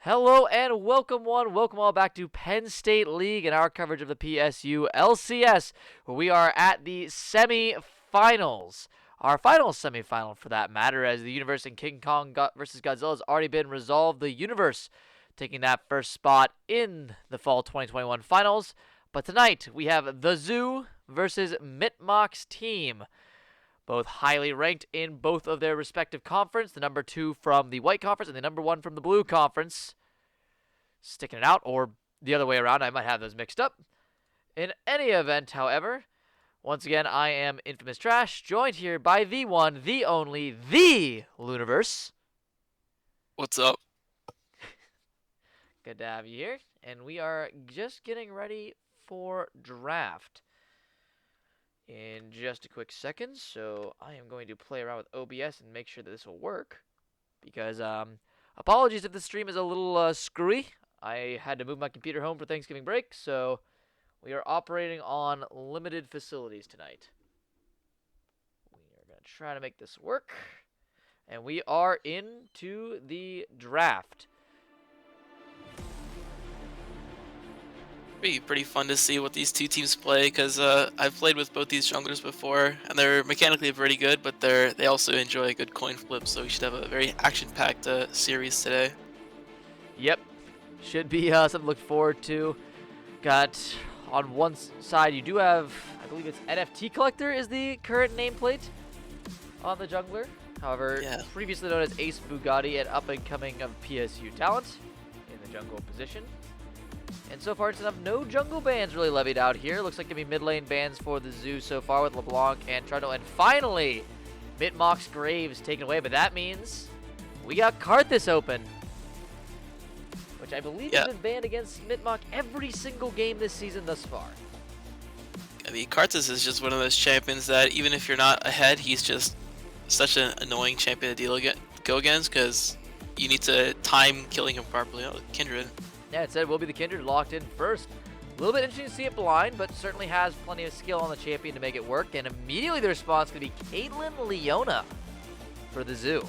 Hello and welcome welcome all back to Penn State League and our coverage of the PSU LCS, where we are at the semifinals. Our final semifinal, for that matter, as the Universe and King Kong versus Godzilla has already been resolved. The Universe taking that first spot in the fall 2021 finals. But tonight we have the Zoo versus Mitmach's team, both highly ranked in both of their respective conference, the number 2 from the white conference and the number 1 from the blue conference. Sticking it out, or the other way around, I might have those mixed up. In any event, however, once again, I am Infamous Trash, joined here by the one, the only, the Luniverse. What's up? Good to have you here, and we are just getting ready for draft in just a quick second, so I am going to play around with OBS and make sure that this will work, because apologies if the stream is a little screwy. I had to move my computer home for Thanksgiving break, so we are operating on limited facilities tonight. We are going to try to make this work, and we are into the draft. Be pretty fun to see what these two teams play because I've played with both these junglers before, and they're mechanically pretty good, but they also enjoy a good coin flip. So we should have a very action-packed series today. Yep, should be something to look forward to. Got on one side, you do have, I believe it's NFT Collector is the current nameplate on the jungler. However, previously known as Ace Bugatti, an up-and-coming of PSU talent in the jungle position. And so far, it's enough. No jungle bans really levied out here. Looks like going to be mid lane bans for the Zoo so far with LeBlanc and Trundle. And finally, Mitmach's Graves taken away. But that means we got Karthus open, which I believe has been banned against Mitmach every single game this season thus far. I mean, Karthus is just one of those champions that even if you're not ahead, he's just such an annoying champion to go against because you need to time killing him properly. Oh, Kindred. Yeah, it said will be the Kindred locked in first. A little bit interesting to see it blind, but certainly has plenty of skill on the champion to make it work. And immediately the response going to be Caitlyn Leona for the Zoo.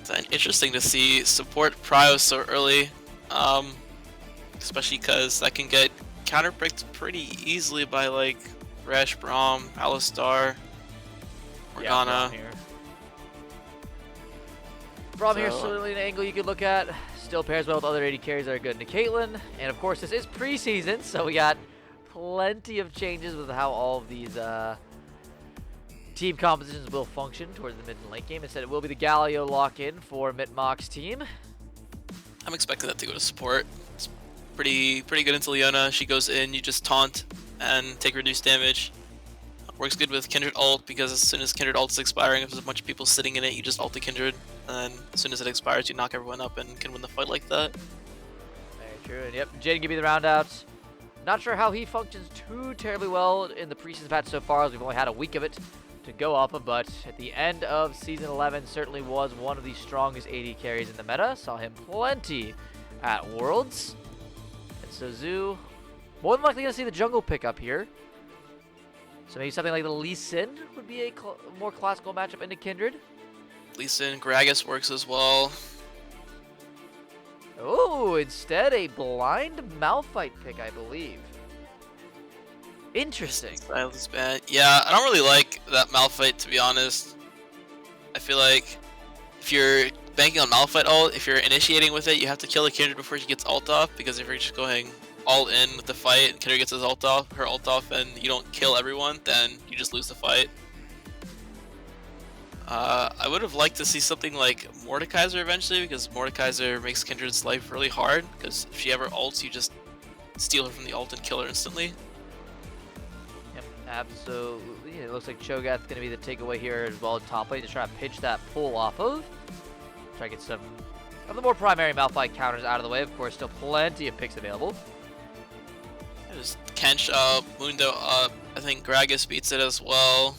It's interesting to see support Prio so early, especially because that can get counterpicked pretty easily by like Resh, Braum, Alistar, Morgana. Yeah, Braum here, certainly an angle you could look at. Still pairs well with other AD carries that are good into Caitlyn. And of course, this is preseason, so we got plenty of changes with how all of these team compositions will function towards the mid and late game. Instead, it will be the Galio lock-in for Mitmach's team. I'm expecting that to go to support. It's pretty good into Leona. She goes in, you just taunt and take reduced damage. Works good with Kindred ult because as soon as Kindred ult is expiring, if there's a bunch of people sitting in it, you just ult the Kindred, and then as soon as it expires, you knock everyone up and can win the fight like that. Very true. And yep, Jaden give me the roundouts. Not sure how he functions too terribly well in the preseason patch so far, as we've only had a week of it to go off of, but at the end of Season 11 certainly was one of the strongest AD carries in the meta. Saw him plenty at Worlds. And so Zoo, more than likely going to see the jungle pick up here. So maybe something like the Lee Sin would be a more classical matchup into Kindred. Lee Sin, Gragas works as well. Oh, instead a blind Malphite pick, I believe. Interesting. Silence ban. Yeah, I don't really like that Malphite, to be honest. I feel like if you're banking on Malphite ult, if you're initiating with it, you have to kill the Kindred before she gets ult off, because if you're just going all in with the fight and Kindred gets her ult off, and you don't kill everyone, then you just lose the fight. I would have liked to see something like Mordekaiser eventually, because Mordekaiser makes Kindred's life really hard, because if she ever ults, you just steal her from the ult and kill her instantly. Yep, absolutely. It looks like Cho'Gath's going to be the takeaway here as well, top lane, to try to pitch that pull off of. Try to get some of the more primary Malphite counters out of the way. Of course, still plenty of picks available. There's Kench up, Mundo up. I think Gragas beats it as well.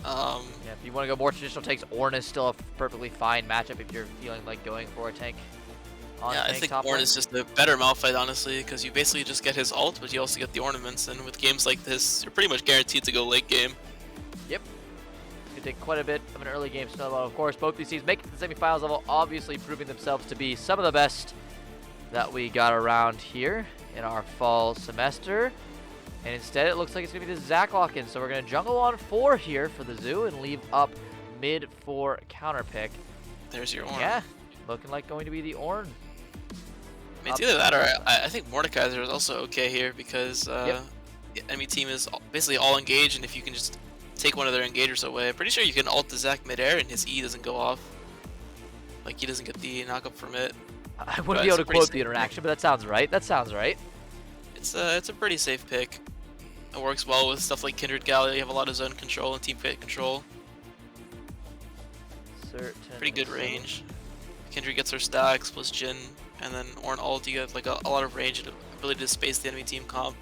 Yeah, if you want to go more traditional takes, Ornn is still a perfectly fine matchup if you're feeling like going for a tank. Yeah, I think Ornn is just a better Malphite, honestly, because you basically just get his ult, but you also get the ornaments, and with games like this, you're pretty much guaranteed to go late game. Yep. It's going to take quite a bit of an early game snowball. Of course, both these teams make it to the semifinals level, obviously proving themselves to be some of the best that we got around here in our fall semester. And instead, it looks like it's going to be the Zach lock-in. So we're going to jungle on 4 here for the Zoo and leave up mid for counter pick. There's your Ornn. Yeah, looking like going to be the Ornn. I mean, it's either that or I think Mordekaiser is also okay here because the enemy team is basically all engaged, and if you can just take one of their engagers away, I'm pretty sure you can ult the Zac midair and his E doesn't go off. Like, he doesn't get the knockup from it. I wouldn't be able to quote the interaction, but that sounds right. That sounds right. It's a pretty safe pick. It works well with stuff like Kindred Gallery. You have a lot of zone control and team fight control. Pretty good range. Kindred gets her stacks plus Jhin, and then Ornn ult, you get like a lot of range and ability to space the enemy team comp.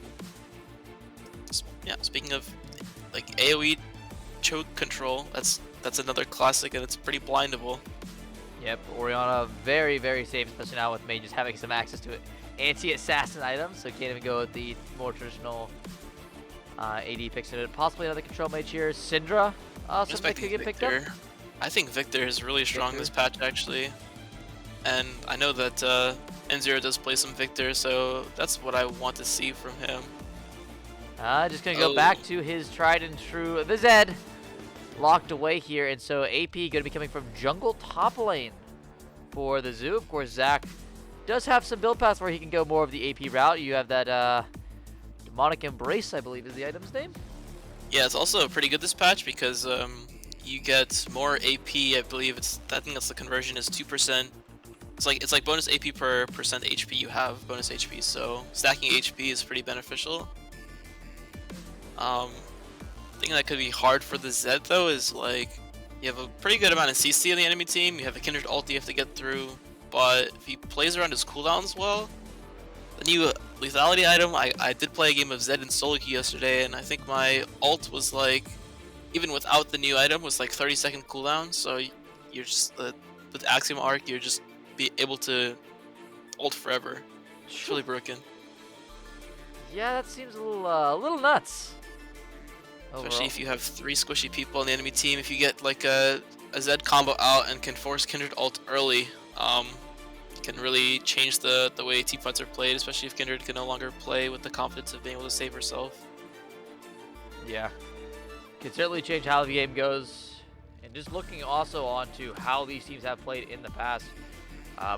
Yeah, speaking of like AoE choke control, that's another classic, and it's pretty blindable. Yep, Orianna very, very safe, especially now with mages having some access to anti-assassin items, so can't even go with the more traditional AD picks in it. Possibly another control mage here. Syndra, something that could get picked up. I think Victor is really strong this patch actually, and I know that N0 does play some Victor, so that's what I want to see from him. Just gonna go back to his tried and true, the Zed, locked away here, and so AP gonna be coming from jungle top lane for the Zoo. Of course, Zach does have some build paths where he can go more of the AP route. You have that Demonic Embrace, I believe is the item's name. Yeah, it's also pretty good this patch because you get more AP. I believe I think that's the conversion is 2%. It's like bonus AP per percent HP you have, bonus HP. So stacking HP is pretty beneficial. Thing that could be hard for the Zed though is like you have a pretty good amount of CC in the enemy team. You have the Kindred ult you have to get through, but if he plays around his cooldowns well, the new lethality item. I did play a game of Zed and solo queue yesterday, and I think my ult was like, even without the new item, was like 30-second cooldown. So you're just with Axiom Arc, you're just be able to ult forever. It's really broken. Yeah, that seems a little nuts. Especially if you have 3 squishy people on the enemy team. If you get like a Zed combo out and can force Kindred ult early, can really change the way team fights are played, especially if Kindred can no longer play with the confidence of being able to save herself. Yeah, can certainly change how the game goes. And just looking also onto how these teams have played in the past,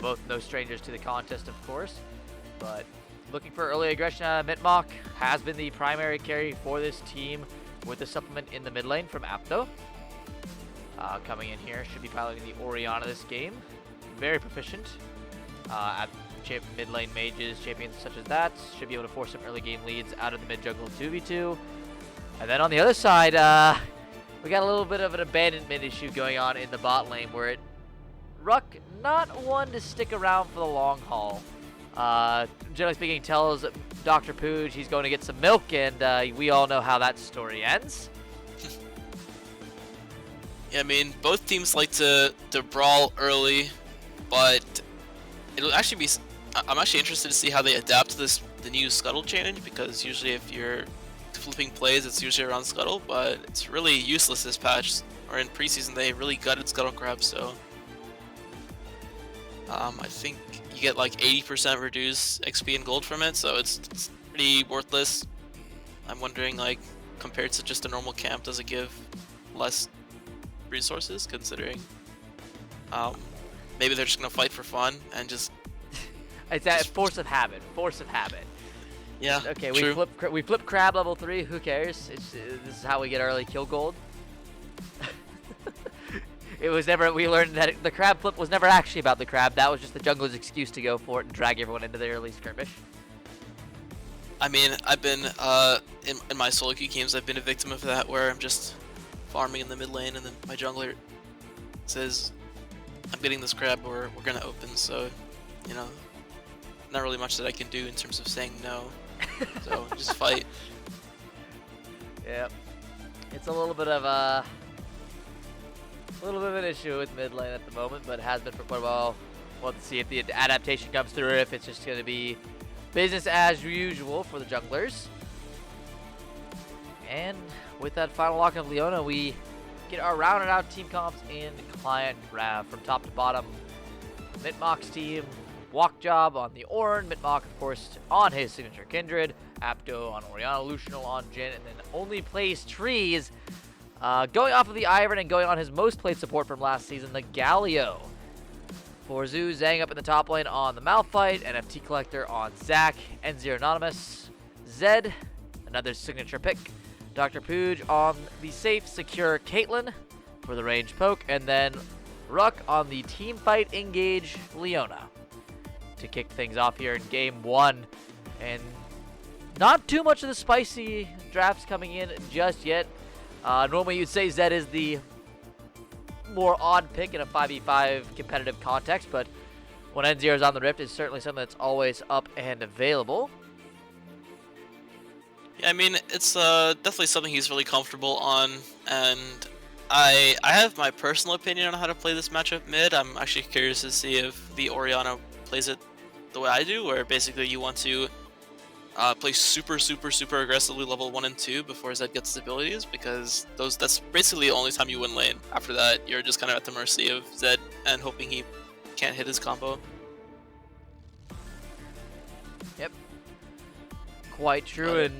both no strangers to the contest, of course, but looking for early aggression out of Mitmach has been the primary carry for this team, with the supplement in the mid lane from Apto. Coming in here, should be piloting the Orianna this game. Very proficient at mid lane mages, champions such as that. Should be able to force some early game leads out of the mid jungle 2v2. And then on the other side, we got a little bit of an abandonment issue going on in the bot lane, where Ruck not one to stick around for the long haul. Generally speaking, tells Dr. Pooj he's going to get some milk, and we all know how that story ends. Yeah, I mean, both teams like to brawl early, but it'll actually be. I'm actually interested to see how they adapt to the new scuttle change, because usually if you're flipping plays, it's usually around scuttle, but it's really useless this patch. Or in preseason, they really gutted scuttle grab, so I think you get like 80% reduced XP and gold from it, so it's pretty worthless. I'm wondering, like, compared to just a normal camp, does it give less resources, considering maybe they're just gonna fight for fun and just it's that force of habit. Yeah, okay, true. we flip crab level 3, who cares? This is how we get early kill gold. It was never, we learned that the crab flip was never actually about the crab. That was just the jungler's excuse to go for it and drag everyone into the early skirmish. I mean, I've been in my solo queue games, I've been a victim of that, where I'm just farming in the mid lane, and then my jungler says, "I'm getting this crab, or we're gonna open." So, you know, not really much that I can do in terms of saying no. So just fight. Yep, it's a little bit of an issue with mid lane at the moment, but it has been for quite a while. We'll have to see if the adaptation comes through, or if it's just going to be business as usual for the junglers. And with that final lock of Leona, we get our rounded out team comps in client graph from top to bottom. Mitmach's team, Walk Job on the Ornn, Mitmach, of course, on his signature Kindred, Apto on Orianna, Lucianal on Jhin, and then only plays Trees, going off of the Ivern and going on his most played support from last season, the Galio. For Zoo, Zhang up in the top lane on the Malphite, NFT Collector on Zac, N0 Anonymous, Zed, another signature pick, Dr. Pooj on the safe, secure Caitlyn for the range poke, and then Ruck on the team fight engage Leona to kick things off here in game 1. And not too much of the spicy drafts coming in just yet. Normally you'd say Zed is the more odd pick in a 5v5 competitive context, but when N0 is on the Rift, it's certainly something that's always up and available. Yeah, I mean, it's definitely something he's really comfortable on, and I have my personal opinion on how to play this matchup mid. I'm actually curious to see if the Orianna plays it the way I do, where basically you want to play super aggressively level 1 and 2 before Zed gets his abilities, because that's basically the only time you win lane. After that, you're just kind of at the mercy of Zed and hoping he can't hit his combo. Yep. Quite true, and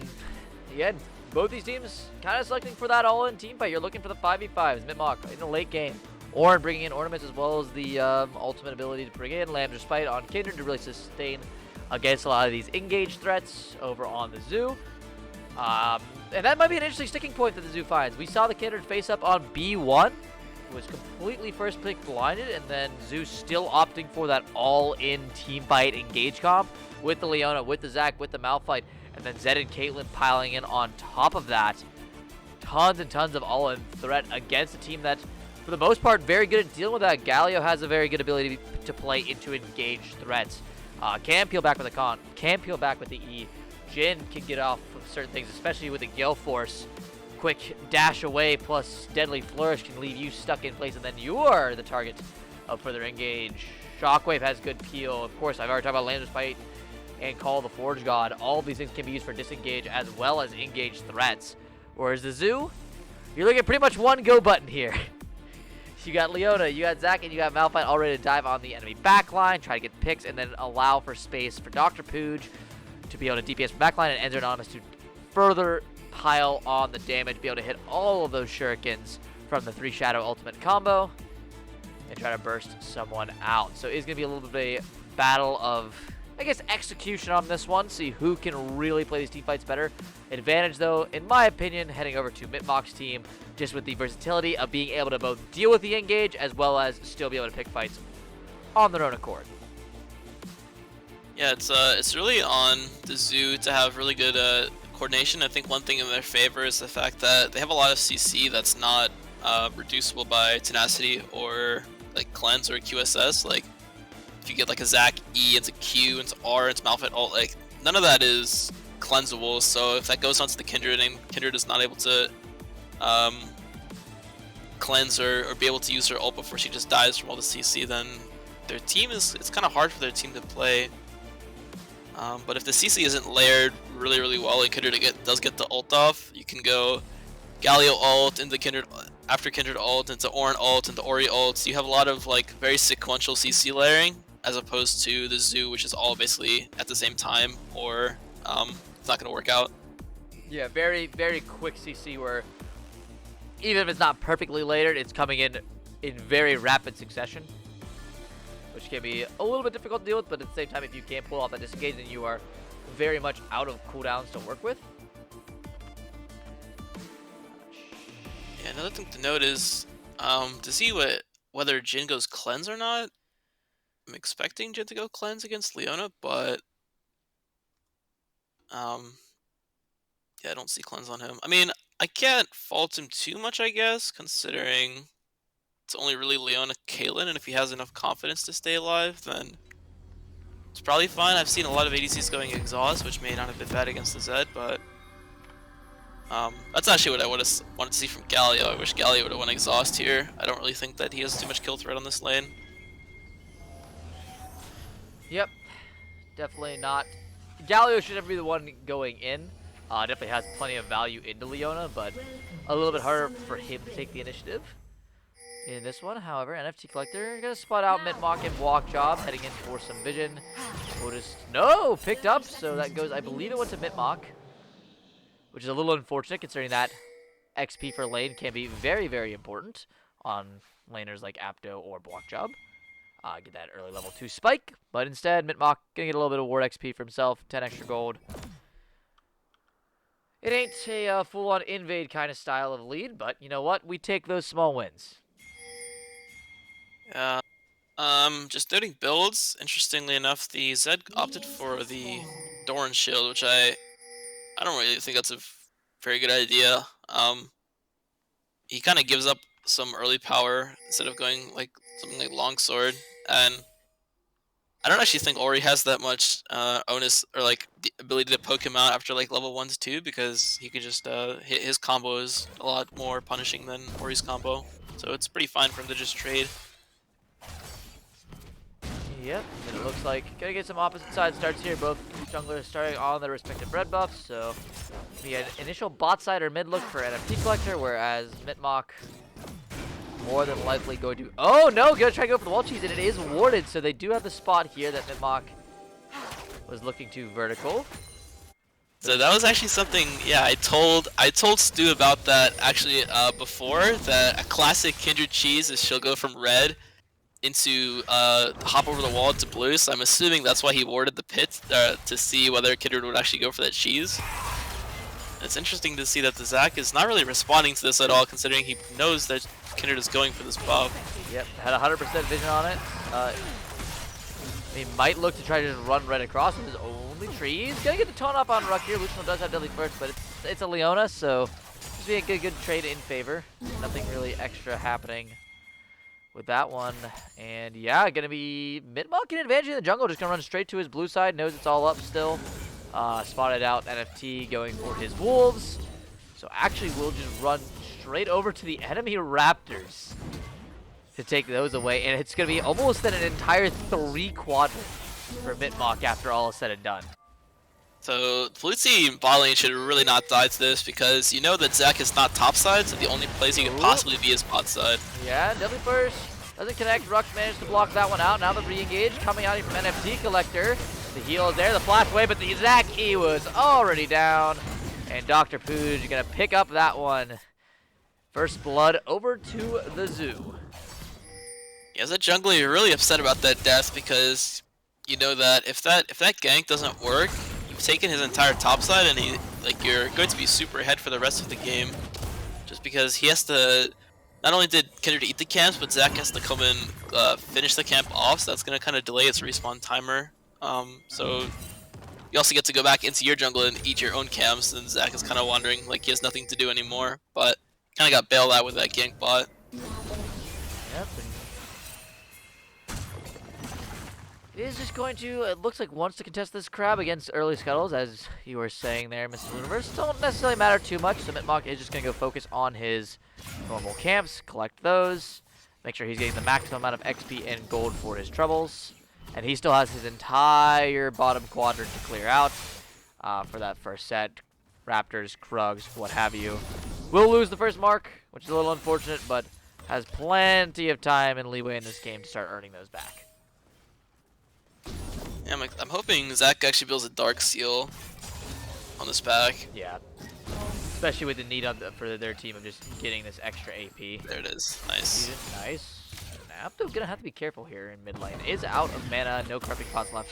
again, both these teams kind of selecting for that all-in team fight. You're looking for the 5v5s, Mitmach in the late game. Ornn bringing in ornaments as well as the ultimate ability to bring in Lamb's Respite on Kindred to really sustain against a lot of these engaged threats over on the Zoo. And that might be an interesting sticking point that the Zoo finds. We saw the Kindred face up on B1, who was completely first pick blinded, and then Zoo still opting for that all-in team fight engage comp with the Leona, with the Zac, with the Malphite, and then Zed and Caitlyn piling in on top of that. Tons and tons of all-in threat against a team that, for the most part, very good at dealing with that. Galio has a very good ability to play into engaged threats. Can peel back with the con, can peel back with the E. Jhin can get off of certain things, especially with the Gale Force. Quick dash away plus Deadly Flourish can leave you stuck in place, and then you're the target of further engage. Shockwave has good peel. Of course, I've already talked about Lamb's Fight and Call the Forge God. All of these things can be used for disengage as well as engage threats. Whereas the Zoo, you're looking at pretty much one go button here. You got Leona, you got Zac, and you got Malphite all ready to dive on the enemy backline, try to get picks, and then allow for space for Dr. Pooj to be able to DPS from backline, and N0 Anonymous to further pile on the damage, be able to hit all of those shurikens from the 3 Shadow ultimate combo, and try to burst someone out. So it's going to be a little bit of a battle of, I guess, execution on this one, see who can really play these team fights better. Advantage, though, in my opinion, heading over to Mitmach's team, just with the versatility of being able to both deal with the engage as well as still be able to pick fights on their own accord. Yeah, it's really on the Zoo to have really good coordination. I think one thing in their favor is the fact that they have a lot of CC that's not reducible by Tenacity or like Cleanse or QSS. Like, if you get like a Zac E into Q into R into Malphite ult, like none of that is cleansable. So if that goes onto the Kindred and Kindred is not able to cleanse or be able to use her ult before she just dies from all the CC, then their team it's kind of hard for their team to play. But if the CC isn't layered really well and Kindred does get the ult off, you can go Galio ult into Kindred, after Kindred ult into Ornn ult into Ori ult. So you have a lot of like very sequential CC layering, as opposed to the Zoo, which is all basically at the same time, or it's not going to work out. Yeah, very quick CC where even if it's not perfectly layered, it's coming in very rapid succession, which can be a little bit difficult to deal with, but at the same time, if you can't pull off that disengage, then you are very much out of cooldowns to work with. Yeah, another thing to note is to see whether Jhin goes cleanse or not. I'm expecting Jhin to go cleanse against Leona, but yeah, I don't see cleanse on him. I mean, I can't fault him too much, I guess, considering it's only really Leona Caitlyn, and if he has enough confidence to stay alive, then it's probably fine. I've seen a lot of ADCs going exhaust, which may not have been bad against the Zed, but that's actually what I wanted to see from Galio. I wish Galio would have won exhaust here. I don't really think that he has too much kill threat on this lane. Yep, definitely not. Galio should never be the one going in. Definitely has plenty of value into Leona, but a little bit harder for him to take the initiative in this one. However, NFT Collector gonna spot out Mitmach and Walk Job, heading in for some vision. Otis, no, picked up, so that goes, I believe it went to Mitmach, which is a little unfortunate considering that XP for lane can be very, very important on laners like Apto or Block Job. Get that early level 2 spike, but instead Mitmach gonna get a little bit of ward XP for himself, 10 extra gold. It ain't a full-on invade kind of style of lead, but you know what? We take those small wins. Yeah. Just noting builds. Interestingly enough, the Zed opted for the Doran shield, which I don't really think that's a very good idea. He kind of gives up some early power instead of going like something like longsword, and I don't actually think Ori has that much onus or like the ability to poke him out after like level 1 to 2 because he could just hit his combo is a lot more punishing than Ori's combo, so it's pretty fine for him to just trade. Yep, and it looks like gonna get some opposite side starts here. Both junglers starting on their respective red buffs, so we had initial bot side or mid look for NFT Collector, whereas Mitmach more than likely going to. Oh no, gonna try to go for the wall cheese, and it is warded, so they do have the spot here that Mitmach was looking to vertical. So that was actually something, yeah, I told Stu about that actually before, that a classic Kindred cheese is she'll go from red into hop over the wall to blue, so I'm assuming that's why he warded the pit to see whether Kindred would actually go for that cheese. It's interesting to see that the Zac is not really responding to this at all, considering he knows that Kindred is going for this buff. Yep, had 100% vision on it. He might look to try to just run right across with his only trees. Gonna get the taunt up on Ruck here. Luciano does have Deadly First, but it's a Leona, so just be a good trade in favor. Nothing really extra happening with that one. And yeah, gonna be Mitmach in advantage in the jungle, just gonna run straight to his blue side, knows it's all up still. Spotted out NFT going for his wolves. So actually we'll just run straight over to the enemy Raptors to take those away, and it's gonna be almost an entire 3 quadrant for Mitmach after all is said and done. So the blue team bot lane should really not die to this because you know that Zac is not top side, so the only place he could possibly be is bot side. Yeah, Deadly First doesn't connect. Rux managed to block that one out. Now the re-engage coming out here from NFT Collector. The heal is there, the flash away, but the Zac E was already down. And Dr. Pooj gonna pick up that one. First blood over to the zoo. Yeah, as a jungler, you're really upset about that death because you know that if that gank doesn't work, you've taken his entire top side, and you're going to be super ahead for the rest of the game. Just because he has to. Not only did Kindred eat the camps, but Zac has to come in, finish the camp off, so that's gonna kind of delay its respawn timer. So you also get to go back into your jungle and eat your own camps, and Zac is kind of wondering like he has nothing to do anymore. But kind of got bailed out with that gank bot. Yep. Is just going to, it looks like, wants to contest this crab against early scuttles, as you were saying there, Mr. Universe. Don't necessarily matter too much, so Mitmach is just going to go focus on his normal camps, collect those, make sure he's getting the maximum amount of XP and gold for his troubles. And he still has his entire bottom quadrant to clear out for that first set. Raptors, Krugs, what have you. Will lose the first mark, which is a little unfortunate, but has plenty of time and leeway in this game to start earning those back. Yeah, I'm hoping Zac actually builds a Dark Seal on this pack. Yeah. Especially with the need for their team of just getting this extra AP. There it is. Nice. Nice. Apto gonna have to be careful here in mid lane. Is out of mana, no corrupting pots left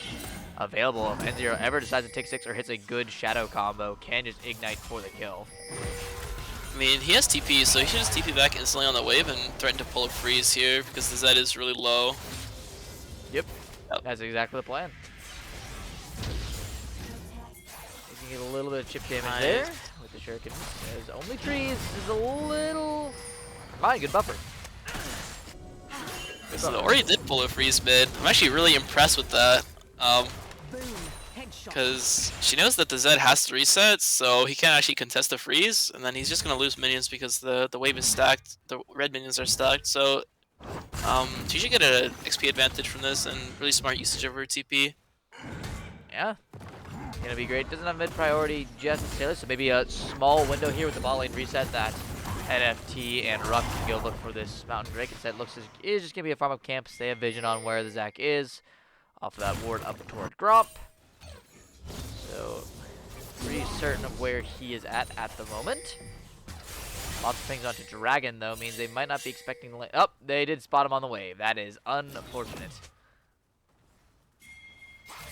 available. If N0 ever decides to take 6 or hits a good shadow combo, can just ignite for the kill. I mean, he has TP, so he should just TP back instantly on the wave and threaten to pull a freeze here because the Zed is really low. Yep. That's exactly the plan. You can get a little bit of chip damage there with the shuriken. There's only trees. Is a little fine, good buffer. So Ori did pull a freeze mid. I'm actually really impressed with that. Because she knows that the Zed has to reset, so he can't actually contest the freeze, and then he's just gonna lose minions because the wave is stacked. The red minions are stacked, so she should get an XP advantage from this and really smart usage of her TP. Yeah. gonna be great. Doesn't have mid priority just necessarily, so maybe a small window here with the bot lane reset that NFT and Ruck can go look for this Mountain Drake. Instead, looks like it is just gonna be a farm up camp. They have vision on where the Zac is off of that ward up toward Gromp. So pretty certain of where he is at the moment. Lots of things onto Dragon though means they might not be expecting the lane. Oh, they did spot him on the wave. That is unfortunate.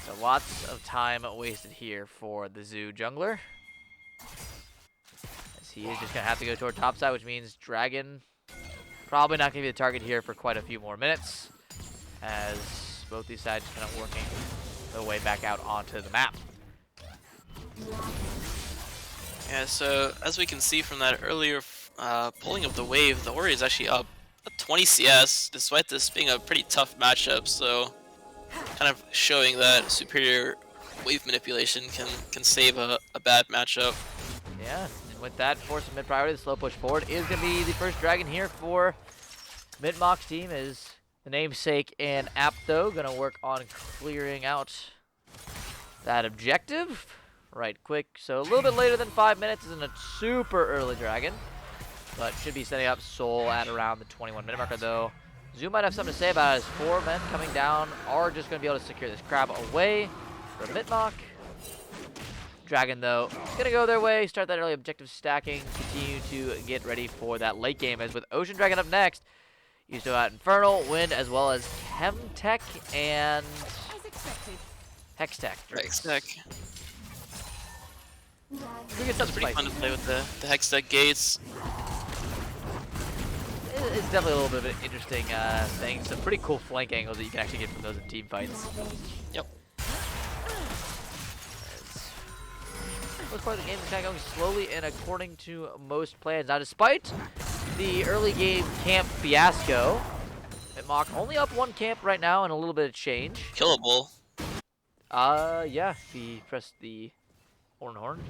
So lots of time wasted here for the Zoo jungler. As he is just going to have to go toward topside, which means Dragon probably not going to be the target here for quite a few more minutes. As both these sides kind of working their way back out onto the map. Yeah, so as we can see from that earlier pulling of the wave, the Ori is actually up 20 CS, despite this being a pretty tough matchup, so kind of showing that superior wave manipulation can save a bad matchup. Yeah, and with that force of mid priority, the slow push forward is going to be the first Dragon here for Mitmach's team. Is the namesake and Apto going to work on clearing out that objective right quick. So a little bit later than 5 minutes, isn't a super early Dragon, but should be setting up Soul at around the 21-minute marker though. Zoo might have something to say about it, as 4 men coming down are just going to be able to secure this crab away from Mitmach. Dragon, though, going to go their way, start that early objective stacking, continue to get ready for that late game, as with Ocean Dragon up next, you still got Infernal, Wind, as well as Chemtech and Hextech. Hextech. We get something Pretty fun to play with the Hextech gates. It's definitely a little bit of an interesting thing. Some pretty cool flank angles that you can actually get from those in team fights. Yep. Most part of the game is kind of going slowly and according to most plans. Now, despite the early game camp fiasco, Mitmach only up 1 camp right now and a little bit of change. Killable. Yeah, if he pressed the horn.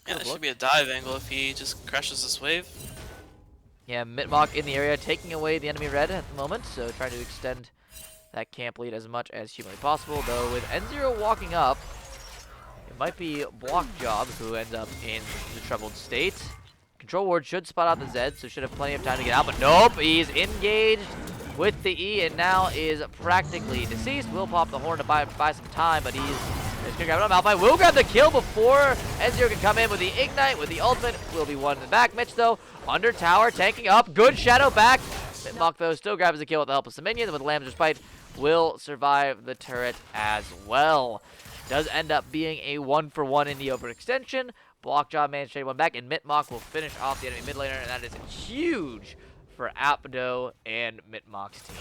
Yeah, that should be a dive angle if he just crashes this wave. Yeah, Mitmach in the area, taking away the enemy red at the moment, so trying to extend that camp lead as much as humanly possible. Though with N0 walking up, it might be Blockjob who ends up in the troubled state. Control Ward should spot out the Zed, so should have plenty of time to get out, but nope, he's engaged with the E and now is practically deceased. Will pop the horn to buy some time, but he's just gonna grab it on Malphite. Will grab the kill before N0 can come in with the Ignite, with the ultimate. Will be one in the back. Mitch, though, under tower, tanking up. Good shadow back. Mitmach, though, still grabs the kill with the help of some minions. With Lamb's Respite, will survive the turret as well. Does end up being a 1-for-1 in the overextension. Blockjob managed to trade one back, and Mitmach will finish off the enemy mid laner, and that is huge for Apdo and Mitmach's team.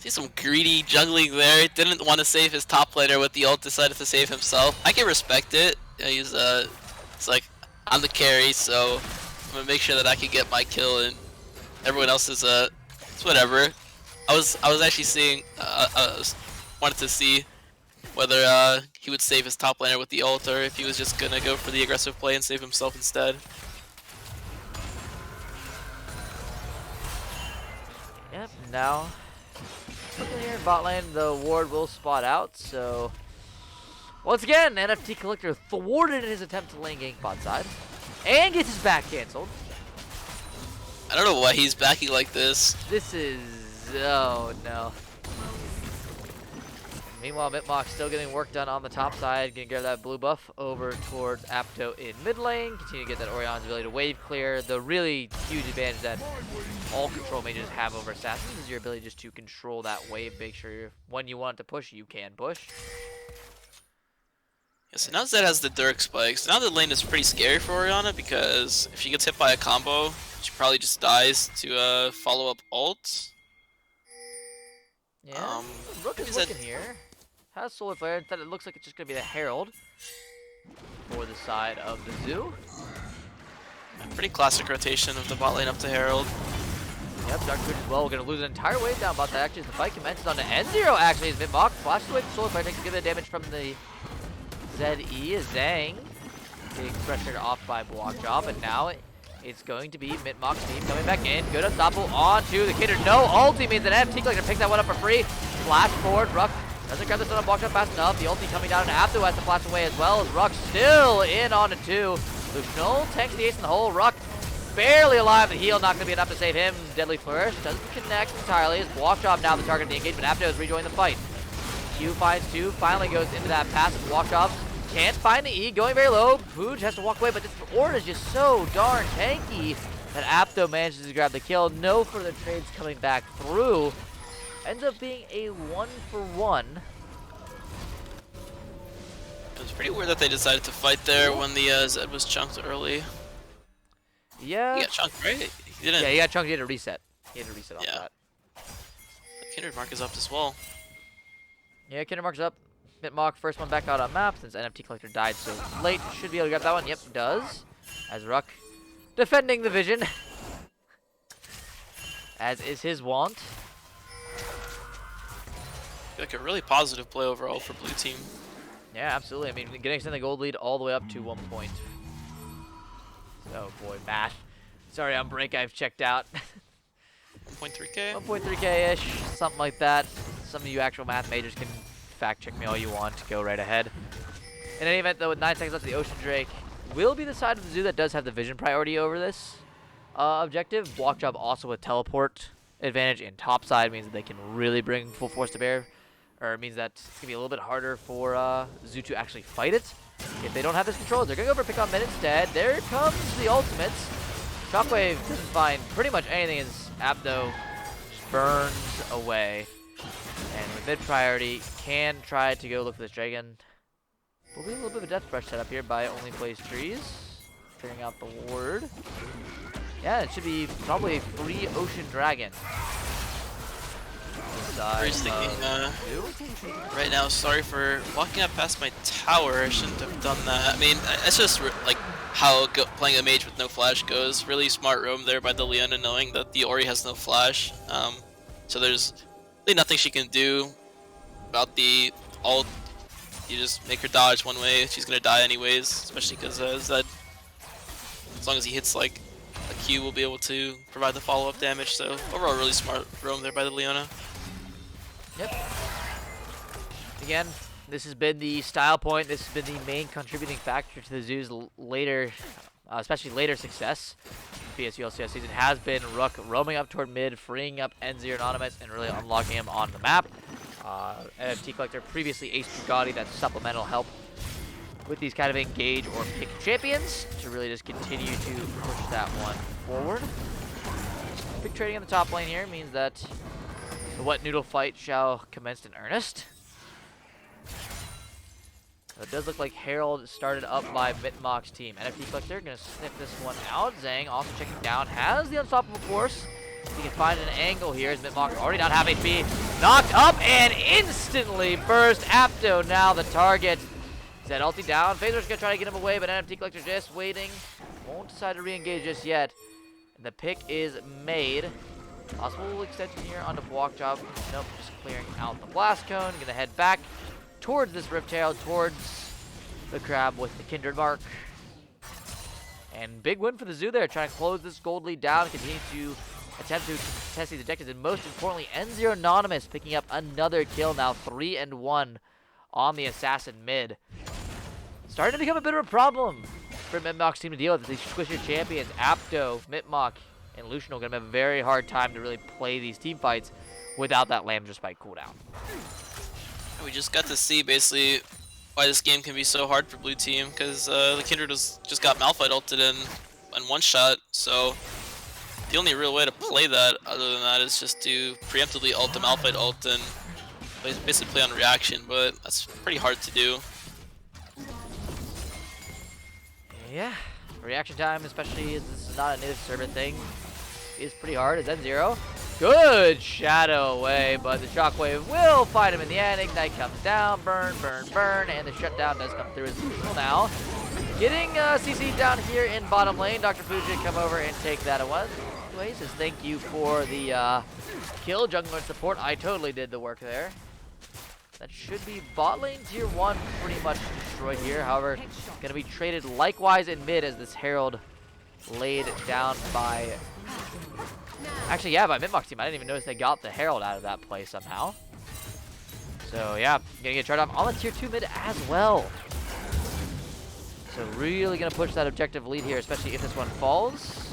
See some greedy jungling there. Didn't want to save his top laner with the ult, decided to save himself. I can respect it. He's it's like, I'm the carry, so I'm gonna make sure that I can get my kill, and everyone else is it's whatever. I was actually seeing wanted to see whether he would save his top laner with the ult, or if he was just gonna go for the aggressive play and save himself instead. Yep, now looking here, bot lane, the ward will spot out, so once again, NFT Collector thwarted in his attempt to lane gank bot side, and gets his back cancelled. I don't know why he's backing like this. This is, oh no. Meanwhile, Mitmach still getting work done on the top side, gonna grab that blue buff over towards Apto in mid lane, continue to get that Orion's ability to wave clear. The really huge advantage that all control mages have over assassins is your ability just to control that wave, make sure when you want to push, you can push. Yeah, so now Zed has the Dirk spikes. Now the lane is pretty scary for Orianna, because if she gets hit by a combo, she probably just dies to follow up ult. Yeah, Rook is looking here. Has Solar Flare. Instead, it looks like it's just going to be the Herald for the side of the Zoo. Pretty classic rotation of the bot lane up to Herald. Yep, Dark Bridge as well. We're going to lose an entire wave down bot that actually as the fight commences on the N0 actually. As Mitmach flashes away the Solar Flare, takes a good bit of damage from the ZE. Zhang being pressured off by Blockjob, and now it's going to be Mitmach's team coming back in. Good unstoppable onto the Kidder. No ulti means that NFT Collector picks that one up for free. Flash forward, Ruck Doesn't grab the stun up, walks up fast enough. The ulti coming down, and Abdo has to flash away as well as Ruck still in on the 2. Lucianol tanks the ace in the hole. Ruck barely alive. The heal not going to be enough to save him. Deadly Flourish doesn't connect entirely. It's Walk Chop now the target of the engagement. Abdo is rejoining the fight. Q finds 2, finally goes into that passive Walk Chop. Can't find the E, going very low. Pooj has to walk away, but this Ornn is just so darn tanky that Abdo manages to grab the kill. No further trades coming back through. Ends up being a 1-for-1. It was pretty weird that they decided to fight there when the Zed was chunked early. Yeah. He got chunked, right? He didn't. Yeah, he got chunked. He had to reset. He had to reset off that. The Kindred mark is up as well. Yeah, Kindred mark is up. Mitmach, first one back out on map since NFT Collector died so late. Should be able to grab that one. Yep, does. As Ruck defending the vision. As is his want. Like a really positive play overall for blue team. Yeah, absolutely. I mean, getting extended the gold lead all the way up to 1 point. Oh boy, Matt. Sorry, on break I've checked out. 1.3k? 1.3k-ish, something like that. Some of you actual math majors can fact check me all you want. Go right ahead. In any event, though, with 9 seconds left, the Ocean Drake will be the side of the zoo that does have the vision priority over this objective. Block job also with teleport advantage in top side means that they can really bring full force to bear. Or it means that it's going to be a little bit harder for Zoo to actually fight it. If they don't have this control, they're going to go for pick on mid instead. There comes the ultimates. Shockwave doesn't find pretty much anything as Abdo just burns away. And with mid priority, can try to go look for this dragon. Will be a little bit of a death brush setup here by Only Plays Trees. Figuring out the ward. Yeah, it should be probably a free Ocean Dragon. Breeze thinking, right now, sorry for walking up past my tower. I shouldn't have done that. I mean, it's just like how playing a mage with no flash goes. Really smart roam there by the Leona, knowing that the Ori has no flash. So there's really nothing she can do about the ult. You just make her dodge one way. She's gonna die anyways, especially because Zed, as long as he hits like a Q, will be able to provide the follow-up damage. So overall, really smart roam there by the Leona. Yep. Again, this has been the style point. This has been the main contributing factor to the Zoo's later, especially later success. PSU LCS season has been Rook roaming up toward mid, freeing up N0 Anonymous, and really unlocking him on the map. NFT Collector previously aced Bugatti, that's supplemental help with these kind of engage or pick champions to really just continue to push that one forward. Pick trading in the top lane here means that the wet noodle fight shall commence in earnest. So it does look like Herald started up by Mitmach's team. NFT Collector gonna sniff this one out. Zhang also checking down, has the unstoppable force. He can find an angle here as Mitmach already not half HP. Knocked up and instantly burst. Abdo now the target. Zed ulti down. Phasers gonna try to get him away, but NFT Collector just waiting. Won't decide to re-engage just yet. And the pick is made. Possible extension here onto Block Job. Nope, just clearing out the blast cone. Gonna head back towards this Rift Herald, towards the crab with the Kindred mark. And big win for the Zoo there, trying to close this gold lead down, continue to attempt to contest these objectives, and most importantly, N0 Anonymous picking up another kill now, 3-1 on the Assassin mid. Starting to become a bit of a problem for Mitmach's team to deal with. These squisher champions, Abdo, Mitmach, and Lucian are going to have a very hard time to really play these team fights without that Lambda Spike cooldown. We just got to see basically why this game can be so hard for blue team, because the Kindred just got Malphite ulted in one shot, so the only real way to play that other than that is just to preemptively ult the Malphite ult and basically play on reaction, but that's pretty hard to do. Yeah, reaction time, especially as this is not a native server thing, is pretty hard. It's N0. Good shadow away, but the shockwave will fight him in the end. Ignite comes down, burn, burn, burn, and the shutdown does come through as usual now. Getting CC down here in bottom lane. Dr. Fuji come over and take that away. Says thank you for the kill, jungler support. I totally did the work there. That should be bot lane tier 1 pretty much destroyed here. However, going to be traded likewise in mid as this Herald laid down by... Actually, yeah, by Mitmach's team. I didn't even notice they got the Herald out of that play somehow. So yeah, gonna get charged off on the tier 2 mid as well. So really gonna push that objective lead here, especially if this one falls.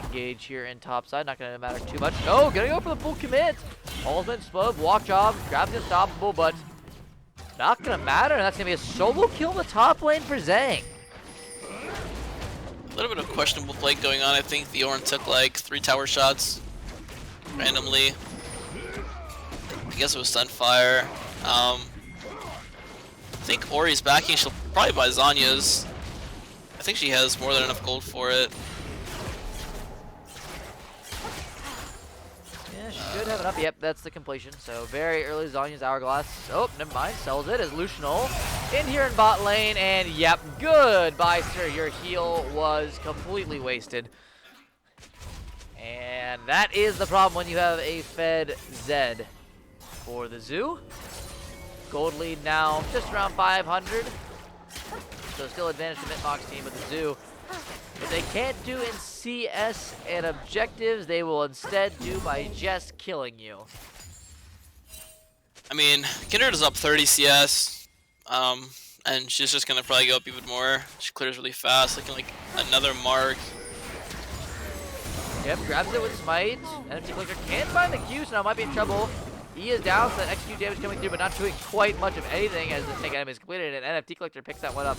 Engage here in top side, not gonna matter too much. No, gonna go for the full commit. Ultimate explode, walk job, grabs the unstoppable, but not gonna matter. And that's gonna be a solo kill in the top lane for Zhang. A little bit of questionable play going on. I think the Ornn took like 3 tower shots randomly. I guess it was Sunfire. I think Ori's backing. She'll probably buy Zanya's. I think she has more than enough gold for it. Yeah, she should have enough. Yep, that's the completion. So very early Zanya's Hourglass. Oh, never mind. Sells it as Lucianol in here in bot lane. And yep, goodbye, sir. Your heal was completely wasted. And that is the problem when you have a fed Zed for the Zoo. Gold lead now just around 500. So still advantage to Mitmach's team with the Zoo. What they can't do in CS and objectives, they will instead do by just killing you. I mean, Kindred is up 30 CS, and she's just gonna probably go up even more. She clears really fast, looking like another mark. Yep, grabs it with Smite. NFT Clicker can't find the Q, so now might be in trouble. E is down, so that execute damage coming through, but not doing quite much of anything as the tank item is completed, and NFT Collector picks that one up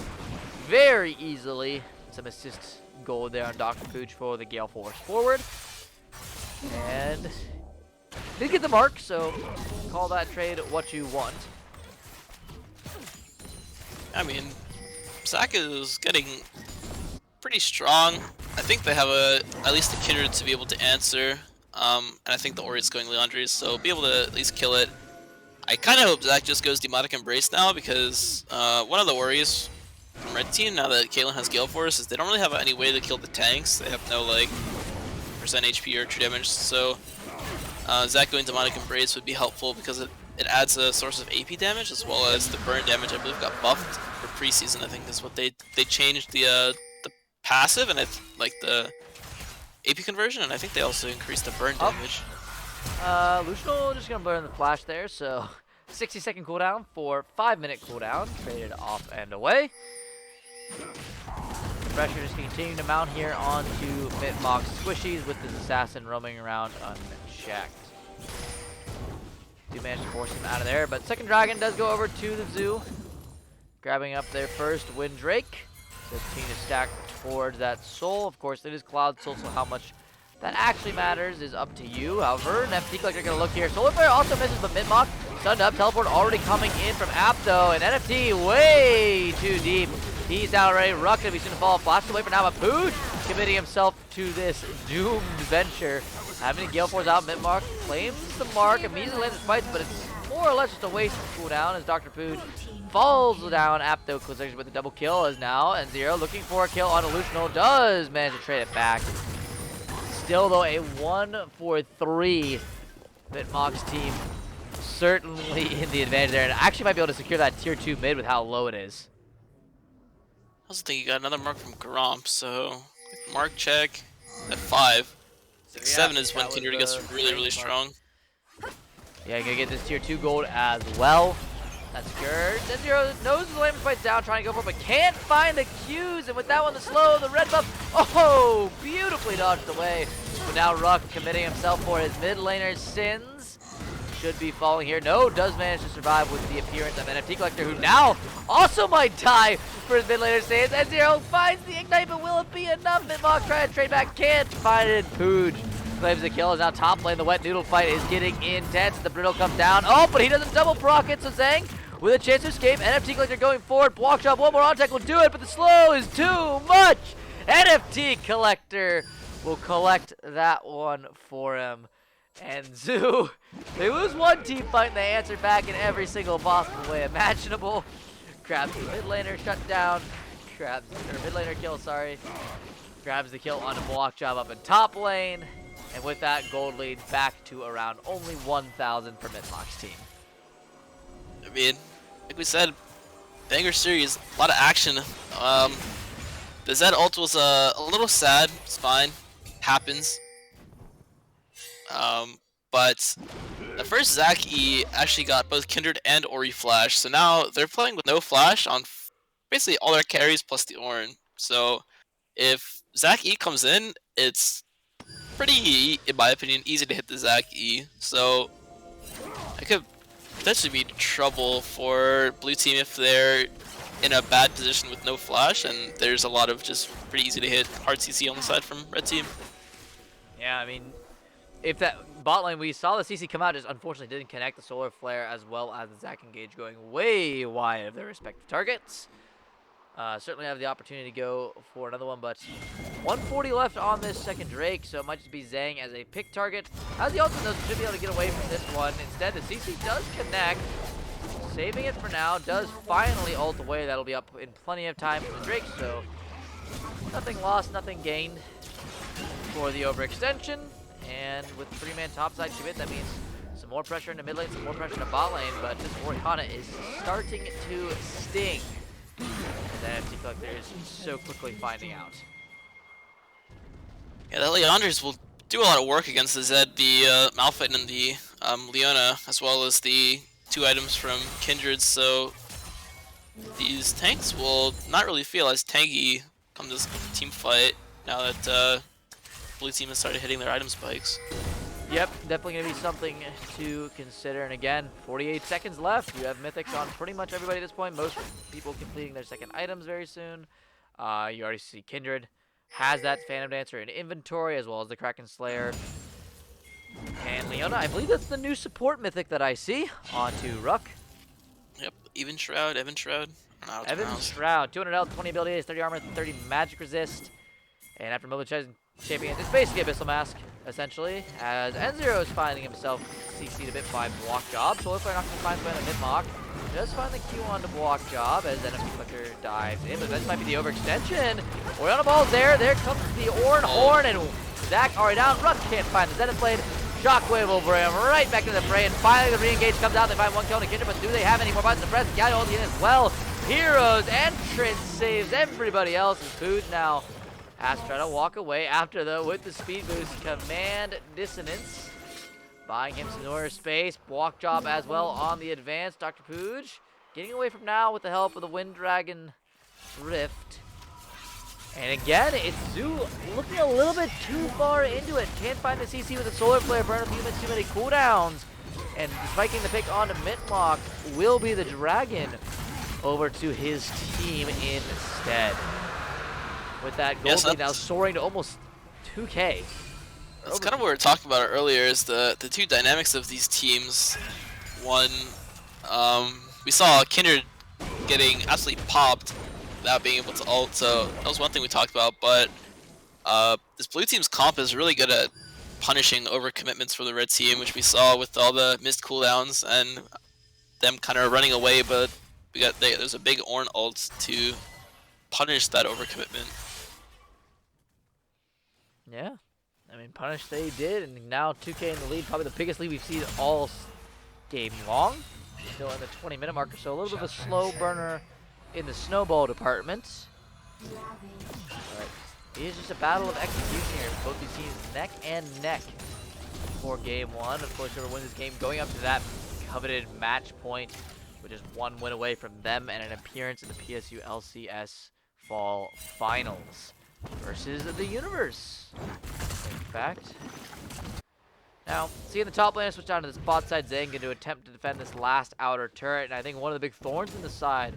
very easily. Some assist gold there on Dr. Pooch for the Gale Force forward. And did get the mark, so call that trade what you want. I mean, Zach is getting pretty strong. I think they have at least a Kindred to be able to answer. And I think the Ori is going Leandri, so be able to at least kill it. I kind of hope Zach just goes Demonic Embrace now, because one of the worries from Red Team, now that Caitlyn has Gale Force, is they don't really have any way to kill the tanks. They have no, like, percent HP or true damage, so Zach going Demonic Embrace would be helpful, because it adds a source of AP damage, as well as the burn damage, I believe, got buffed for preseason. I think is what they changed the passive, and like the AP conversion, and I think they also increased the burn damage. Lucianol just gonna burn the flash there, so 60-second cooldown for 5-minute cooldown. Traded off and away. Pressure just continuing to mount here onto Mitmach's squishies with this assassin roaming around unchecked. Do manage to force him out of there, but second dragon does go over to the Zoo, grabbing up their first Windrake. So continue to stack towards that soul. Of course, it is Cloud Soul, so how much that actually matters is up to you. However, NFT Collector gonna look here. Solar Flare also misses, but Mitmach stunned up. Teleport already coming in from Apto, and NFT way too deep. He's down already. Ruck gonna be soon to fall. Flashed away for now, but Pooch committing himself to this doomed venture. Having a Gale Force out, Mitmach claims the mark, immediately lands the spikes, but it's more or less just a waste of cooldown as Dr. Pooch falls down. Apto collision with a double kill as now, and Zero looking for a kill on Illusional does manage to trade it back. Still though, a 1-for-3 Mitmach's team certainly in the advantage there, and actually might be able to secure that tier 2 mid with how low it is. I also think you got another mark from Gromp, so mark check at 5. So, yeah, 7 is when Kindred gets really strong. Yeah, gonna get this tier 2 gold as well. That's good. Then Zero knows the Lamb fights down, trying to go for it, but can't find the Qs. And with that one, the slow, the red buff, oh, beautifully dodged away. But now Ruck committing himself for his mid laner's sins. Should be falling here. No, does manage to survive with the appearance of NFT Collector, who now also might die for his mid laner's sins. And Zero finds the ignite, but will it be enough? Mitmach trying to trade back, can't find it. Pooch claims the kill. Is now top lane. The wet noodle fight is getting intense. The brittle comes down. Oh, but he doesn't double proc it, so Zhang with a chance to escape. NFT Collector going forward. Block shot, one more on tech will do it, but the slow is too much. NFT Collector will collect that one for him. And Zoo, they lose one team fight and they answer back in every single possible way imaginable. Grabs the mid laner shut down. Grabs, or mid laner kill, sorry. Grabs the kill on a block job up in top lane. And with that, gold lead back to around only 1,000 for Mitmach's team. I mean, like we said, banger series, a lot of action. The Zed ult was a little sad. It's fine, happens. But the first Zac E actually got both Kindred and Ori Flash, so now they're playing with no Flash on basically all their carries plus the Ornn. So if Zac E comes in, it's pretty, in my opinion, easy to hit the Zac E. So it could potentially be trouble for blue team if they're in a bad position with no Flash, and there's a lot of just pretty easy to hit hard CC on the side from red team. Yeah, I mean, if that bot lane, we saw the CC come out, just unfortunately didn't connect the Solar Flare as well as the Zac engage going way wide of their respective targets. Certainly have the opportunity to go for another one, but 140 left on this second Drake, so it might just be Zhang as a pick target. As he also does, should be able to get away from this one. Instead, the CC does connect, saving it for now, does finally ult away. That'll be up in plenty of time for the Drake, so nothing lost, nothing gained for the overextension. And with 3-man topside commit, that means some more pressure in the mid lane, some more pressure in the bot lane, but this Orianna is starting to sting. That FC Collector is so quickly finding out. Yeah, the Leanders will do a lot of work against the Zed, the Malphite, and the Leona, as well as the 2 items from Kindred, so these tanks will not really feel as tanky come this team fight now that blue team has started hitting their item spikes. Yep, definitely going to be something to consider. And again, 48 seconds left. You have Mythics on pretty much everybody at this point. Most people completing their second items very soon. You already see Kindred has that Phantom Dancer in inventory, as well as the Kraken Slayer. And Leona, I believe that's the new support Mythic that I see. Onto Ruck. Yep, Even Shroud, Evan Shroud. Evan Shroud, 200 health, 20 ability, 30 armor, 30 magic resist. And after mobilizing champion, it's basically Abyssal Mask, essentially, as N0 is finding himself CC'd a bit by Block Job. So if we're not going to find him in Mitmach, just find the Q on to Block Job as NFC Flicker dives in, but this might be the overextension. Orianna Ball's there, there comes the Ornn Horn, and Zac already down. Ruck can't find the Zenith Blade. Shockwave will bring him right back into the fray, and finally the re-engage comes out. They find one kill to Kindred, but do they have any more buttons to press? Got ult in as well. Heroes entrance saves everybody else, and Food now has to try to walk away after, though, with the speed boost. Command Dissonance, buying him some more space. Block Job as well on the advance. Dr. Pooj getting away from now with the help of the Wind Dragon Rift. And again, it's Zoo looking a little bit too far into it. Can't find the CC with the Solar Flare, burn a few minutes too many cooldowns. And spiking the pick onto Mitmach will be the Dragon over to his team instead. With that gold lead now soaring to almost 2K. That's kind of what we were talking about earlier, is the two dynamics of these teams. One, we saw Kindred getting absolutely popped without being able to ult, so that was one thing we talked about, but this blue team's comp is really good at punishing overcommitments for the red team, which we saw with all the missed cooldowns and them kind of running away, but there's a big Ornn ult to punish that overcommitment. Yeah, I mean, punish they did, and now 2K in the lead, probably the biggest lead we've seen all game long. Still at the 20-minute mark or so, a little bit of a slow burner in the snowball department. But it is just a battle of execution here. Both these teams neck and neck for game one. Of course, whoever wins this game going up to that coveted match point, which is one win away from them and an appearance in the PSU LCS Fall Finals versus the Universe. In fact. Now, seeing the top laner switch down to the spot side, Zhang going to attempt to defend this last outer turret, and I think one of the big thorns in the side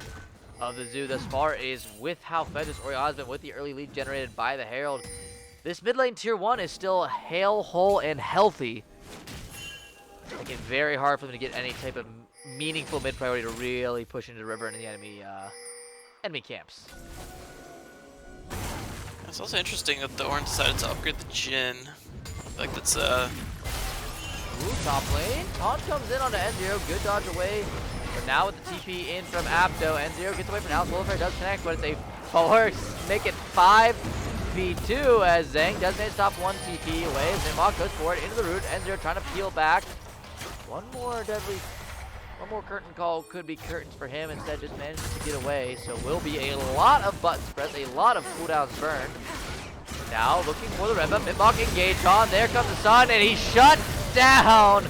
of the Zoo thus far is with how fed this Orianna has been with the early lead generated by the Herald. This mid lane tier 1 is still hail, whole, and healthy. Making it very hard for them to get any type of meaningful mid priority to really push into the river and the enemy camps. It's also interesting that the Ornn decided to upgrade the Jhin. I feel like that's Ooh, top lane. Taunt comes in onto N0. Good dodge away. But now with the TP in from Apto, N0 gets away from now. Solar Flare does connect, but it's a force. Make it 5v2 as Zhang does manage to stop one TP away. Mitmach goes for it into the root. N0 trying to peel back. One more curtain call could be curtains for him. Instead, just manages to get away. So will be a lot of buttons pressed, a lot of cooldowns burned. Now looking for the red buff. Mitmach engaged on. There comes the sun, and he shut down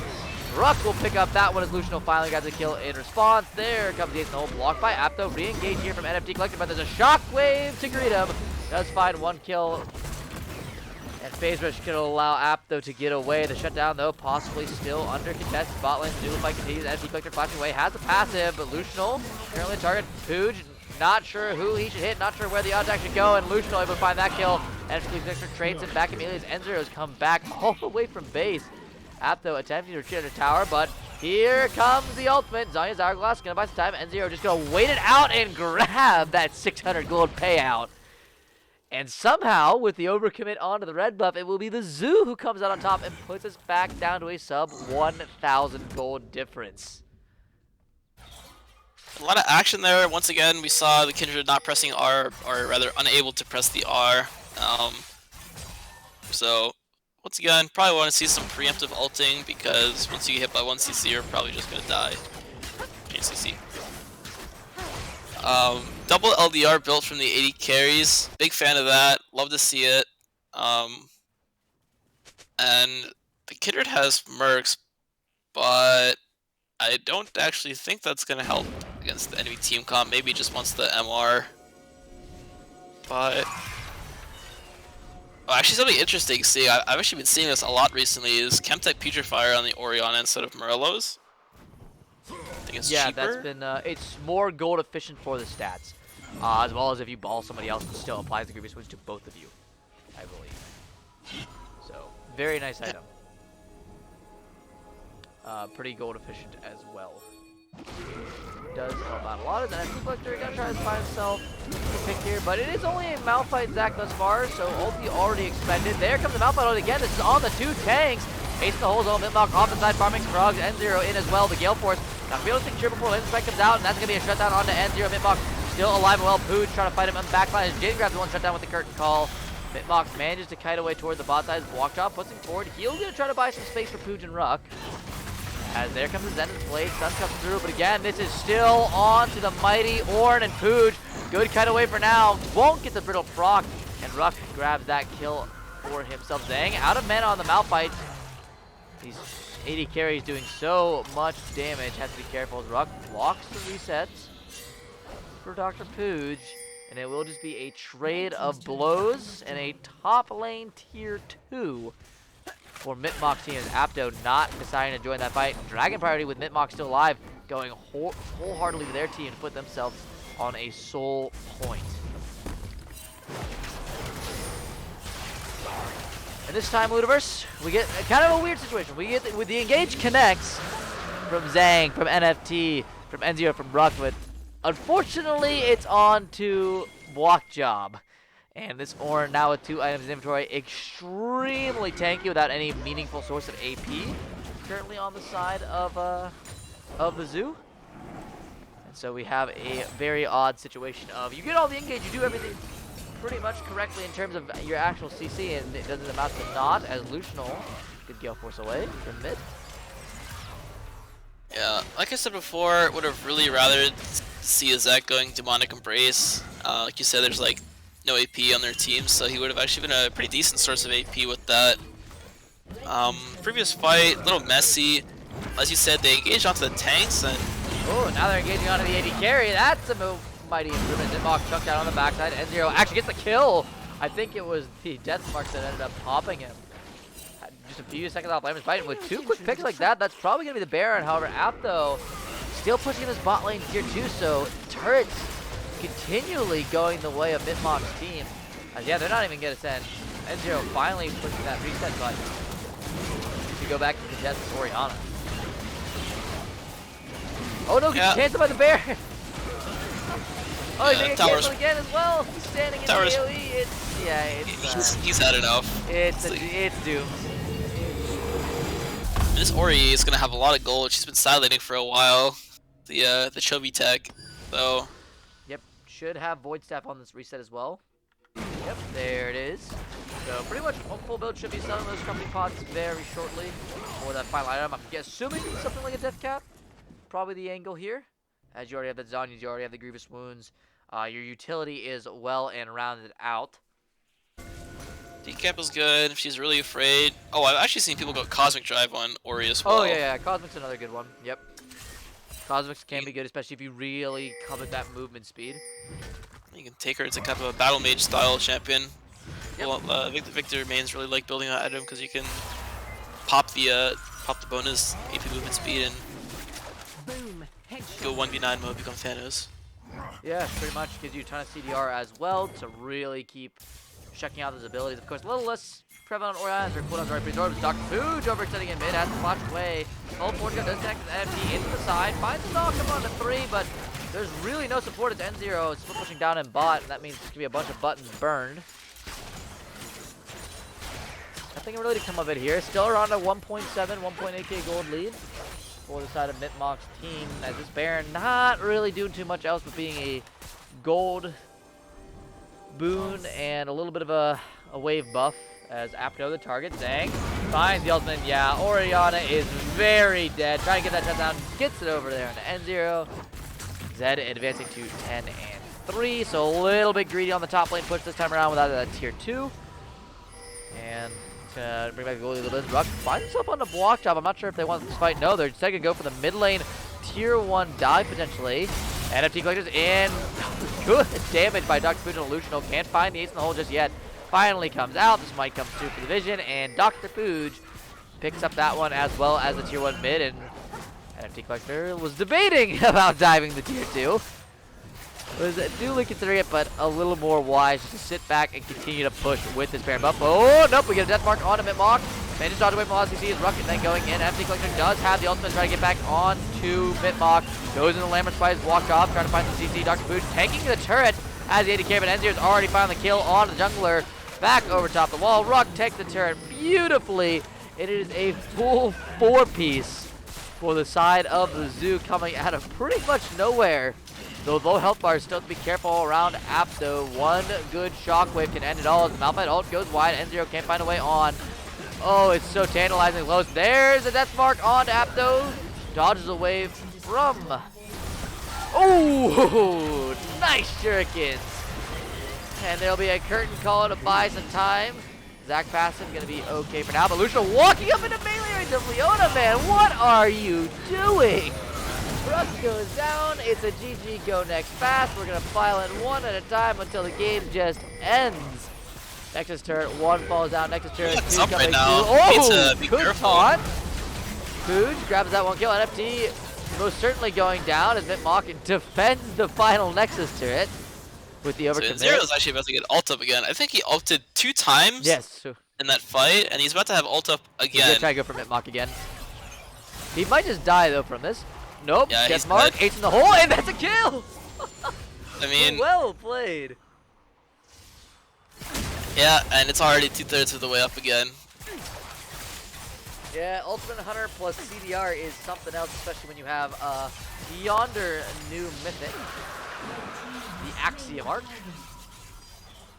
Ruck will pick up that one as Luciano finally got the kill in response. There comes the ace in the hole, blocked by Apto. Re-engage here from NFT Collective, but there's a shockwave to greet him. Does find one kill. And Phase Rush can allow Apto to get away. The shutdown, though, possibly still under contest. Bot lane, the dual fight continues. NFT Collector flashing away, has a passive, but Luciano currently target. Pooj, not sure who he should hit, not sure where the odds actually go, and Luciano able to find that kill. NFT Collector trades him back immediately as N0's come back all the way from base. Apto attempting to retreat under tower, but here comes the ultimate. Zanya's Hourglass gonna buy some time. N0 just gonna wait it out and grab that 600 gold payout. And somehow, with the overcommit onto the red buff, it will be the Zoo who comes out on top and puts us back down to a sub 1,000 gold difference. A lot of action there. Once again, we saw the Kindred not pressing R, or rather unable to press the R. So, once again, probably want to see some preemptive ulting, because once you get hit by 1 CC, you're probably just going to die. JCC. Double LDR built from the 80 carries. Big fan of that. Love to see it. And the Kindred has Mercs, but I don't actually think that's going to help against the enemy team comp. Maybe just wants the MR. But actually, something interesting. See, I've actually been seeing this a lot recently. Is Chemtech Putrefier on the Orianna instead of Morello's? I think it's cheaper. That's been it's more gold efficient for the stats, as well as if you ball somebody else, it still applies the Grievous Wounds to both of you, I believe. So very nice item. Pretty gold efficient as well. Does help out a lot. And then Collector gonna try to find himself a pick here, but it is only a Malphite Zac thus far, so ulti already expended. There comes the Malphite ult again. This is on the 2 tanks. Ace in the hole zone, Mitmach off inside, farming Frogs, N0 in as well. The Gale Force. Now realistic triple before Inspect comes out, and that's gonna be a shutdown onto N0. Mitmach still alive and well. Pooj trying to fight him on the backline as Jin grabs the one shutdown with the curtain call. Mitmach manages to kite away toward the bot side. Block drop, puts him forward. He'll gonna try to buy some space for Pooj and Ruck. As there comes the Zenith's Blade, Sun comes through, but again, this is still on to the mighty Ornn and Pooj. Good kite away for now. Won't get the brittle proc, and Ruck grabs that kill for himself. Zhang out of mana on the Malphite. These 80 carries doing so much damage. Has to be careful as Ruck blocks the resets for Dr. Pooj, and it will just be a trade of blows and a top lane tier 2 for Mitmach team, as Apto not deciding to join that fight. Dragon priority with Mitmach still alive, going wholeheartedly to their team to put themselves on a soul point. And this time, Ludiverse, we get kind of a weird situation. We get with the engage connects from Zhang, from NFT, from N0, from Ruck, but unfortunately, it's on to Block Job. And this Ornn now with 2 items in inventory, extremely tanky without any meaningful source of AP. Currently on the side of the Zoo. And so we have a very odd situation of you get all the engage, you do everything pretty much correctly in terms of your actual CC, and it doesn't amount to naught as Lucianol could Gale Force away from mid. Yeah, like I said before, would have really rather see a Zac going Demonic Embrace. Like you said, there's like no AP on their team, so he would have actually been a pretty decent source of AP with that. Previous fight, a little messy. As you said, they engaged onto the tanks, and oh, now they're engaging onto the 80 carry. That's a move, mighty improvement. Mitmach chunked out on the backside. N0 actually gets the kill. I think it was the Death Marks that ended up popping him. Just a few seconds off Layman's fight, and with 2 quick picks like that, that's probably going to be the Baron. However, Apto still pushing in this bot lane tier 2, so turrets continually going the way of Mitmach's team. Yeah, they're not even going to send. N0 finally pushing that reset button to go back to contest with Orianna. Oh no, gets canceled by the Baron! Oh, he's getting canceled again as well! He's standing in the AoE. He's had enough. It's doomed. This Ori is gonna have a lot of gold. She's been sidelaying for a while. The Chovy tech, so. Yep, should have Void Staff on this reset as well. Yep, there it is. So pretty much full build should be selling those company pods very shortly for that final item. I'm assuming something like a Death Cap. Probably the angle here. As you already have the Zanyas, you already have the Grievous Wounds. Your utility is well and rounded out. Decap is good if she's really afraid. Oh, I've actually seen people go Cosmic Drive on Ori as Oh, well. yeah. Cosmic's another good one. Yep. Cosmics can You, be good, especially if you really covet that movement speed. you can take her as a kind of a Battle Mage style champion. Yep. Well, Victor mains really like building that item because you can pop the bonus AP movement speed and go 1v9 mode, become Thanos. Yeah, pretty much gives you a ton of CDR as well to really keep checking out those abilities. Of course, a little less prevalent on Orion, their cooldowns are pretty absorbed. Dr. Fooge overextending in mid, has to flash away. Old Fortigo does connect with NFT into the side, finds the knock up on the 3, but there's really no support as N0 is still pushing down in bot, and that means there's going to be a bunch of buttons burned. Nothing really to come of it here. Still around a 1.7, 1.8k gold lead for the side of Mitmach's team, as this Baron not really doing too much else but being a gold boon and a little bit of a wave buff as Apto the target. Zang finds the ultimate. Yeah, Oriana is very dead. Trying to get that shutdown. Gets it over there into N0. Zed advancing to 10 and 3. So a little bit greedy on the top lane push this time around without that tier 2. And bring back the goalie a little bit. Ruck finds himself on the block job. I'm not sure if they want this fight. No, they're just going to go for the mid lane tier 1 dive potentially. NFT collectors in. Good damage by Dr. Fooge and Illusional. Can't find the ace in the hole just yet. Finally comes out. This might come through for the vision. And Dr. Fooge picks up that one as well as the tier 1 mid. And NFT collector was debating about diving the tier 2. Was duly considering it, but a little more wise just to sit back and continue to push with this Baron buff. Oh, nope, we get a death mark on Mitmach. Manages to dodge away from LCS. His Rocket then going in. FD Collector does have the ultimate, trying to get back onto Mitmach. Goes into the Lambert Spice, walked off, trying to find the CC. Dr. Fooge tanking the turret as the AD carry, but Enzier's already found the kill on the jungler. Back over top the wall. Ruck takes the turret beautifully. It is a full 4-piece for the side of the zoo coming out of pretty much nowhere. Those low health bars still have to be careful around Apto. One good shockwave can end it all as the Malphite ult goes wide. N0 can't find a way on. Oh, it's so tantalizing close. There's a death mark on Apto. Dodges away from. Oh, nice shurikens. And there'll be a curtain call to buy some time. Zach Passive gonna be okay for now, but Lucio walking up into melee range of Leona, man. What are you doing? Rush goes down. It's a GG go next fast. We're gonna file in one at a time until the game just ends. Nexus turret, 1 falls down. Nexus turret, 2 up coming right now. through. Oh, Be good careful. taunt. Fooge grabs that 1 kill. NFT most certainly going down as Mitmach defends the final Nexus turret with the So overcommit. Zero's actually about to get ult up again. I think he ulted 2 times Yes. in that fight, and he's about to have ult up He's gonna again. try to go for Mitmach again. He might just die though from this. Nope. Yeah, Death he's mark. dead. Ace in the hole, and that's a kill. I mean, Well played. yeah, and it's already 2/3 of the way up again. Yeah, Ultimate Hunter plus CDR is something else, especially when you have yonder new mythic, the Axiom Arc.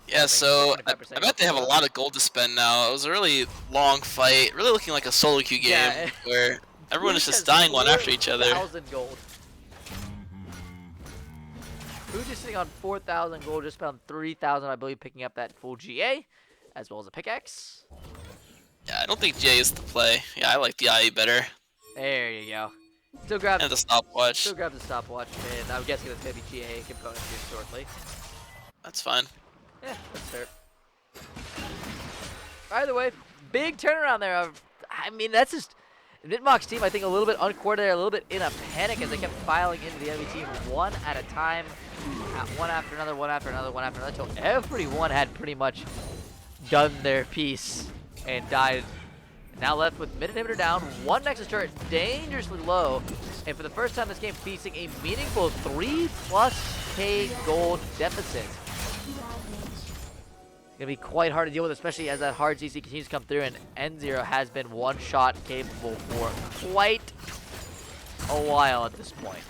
Yeah, so I 25% bet they have a lot of gold to spend now. It was a really long fight, really looking like a solo queue game Yeah. where everyone is Fooge just has dying one after each other. 4,000 gold. Fooge is sitting on 4,000 gold, just found 3,000, I believe, picking up that full GA, as well as a pickaxe. Yeah, I don't think Jay is the play. Yeah, I like the IE better. There you go. Still grab, And the stopwatch. still grab the stopwatch, and I'm guessing that's going to be GA component here shortly. That's fine. Yeah, that's fair. Either way, big turnaround there. I mean, that's just Mitmach's team, I think, a little bit uncoordinated, a little bit in a panic as they kept filing into the enemy team one at a time, one after another, one after another, one after another, until everyone had pretty much done their piece and died. Now left with mid inhibitor down, 1 Nexus turret dangerously low, and for the first time this game facing a meaningful 3+K gold deficit. Gonna be quite hard to deal with, especially as that hard CC continues to come through, and N0 has been one-shot capable for quite a while at this point.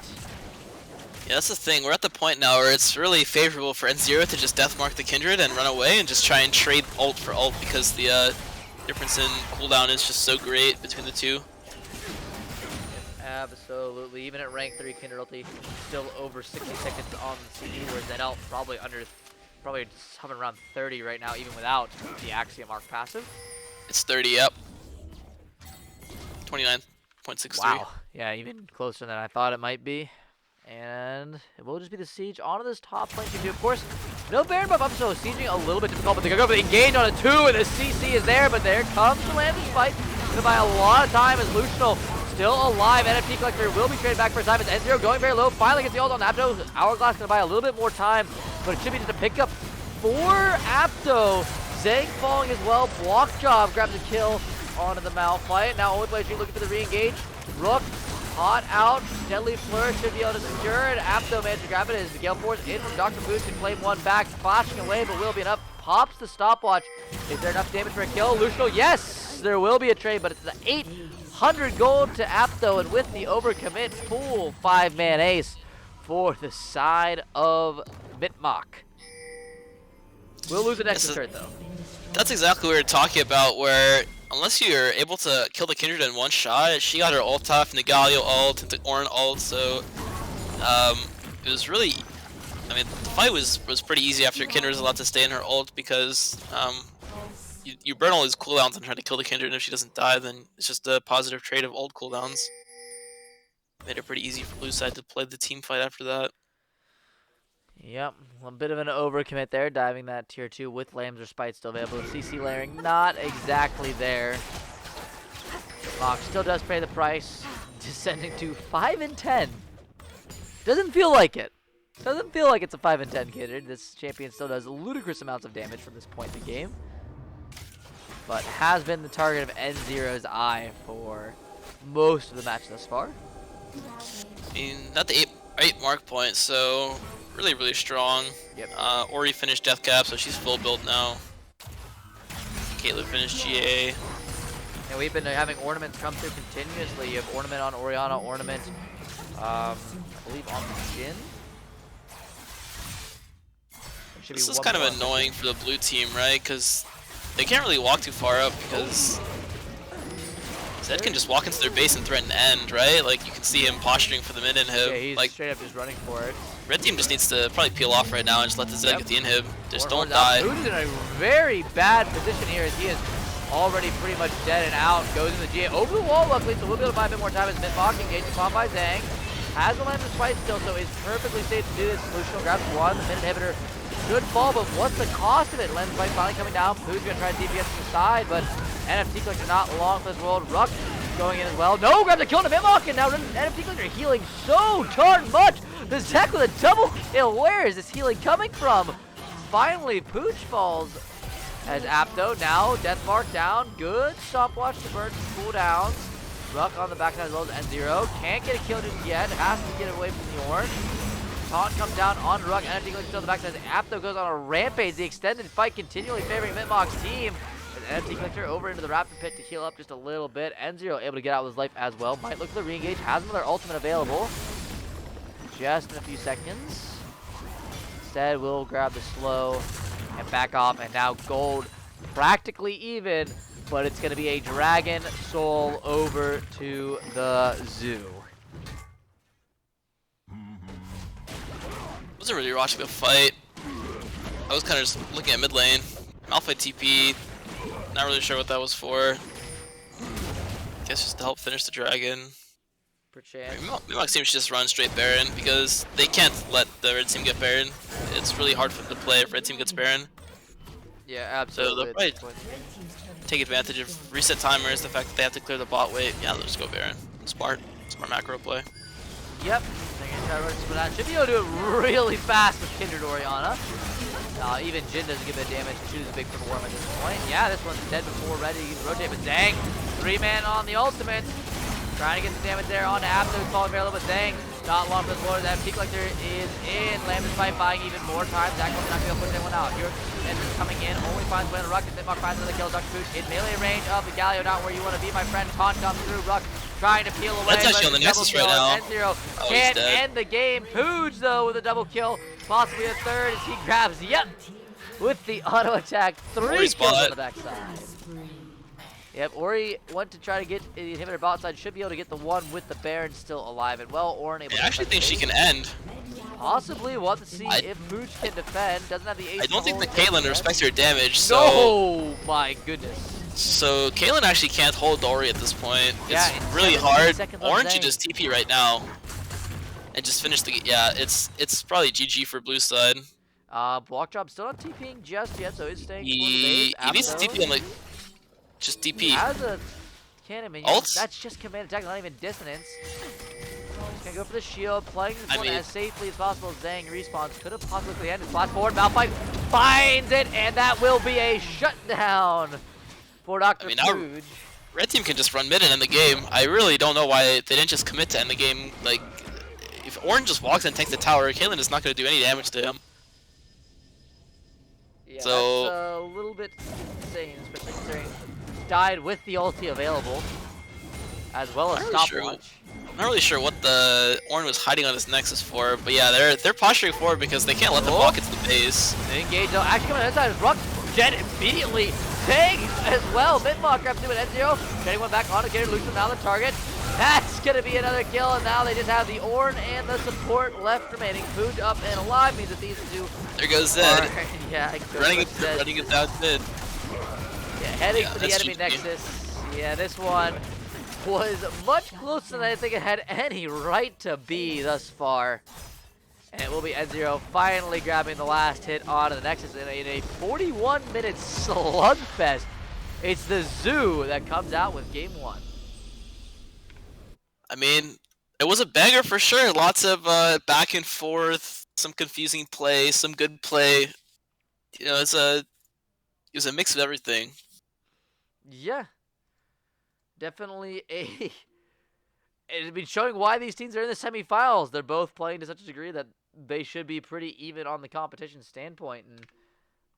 Yeah, that's the thing. We're at the point now where it's really favorable for N0 to just deathmark the Kindred and run away and just try and trade ult for ult because the difference in cooldown is just so great between the two. Absolutely. Even at rank 3, Kindred ulti still over 60 seconds on the CD, whereas ZL probably under Probably just hovering around 30 right now, even without the Axiom Arc passive. It's 30, yep. 29.63. Wow. Yeah, even closer than I thought it might be. And it will just be the siege onto this top lane team. Of course, no Baron buff up, so sieging a little bit difficult, but they're going to go for the engage on a 2, and the CC is there, but there comes the Lambda's fight. Going to buy a lot of time as Lucianal still alive. NFT Collector will be traded back for time as N0 going very low. Finally gets the ult on Apto. Hourglass going to buy a little bit more time, but it should be just a pickup for Apto. Zang falling as well. Block job grabs a kill onto the Malphite. Now Old Blade looking for the re-engage. Rook hot out. Deadly Flourish should be able to secure it. Apto managed to grab it as the Gale Force in from Dr. Boost can claim one back. Flashing away, but will be enough. Pops the stopwatch. Is there enough damage for a kill? Lucianal, yes! There will be a trade, but it's the 800 gold to Apto, and with the overcommit, full 5-man ace for the side of Mitmach. We'll lose the next turret, though. That's exactly what we were talking about, where unless you're able to kill the Kindred in one shot, she got her ult off, and the Galio ult, and the Ornn ult, so it was really, I mean, the fight was pretty easy after Kindred was allowed to stay in her ult, because you burn all these cooldowns and try to kill the Kindred, and if she doesn't die, then it's just a positive trade of ult cooldowns. Made it pretty easy for blue side to play the team fight after that. Yep, a bit of an overcommit there, diving that tier 2 with Lambs or Spite still available. CC layering not exactly there. Mox still does pay the price, descending to 5 and 10. Doesn't feel like it. Doesn't feel like it's a 5 and 10 Kindred. This champion still does ludicrous amounts of damage from this point in the game, but has been the target of N0's eye for most of the match thus far. I mean, not the 8 mark point, so really strong. Yep. Ori finished Death Cap, so she's full build now. Caitlyn finished GA. And we've been having ornaments come through continuously. You have ornament on Orianna, ornament, I believe on Jhin. This is kind of annoying for the blue team, right? Because they can't really walk too far up because Zed can just walk into their base and threaten end, right? Like, you can see him posturing for the mid inhib. Yeah, he's like, straight up just running for it. Red team just needs to probably peel off right now and just let the Zed get the inhib. Just don't die. die. Who's in a very bad position here as he is already pretty much dead and out. Goes in the GA over the wall, luckily, so we'll be able to buy a bit more time as Mitmach engages upon by Zang. Has the Lambda's fight still, so is perfectly safe to do this. Lucianal grabs one, the mid inhibitor should fall, but what's the cost of it? Lambda's fight finally coming down. Pooh's gonna try to DPS to the side, but NFT Collector not long for this world. Ruck going in as well. No, grabs a kill to Mitmach, and now NFT Collector healing so darn much. The Zek with a double kill. Where is this healing coming from? Finally, Pooch falls as Apto. Now, Death Mark down. Good stopwatch to burn some cooldowns. Ruck on the backside as well as N0. Can't get a kill just yet. Has to get away from the Ornn. Taunt comes down on Ruck. NFT Collector still on the backside. Apto goes on a rampage. The extended fight continually favoring Mitmach's team. NFT Collector over into the Raptor Pit to heal up just a little bit. N0 able to get out with his life as well. Might look for the re-engage. Has another ultimate available. Just in a few seconds. Instead, we'll grab the slow and back off. And now gold practically even, but it's going to be a Dragon Soul over to the zoo. Wasn't really watching the fight. I was kind of just looking at mid lane. Malphite TP. Not really sure what that was for. Guess just to help finish the dragon. Mitmach team should just run straight Baron because they can't let the red team get Baron. It's really hard for them to play if red team gets Baron. Yeah, absolutely. So they'll probably take advantage of reset timers, the fact that they have to clear the bot wave. Yeah, they'll just go Baron. Smart macro play. Yep. That should be able to do it really fast with Kindred Orianna. Even Jhin doesn't give it damage. Shoot is big for the worm at this point. Yeah, this one's dead before ready to rotate, but Zang, 3-man on the ultimate. Trying to get some damage there on Apto, falling very low, but Zang not long for the floor. That P Collector is in. Lambda's fight buying even more time. Zach will not be able to push anyone out. Here, Ender's coming in, only finds Glenn Ruck, and Mitmach finds another kill. Dr. Booch in melee range of the Galio, not where you want to be, my friend. Taunt comes through. Ruck trying to peel away. That's actually on the Nexus right now. N0 can't end the game. Pooge, though, with a double kill, possibly a third as he grabs, with the auto attack. 3 kills on the backside. Yep, Ori went to try to get the inhibitor bot side. Should be able to get the one with the Baron still alive and well. Orin able I to actually defend the think she base. can end. Possibly. We'll have to see I if Pooch can defend. Doesn't have the I ace to don't think hold that just Caitlyn yet. respects her damage, so No! My goodness. Caitlyn actually can't hold Ori at this point. Yeah, It's it's really 17 hard. seconds on Orange should Zhang. just TP right now and just finish the. Yeah, it's probably GG for blue side. Block drop still not TPing just yet, so he's staying for the base. He needs to Apto. TP on like just He TP. has a cannon minion. Ult? That's just command attack, not even dissonance. He's gonna go for the shield, playing this one mean, as safely as possible. Zhang respawns. Could have possibly ended. Flash forward. Malphite finds it, and that will be a shutdown for Dr. now Fuge. Red team can just run mid and end the game. I really don't know why they didn't just commit to end the game. Like, if Orange just walks and takes the tower, Caitlyn is not going to do any damage to him. Yeah, So that's a little bit insane, especially considering died with the ulti available, as well as stopwatch. I'm not really sure what the Orange was hiding on his Nexus for, but yeah, they're posturing forward because they can't let them walk into the base. Engage though, actually coming inside is Ruck. Jet immediately tags as well. Mitmach grabs him at N0. Jetting one back on to get Lucian now the target. That's gonna be another kill, and now they just have the Ornn and the support left remaining. Food up and alive means that these two There goes Zed. yeah, running it down mid. Yeah, heading for the that's enemy GG. Nexus. Yeah, this one was much closer than I think it had any right to be thus far. And it will be N0 finally grabbing the last hit onto the Nexus in a 41-minute slugfest. It's the Zoo that comes out with game one. I mean, it was a banger for sure. Lots of back and forth, some confusing play, some good play. You know, it was a mix of everything. Yeah, definitely a. It's been showing why these teams are in the semifinals. They're both playing to such a degree that they should be pretty even on the competition standpoint, and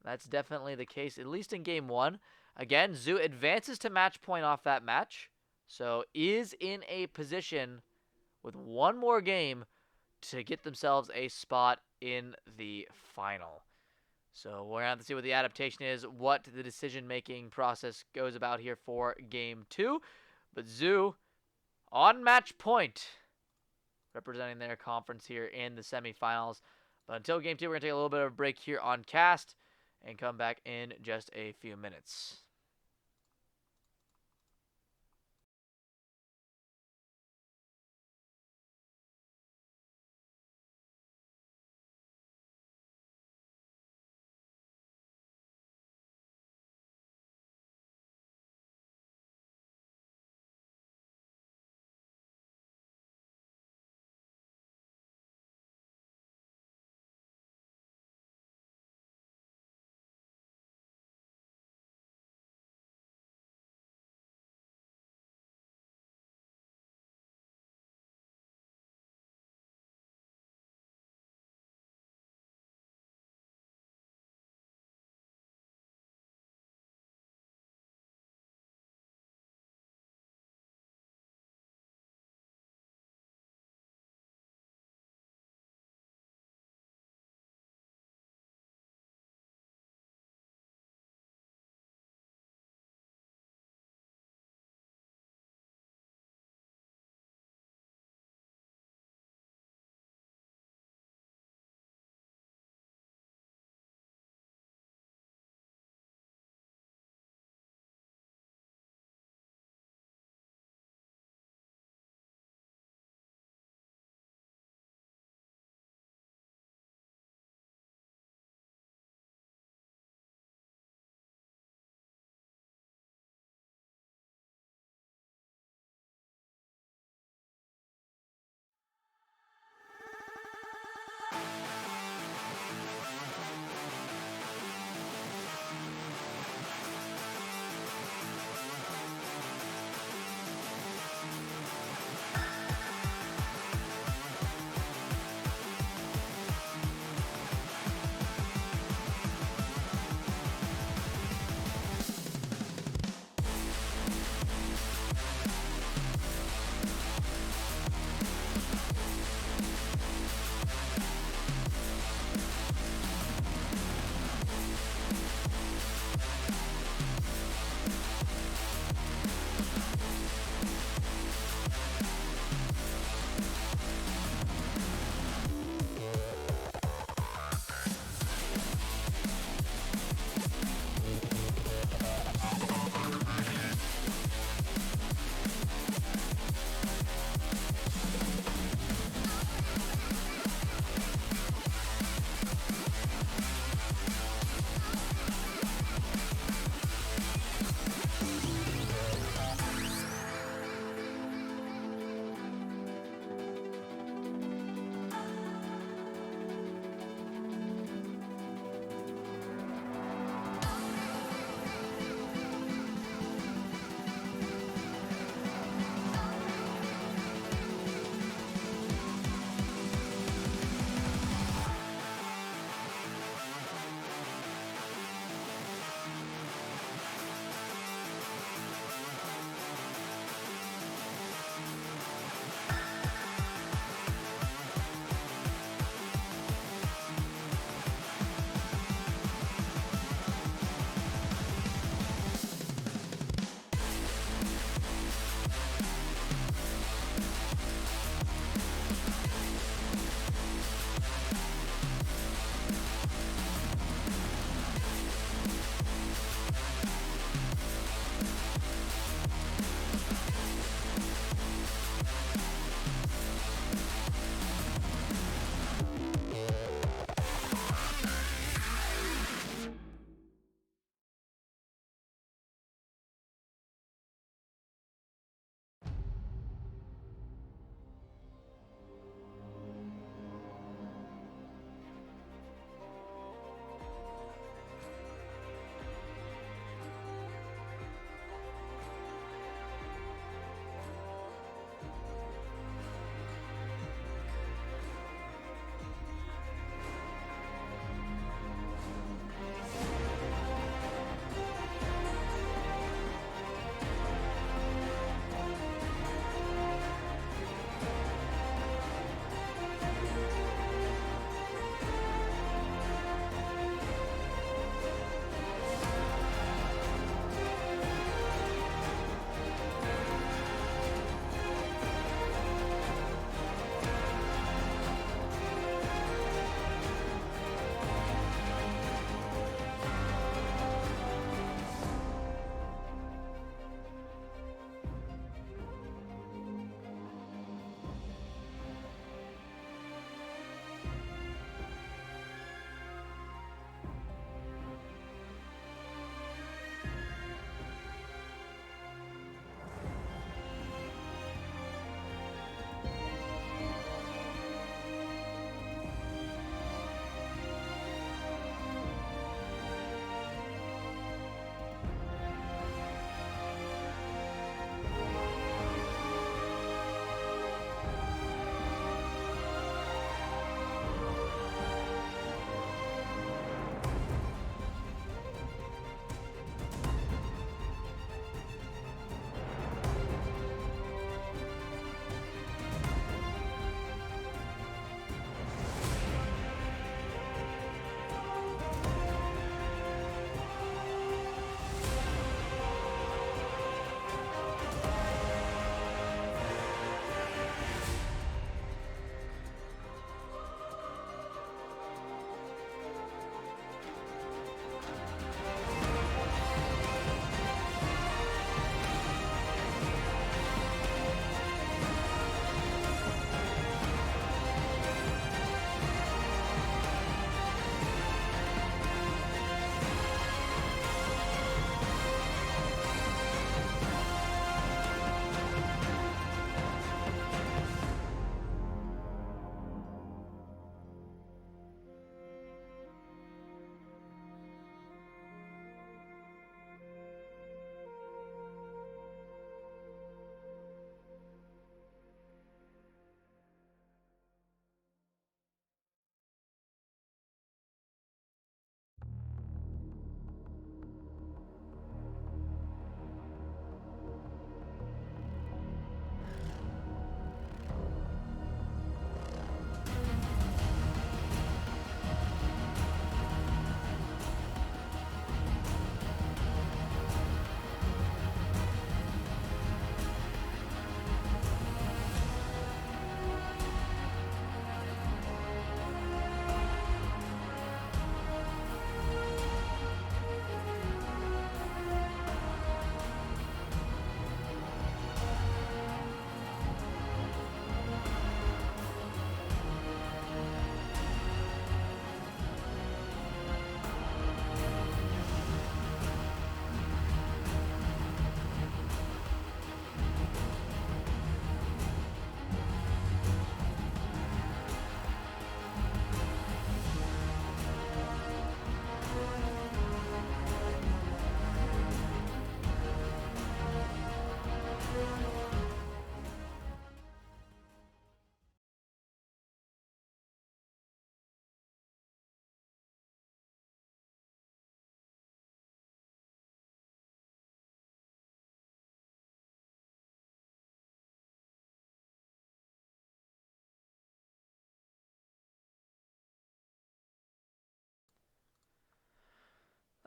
that's definitely the case, at least in game one. Again, Zoo advances to match point off that match, so is in a position with one more game to get themselves a spot in the final. So we're going to have to see what the adaptation is, what the decision-making process goes about here for game two. But Zoo on match point, representing their conference here in the semifinals. But until game two, we're going to take a little bit of a break here on cast and come back in just a few minutes.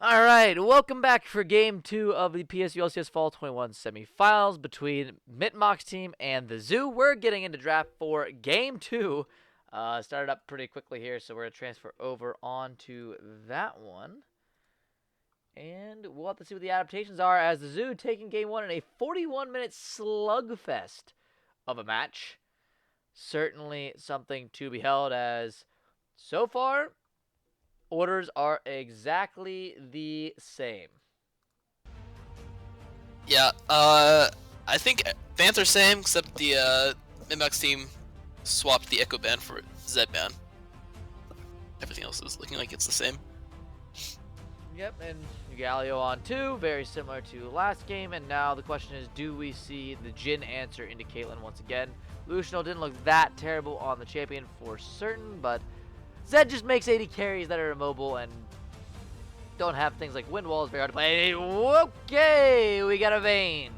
All right, welcome back for Game 2 of the PSU LCS Fall 21 semifinals between Mitmach's team and the Zoo. We're getting into draft for Game 2. Started up pretty quickly here, so we're going to transfer over onto that one. And we'll have to see what the adaptations are as the Zoo taking Game 1 in a 41-minute slugfest of a match. Certainly something to be held as so far orders are exactly the same. Yeah, I think bans are same, except the Mitmach team swapped the Echo ban for Z ban. Everything else is looking like it's the same. Yep, and Galio on 2, very similar to last game, and now the question is, do we see the Jhin answer into Caitlyn once again? Luciano didn't look that terrible on the champion for certain, but Zed just makes 80 carries that are immobile and don't have things like wind walls, very hard to play. Okay, we got a Vayne.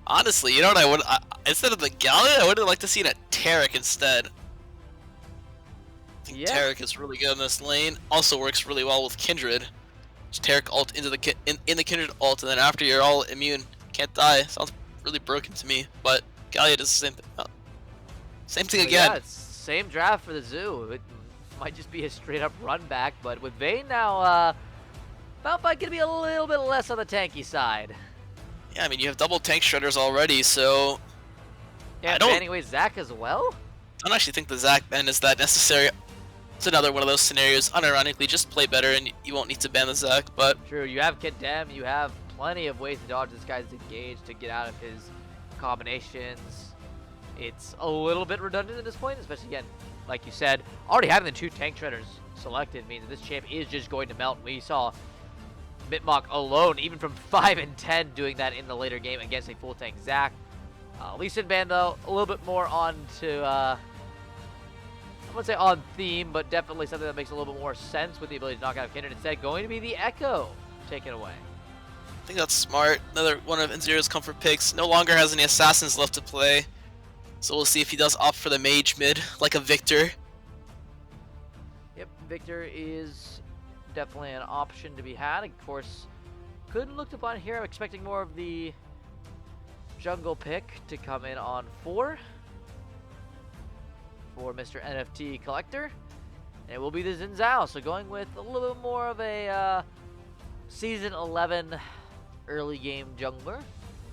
Honestly, you know what instead of the Gallia, I would have liked to see a Taric instead. I think Taric is really good in this lane. Also works really well with Kindred. Just Taric ult into the in the Kindred ult, and then after you're all immune, can't die. Sounds really broken to me, but Gallia does the same thing. Same thing again. Yeah, it's same draft for the Zoo. It might just be a straight up run back, but with Vayne now, Malphite gonna be a little bit less on the tanky side. Yeah, I mean you have double tank shredders already, so yeah, I don't banning away Zac as well. I don't actually think the Zac ban is that necessary. It's another one of those scenarios. Unironically, just play better and you won't need to ban the Zac. But true, you have Condemn, you have plenty of ways to dodge this guy's engage to get out of his combinations. It's a little bit redundant at this point, especially again, like you said, already having the 2 tank shredders selected means that this champ is just going to melt. We saw Mitmach alone, even from 5 and 10, doing that in the later game against a full tank Zac. Lee Sin ban, though, a little bit more on to, I wouldn't say on theme, but definitely something that makes a little bit more sense with the ability to knock out Kindred. Instead, going to be the Echo taken away. I think that's smart. Another one of N0's comfort picks. No longer has any assassins left to play. So we'll see if he does opt for the mage mid, like a Victor. Yep, Victor is definitely an option to be had. Of course, couldn't looked upon here. I'm expecting more of the jungle pick to come in on 4 for Mr. NFT Collector. And it will be the Xin Zhao, so going with a little bit more of a Season 11 early game jungler.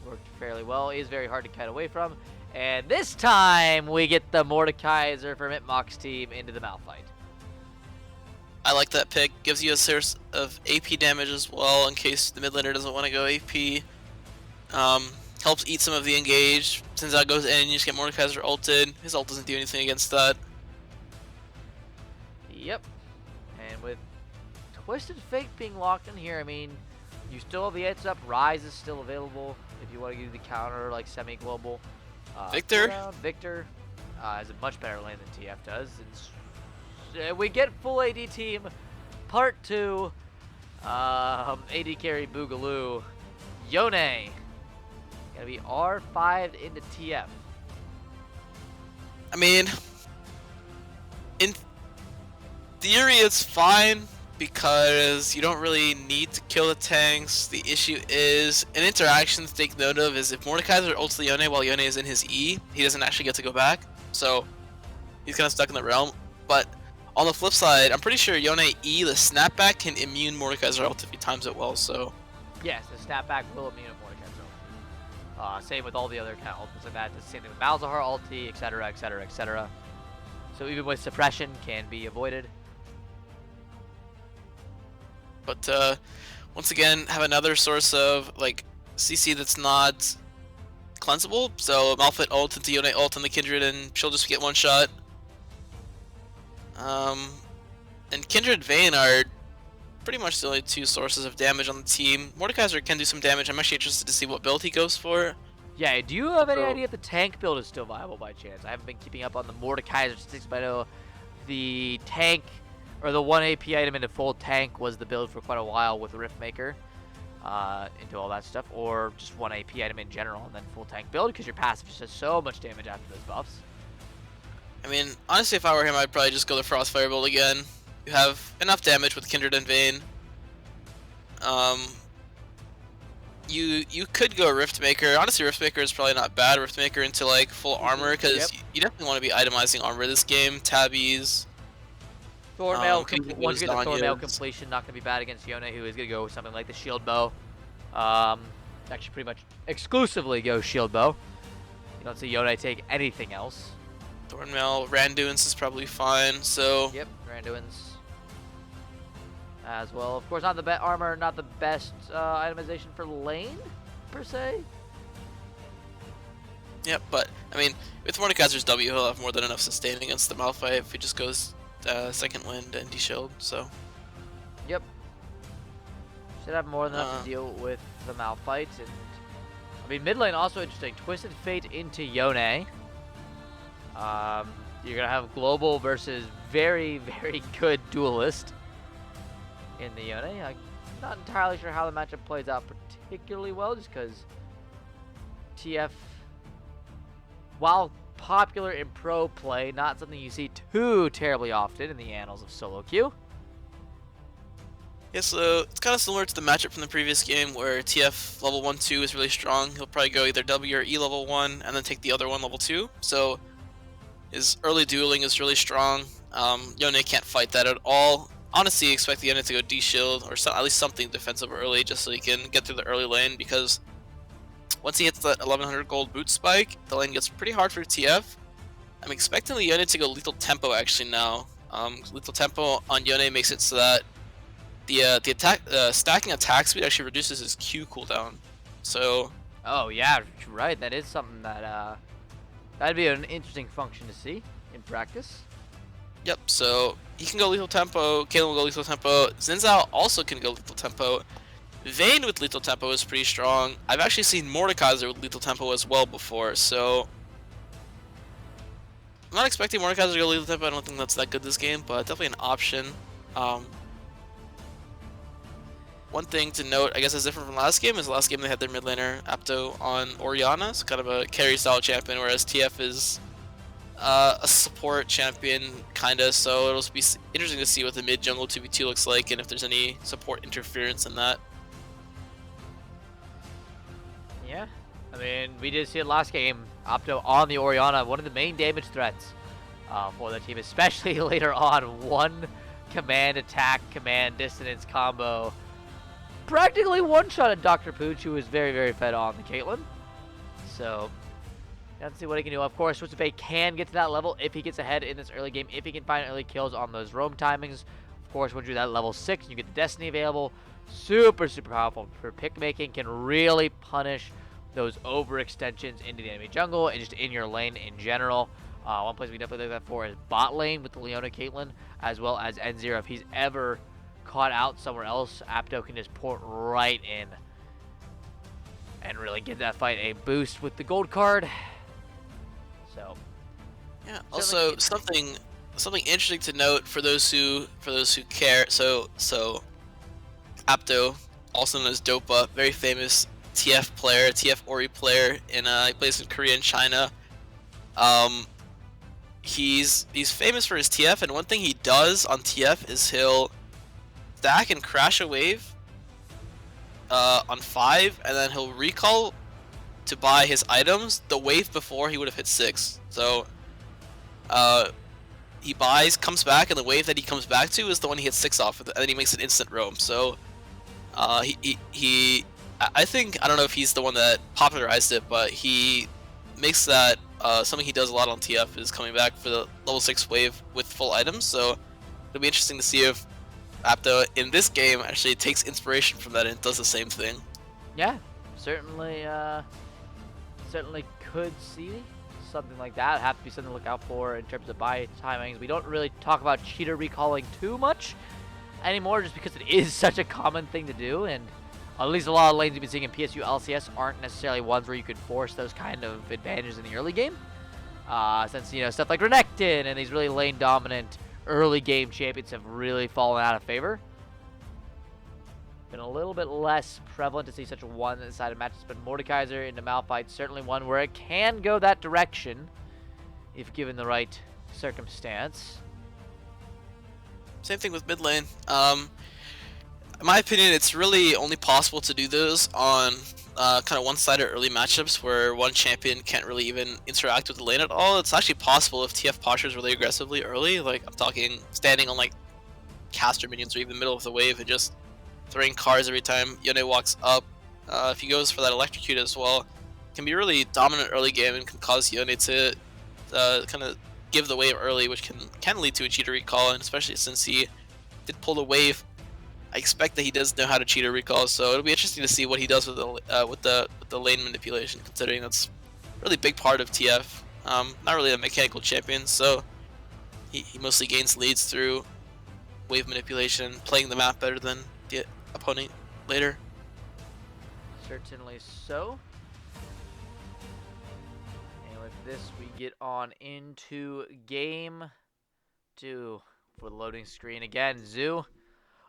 Worked fairly well, is very hard to cut away from. And this time, we get the Mordekaiser for Mitmach's team into the Malphite. I like that pick. Gives you a source of AP damage as well in case the mid laner doesn't want to go AP. Helps eat some of the engage. Since that goes in, you just get Mordekaiser ulted. His ult doesn't do anything against that. Yep. And with Twisted Fate being locked in here, I mean, you still have the heads up. Rise is still available if you want to do the counter like semi-global. Victor has a much better lane than TF does. And we get full AD team, part 2. AD carry Boogaloo. Yone gonna be R5'd into TF. I mean, in theory it's fine because you don't really need to kill the tanks. The issue is, an interaction to take note of is if Mordekaiser ults the Yone while Yone is in his E, he doesn't actually get to go back. So he's kind of stuck in the realm. But on the flip side, I'm pretty sure Yone E, the snapback, can immune Mordekaiser ult if he times it well. So yes, the snapback will immune Mordekaiser ult. Same with all the other kind of ultimates like that. The same thing with Malzahar ulti, etc., etc., etc. So even with suppression, can be avoided. But once again, have another source of like CC that's not cleansable. So Malphite ult into Yone ult on the Kindred, and she'll just get one shot. And Kindred Vayne are pretty much the only 2 sources of damage on the team. Mordekaiser can do some damage. I'm actually interested to see what build he goes for. Yeah, do you have any idea if the tank build is still viable by chance? I haven't been keeping up on the Mordekaiser statistics, but I know the tank, or the 1 AP item into full tank was the build for quite a while with Riftmaker into all that stuff, or just 1 AP item in general and then full tank build because your passive just does so much damage after those buffs. I mean, honestly, if I were him, I'd probably just go the Frostfire build again. You have enough damage with Kindred and Vayne. You could go Riftmaker. Honestly, Riftmaker is probably not bad. Riftmaker into like full armor because Yep. you definitely want to be itemizing armor this game. Tabbies. Could even go Once you get the Thornmail Zanyas. completion, not going to be bad against Yone, who is going to go with something like the Shield Bow. Actually, pretty much exclusively go Shield Bow. You don't see Yone take anything else. Thornmail, Randuin's is probably fine. So Yep, Randuin's as well. Of course, not the best armor, not the best itemization for lane, per se. yeah, but I mean, with Mordekaiser's W, he'll have more than enough sustain against the Malphite if he just goes second wind and de-shield. So Yep. Should have more than enough to deal with the Malphite. And I mean, mid lane also interesting. Twisted Fate into Yone. You're gonna have Global versus very, very good Duelist in the Yone. I'm not entirely sure how the matchup plays out particularly well, just because TF, while popular in pro play, not something you see too terribly often in the annals of solo queue. yeah, so it's kind of similar to the matchup from the previous game where TF level 1-2 is really strong. He'll probably go either W or E level 1 and then take the other one level 2. So his early dueling is really strong. Yone can't fight that at all. Honestly, expect the Yone to go D-shield or at least something defensive early just so he can get through the early lane, because once he hits that 1100 gold boot spike, the lane gets pretty hard for TF. I'm expecting the Yone to go lethal tempo actually now. Lethal tempo on Yone makes it so that the stacking attack speed actually reduces his Q cooldown. So Oh yeah, right. That is something that that'd be an interesting function to see in practice. yep, so he can go lethal tempo, Kaylin will go lethal tempo, Zinzao also can go lethal tempo. Vayne with lethal tempo is pretty strong. I've actually seen Mordekaiser with lethal tempo as well before, so I'm not expecting Mordekaiser to go lethal tempo. I don't think that's that good this game, but definitely an option. One thing to note, I guess, is different from last game, is last game they had their mid laner Apto on Orianna, so kind of a carry style champion, whereas TF is a support champion, kinda. So it'll be interesting to see what the mid jungle 2v2 looks like, and if there's any support interference in that. Yeah, I mean, we did see it last game. Opto on the Orianna, one of the main damage threats for the team, especially later on. One command attack, command dissonance combo. Practically one-shotted Dr. Pooch, who was very, very fed on the Caitlyn. So, let's see what he can do. Of course, Twisted Fate can get to that level if he gets ahead in this early game, if he can find early kills on those roam timings. Of course, once you're at level 6, you get the Destiny available. Super, super powerful for pick making. Can really punish those overextensions into the enemy jungle and just in your lane in general. One place we definitely look at for is bot lane with the Leona Caitlyn, as well as N0. If he's ever caught out somewhere else, Apto can just port right in and really give that fight a boost with the gold card. So yeah, also something interesting to note for those who care. So Apto, also known as Dopa, very famous TF player, TF Ori player in he plays in Korea and China. He's famous for his TF, and one thing he does on TF is he'll stack and crash a wave on 5, and then he'll recall to buy his items the wave before he would have hit 6. So he buys, comes back, and the wave that he comes back to is the one he hits 6 off with, and then he makes an instant roam. So I think, I don't know if he's the one that popularized it, but he makes that something he does a lot on TF is coming back for the level 6 wave with full items. So it'll be interesting to see if Apto in this game actually takes inspiration from that and does the same thing. yeah, certainly could see something like that. Have to be something to look out for in terms of buy timings. We don't really talk about cheater recalling too much anymore, just because it is such a common thing to do, and at least a lot of lanes you've been seeing in PSU LCS aren't necessarily ones where you could force those kind of advantages in the early game. Since, you know, stuff like Renekton and these really lane dominant early game champions have really fallen out of favor. Been a little bit less prevalent to see such one-sided matches, but Mordekaiser into Malphite, certainly one where it can go that direction if given the right circumstance. Same thing with mid lane. I In my opinion, it's really only possible to do those on kind of one-sided early matchups where one champion can't really even interact with the lane at all. It's actually possible if TF postures really aggressively early, like I'm talking standing on like caster minions or even middle of the wave and just throwing cards every time Yone walks up. If he goes for that electrocute as well, it can be really dominant early game and can cause Yone to kind of give the wave early, which can lead to a cheater recall, and especially since he did pull the wave, I expect that he does know how to cheat a recall, so it'll be interesting to see what he does with the lane manipulation, considering that's a really big part of TF. Not really a mechanical champion, so he mostly gains leads through wave manipulation, playing the map better than the opponent later. Certainly so. And with this, we get on into game 2 for the loading screen. Again, Zoo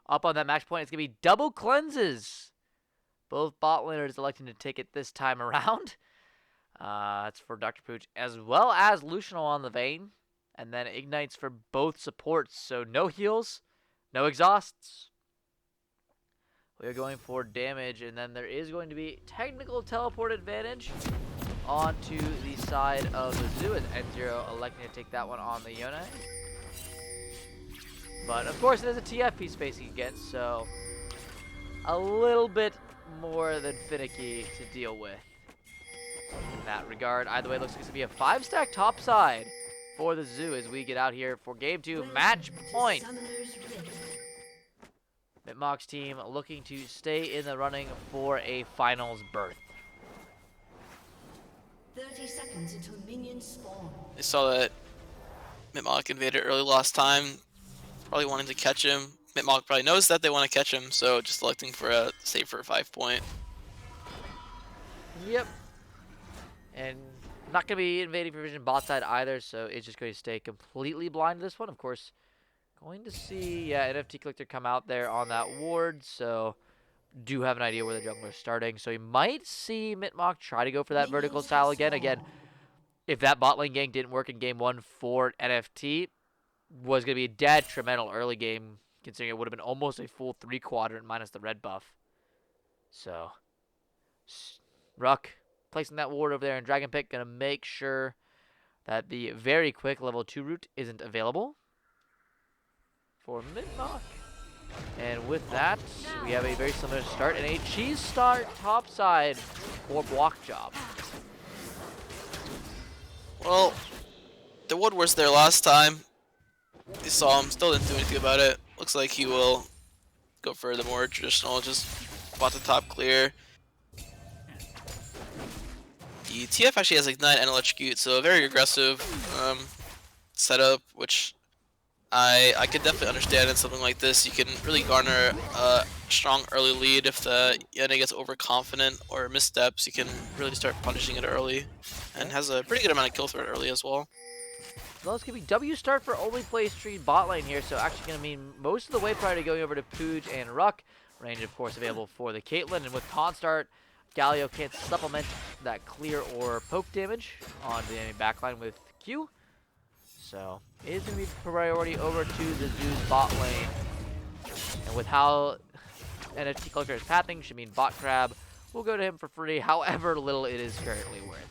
up on that match point. It's going to be double cleanses. Both bot laners electing to take it this time around. That's for Dr. Pooch, as well as Luciano on the Vayne. And then ignites for both supports. So no heals, no exhausts. We are going for damage, and then there is going to be technical teleport advantage onto the side of the Zoo, as N0 electing to take that one on the Yone. But of course it is a TF he's facing against, so a little bit more than finicky to deal with in that regard. Either way, it looks like it's going to be a 5-stack topside for the Zoo as we get out here for game 2, match point. Mitmach's team looking to stay in the running for a finals berth. 30 seconds until minions spawn. They saw that Mitmach invaded early last time, probably wanting to catch him. Mitmach probably knows that they want to catch him, so just electing for a save for a 5-point. Yep. And not going to be invading provision bot side either, so it's just going to stay completely blind to this one. Of course, going to see, NFT Collector come out there on that ward, so do have an idea where the jungler is starting. So you might see Mitmach try to go for that vertical style again. Again, if that bot lane gank didn't work in game 1 for NFT, was going to be a detrimental early game, considering it would have been almost a full 3 quadrant minus the red buff. So, Ruck placing that ward over there, and Dragon Pick going to make sure that the very quick level 2 route isn't available for Mitmach. And with that, we have a very similar start and a cheese start topside for Block Job. Well, the wood was there last time. They saw him, still didn't do anything about it. Looks like he will go for the more traditional, just bot the top clear. The TF actually has Ignite and Electrocute, so a very aggressive setup, which I could definitely understand in something like this. You can really garner a strong early lead if the Yone gets overconfident or missteps. You can really start punishing it early, and has a pretty good amount of kill threat early as well. Well, it's going to be W start for only play stream bot lane here, so actually going to mean most of the way prior to going over to Pooj and Ruck. Range, of course, available for the Caitlyn, and with Con start, Galio can't supplement that clear or poke damage on the enemy backline with Q. So it is going to be priority over to the Zoo's bot lane. And with how NFT Collector is pathing, should mean Bot Crab will go to him for free, however little it is currently worth.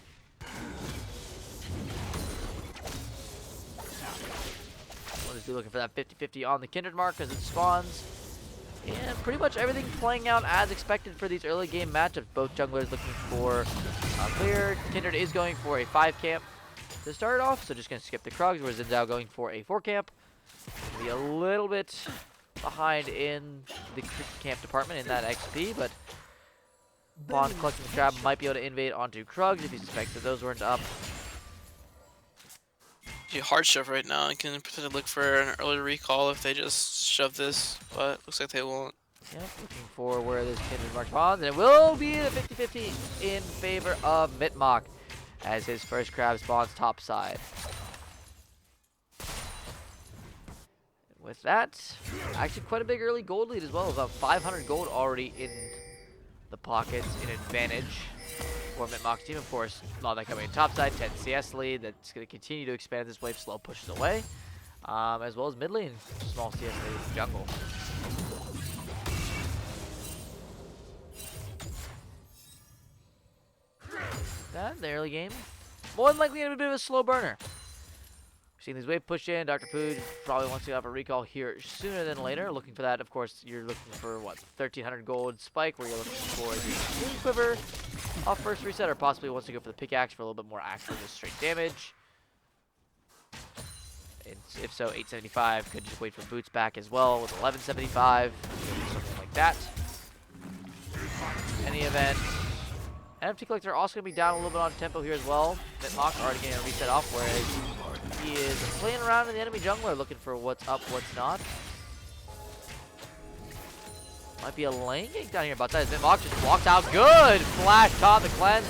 We'll just be looking for that 50-50 on the Kindred mark as it spawns. And pretty much everything playing out as expected for these early game matchups. Both junglers looking for clear. Kindred is going for a 5 camp to start off, so just going to skip the Krugs, where Zindao going for a 4 camp. Be a little bit behind in the camp department in that XP, but Bond collecting the crab might be able to invade onto Krugs if he suspects that those weren't up. Hard shove right now. I can potentially look for an early recall if they just shove this, but looks like they won't. Yep, looking for where this Kindred mark spawns, and it will be a 50-50 in favor of Mitmach as his first crab spawns top side. With that, actually quite a big early gold lead as well, about 500 gold already in the pockets in advantage for Mitmach's team. Of course, all that coming in topside, 10 CS lead that's going to continue to expand this wave, slow pushes away, as well as mid lane, small CS lead jungle. that in the early game. More than likely, a bit of a slow burner. Seeing these wave push in, Dr. Pooj probably wants to have a recall here sooner than later. Looking for that, of course, you're looking for, what, 1,300 gold spike, where you're looking for the Moon Quiver off first reset, or possibly wants to go for the pickaxe for a little bit more actual just straight damage. And if so, 875 could just wait for boots back as well with 1175, something like that. Any event. NFT Collector also going to be down a little bit on tempo here as well. Mitmach already getting a reset off, whereas he is playing around in the enemy jungler looking for what's up, what's not. Might be a lane getting down here about that. Mitmach just walked out. Good! Flash caught the cleanse.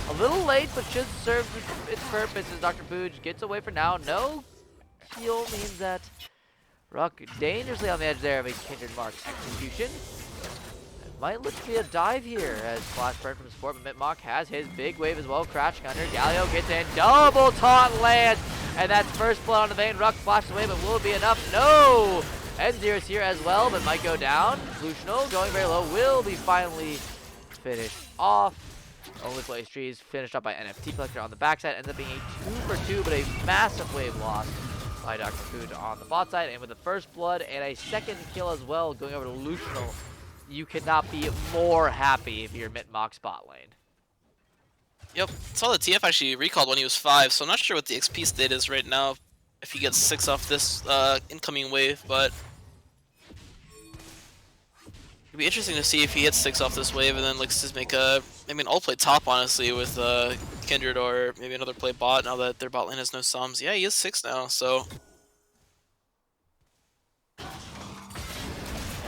A little late, but should serve its purpose as Dr. Pooj gets away for now. No heal means that Ruck dangerously on the edge there of a Kindred Mark's execution. Might look to be a dive here as Flash burn from support, but Mitmach has his big wave as well, crashing under. Galio gets in, double taunt lands, and that's first blood on the Vayne. Ruck flashes away, but will it be enough? No! N0 is here as well, but might go down. Luciano going very low, will be finally finished off. Only place trees finished up by NFT Collector on the backside. Ends up being a 2-for-2, but a massive wave loss by Dr. Pooj on the bot side. And with the first blood and a second kill as well, going over to Luciano. You could not be more happy if you're Mitmach's bot lane. Yep, saw the TF actually recalled when he was 5, so I'm not sure what the XP state is right now if he gets 6 off this incoming wave, but it'd be interesting to see if he hits 6 off this wave and then looks to make maybe an ult play top, honestly, with Kindred or maybe another play bot now that their bot lane has no sums. Yeah, he is 6 now, so.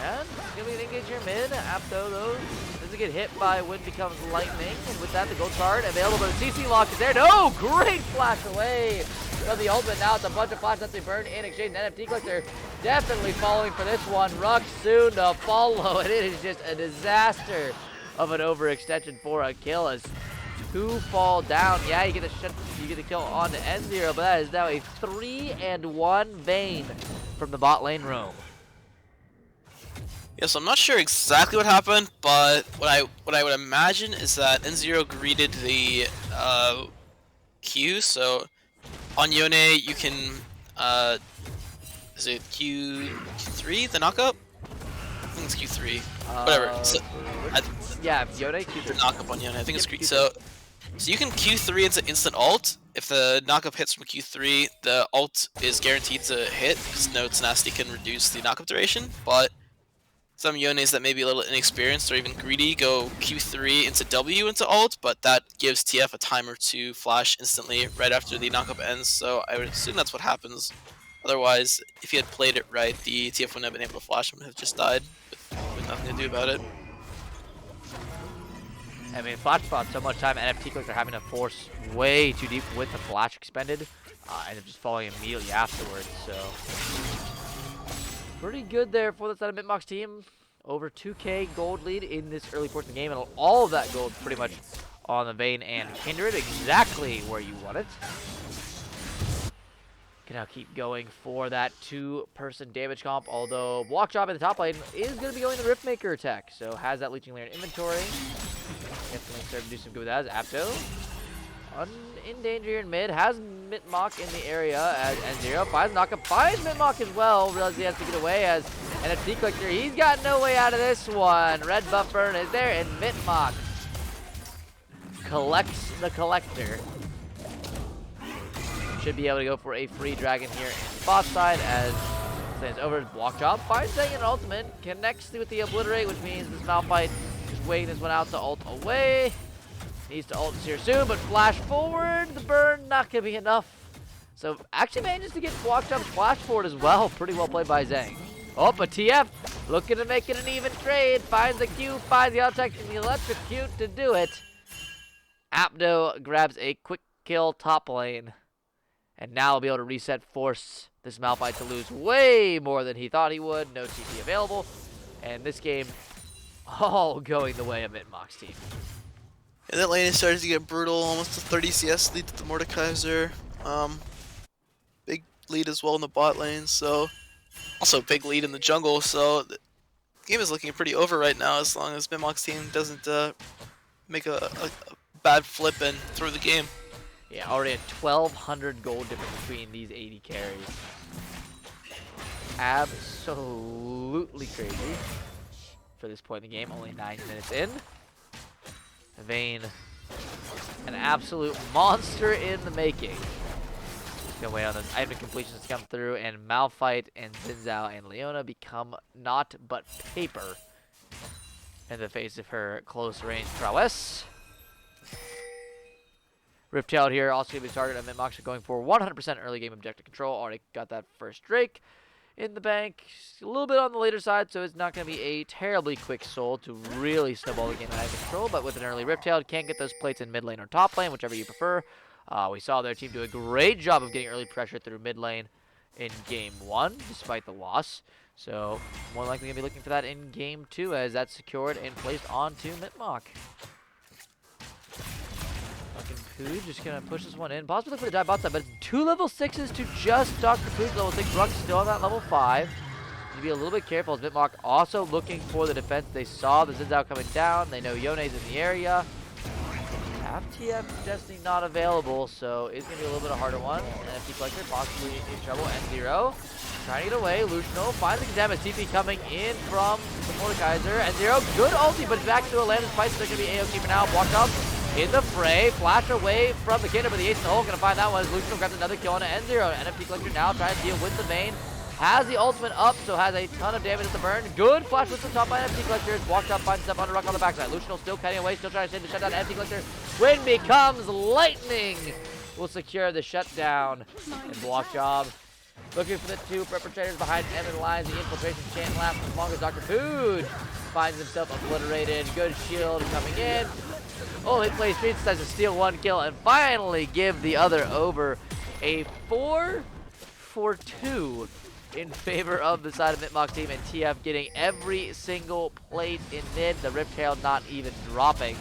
And gonna be an engage here mid. Apto though doesn't get hit by Wind Becomes Lightning. And with that, the gold card available, but the CC lock is there. No! Great flash away from the ultimate. Now it's a bunch of flashes that they burn in exchange. NFT Collector definitely following for this one. Ruck soon to follow. And it is just a disaster of an overextension for a kill as 2 fall down. Yeah, you get a kill on the N0, but that is now a 3-and-1 Vayne from the bot lane roam. Yeah, so I'm not sure exactly what happened, but what I would imagine is that N0 greeted the Q. So on Yone you can is it Q3 the knockup? I think it's Q3. Whatever. So, yeah, Yone Q3. The knockup on Yone. I think it's Q3. So you can Q3 into instant ult. If the knockup hits from Q3, the ult is guaranteed to hit because no tenacity can reduce the knockup duration, but some Yones that may be a little inexperienced or even greedy go Q3 into W into ult, but that gives TF a time or 2 flash instantly right after the knockup ends, so I would assume that's what happens. Otherwise, if he had played it right, the TF wouldn't have been able to flash him and have just died with nothing to do about it. I mean, Flash bought so much time, NFT Collector having to force way too deep with the flash expended, and just falling immediately afterwards, so. Pretty good there for the side of Mitmach's team. Over 2k gold lead in this early portion of the game, and all of that gold pretty much on the Vayne and Kindred, exactly where you want it. Can now keep going for that 2-person damage comp, although Block Drop in the top lane is going to be going the Riftmaker tech, so has that Leeching Lair in inventory. Definitely start to do some good with that as Apto. In danger here in mid, has Mitmach in the area as N0 finds knockup, finds Mitmach as well, realizes he has to get away as NFT Collector, he's got no way out of this one. Red buff burn is there, and Mitmach collects the collector. Should be able to go for a free dragon here in the bot side as stands over block job, finds Zang an ultimate, connects with the obliterate, which means this Malphite just waiting this one out to ult away. Needs to ult here soon, but flash forward. The burn not gonna be enough. So actually manages to get block jump flash forward as well. Pretty well played by Zang. Oh, but TF looking to make it an even trade. Finds the Q, finds the outtech and the electrocute to do it. Apto grabs a quick kill top lane. And now will be able to reset, force this Malphite to lose way more than he thought he would. No TP available. And this game all going the way of Mitmach's team. And that lane is starting to get brutal, almost a 30 CS lead to the Mordekaiser. Big lead as well in the bot lane, so also big lead in the jungle, so the game is looking pretty over right now as long as Mitmach's team doesn't make a bad flip and throw the game. Yeah, already a 1,200 gold difference between these 80 carries. Absolutely crazy for this point in the game. Only 9 minutes in. Vayne, an absolute monster in the making. Just gonna wait on those item completions to come through, and Malphite and Zinzao and Leona become naught but paper in the face of her close range prowess. Riptail here also going to be targeted. Mitmach going for 100% early game objective control. Already got that first Drake in the bank. A little bit on the later side, so it's not going to be a terribly quick soul to really snowball the game out of control. But with an early Riptail, can't get those plates in mid lane or top lane, whichever you prefer. We saw their team do a great job of getting early pressure through mid lane in game 1, despite the loss. So more likely going to be looking for that in game 2, as that's secured and placed onto Mitmach. Fucking Pooh just gonna push this one in. Possibly for the dive bot side, but 2 level 6s to just Dr. Pooh's level 6. Ruck's still on that level 5. Need to be a little bit careful as Mitmach also looking for the defense. They saw the Zinzao coming down. They know Yone's in the area. FTF Destiny not available, so it's gonna be a little bit of a harder one. NFT Collector possibly in trouble. N0 trying to get away. Luciano finds the damage. TP coming in from the Mordekaiser. N0 good ulti, but back to a land of spice. They're gonna be AOK for now. Blocked up in the fray, flash away from the Kinder, but the ace in the hole gonna find that one as Luciano grabs another kill on an N0. NFT Collector now trying to deal with the Vayne. Has the ultimate up, so has a ton of damage at the burn. Good flash with the top by NFT Collector. Walked up, finds himself under Ruck on the backside. Luciano still cutting away, still trying to shut down NFT Collector. Wind becomes lightning. Will secure the shutdown. And block job. Looking for the 2 perpetrators behind enemy lines. The infiltration can't last as long as Dr. Food finds himself obliterated. Good shield coming in. Only plays 3, decides to steal 1 kill and finally give the other over. A 4-for-2 in favor of the side of Mitmach team, and TF getting every single plate in mid. The Riptail not even dropping.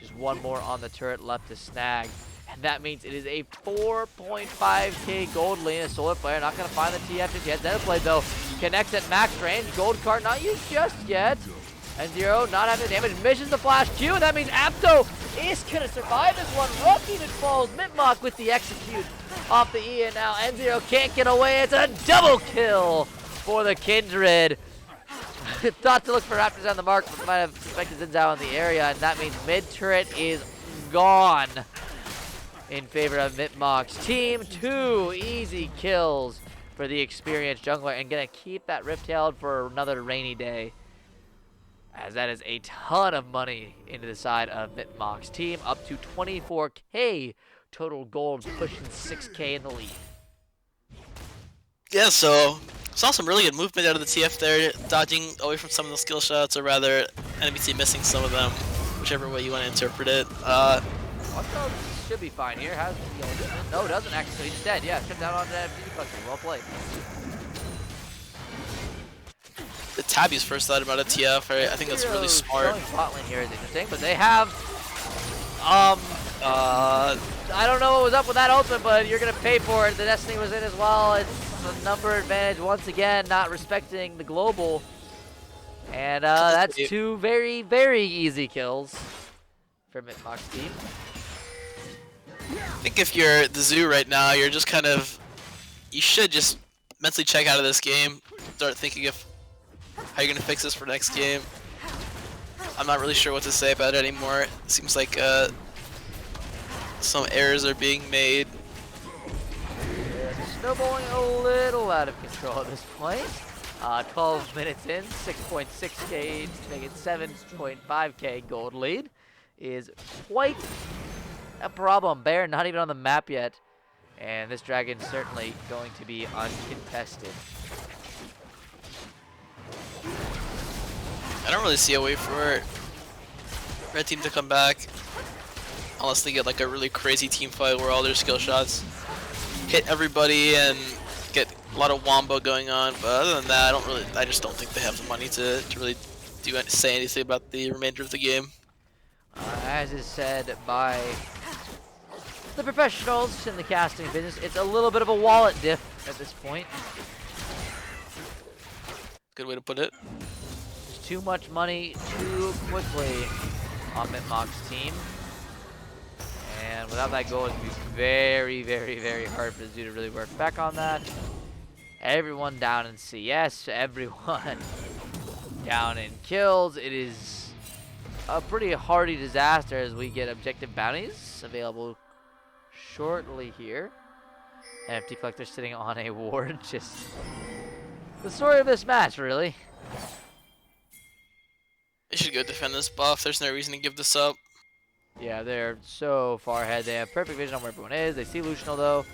Just 1 more on the turret left to snag. And that means it is a 4.5k gold lane. A Solar Flare not going to find the TF just yet. Xenoblade though connects at max range. Gold card not used just yet. And Zero not having the damage, misses the flash Q, and that means Apto is gonna survive this one. Rough even falls. Mitmach with the execute off the E, and now N0 can't get away. It's a double kill for the Kindred. Thought to look for Raptors on the mark, but might have suspected Zinzao in the area, and that means mid turret is gone in favor of Mitmach's team. 2 easy kills for the experienced jungler, and gonna keep that Riptail for another rainy day, as that is a ton of money into the side of Mitmach's team, up to 24k total gold, pushing 6k in the lead. Yeah, so saw some really good movement out of the TF there, dodging away from some of the skill shots, or rather, enemy team missing some of them, whichever way you want to interpret it. Watchdog should be fine here. Has no, doesn't actually. He's dead. Yeah, shut down on that beauty collection. Well played. The Tabby's first item out of TF, right? I think that's really smart. Showing bot lane here is interesting, but they have I don't know what was up with that ultimate, but you're gonna pay for it. The Destiny was in as well. It's a number advantage once again, not respecting the global. And that's 2 very, very easy kills for Mitmach's team. I think if you're the Zoo right now, you're just kind of, you should just mentally check out of this game, start thinking of how you're gonna fix this for next game. I'm not really sure what to say about it anymore. It seems like some errors are being made. Snowballing a little out of control at this point. 12 minutes in, 6.6k to make it 7.5k gold lead is quite a problem. Bear not even on the map yet, and this dragon certainly going to be uncontested. I don't really see a way for red team to come back unless they get like a really crazy team fight where all their skill shots hit everybody and get a lot of wombo going on. But other than that, I just don't think they have the money to really say anything about the remainder of the game. As is said by the professionals in the casting business, it's a little bit of a wallet dip at this point. Good way to put it. Too much money too quickly on Mitmach's team. and without that goal, it's going to be very, very, very hard for the Zoo to really work back on that. Everyone down in CS, everyone down in kills. It is a pretty hardy disaster as we get objective bounties available shortly here. NFT Collector sitting on a ward. Just the story of this match, really. They should go defend this buff. There's no reason to give this up. Yeah, they're so far ahead. They have perfect vision on where everyone is. They see Luciano, though,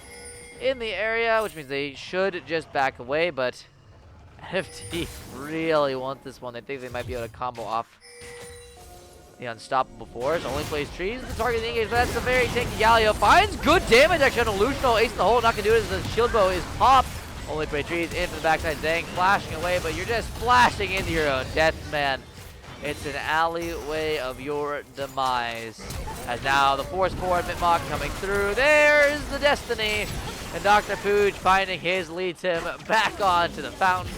in the area, which means they should just back away, but NFT really want this one. They think they might be able to combo off the unstoppable force. Only plays trees. The target engage, but that's a very tanky Galio. Finds good damage actually on Luciano. Ace in the hole. Not gonna do it as the shield bow is popped. Only play trees into the backside. Zhang flashing away, but you're just flashing into your own death, man. It's an alleyway of your demise. As now the force forward Mitmach coming through. There's the destiny. And Dr. Pooj finding his leads him back onto the fountain.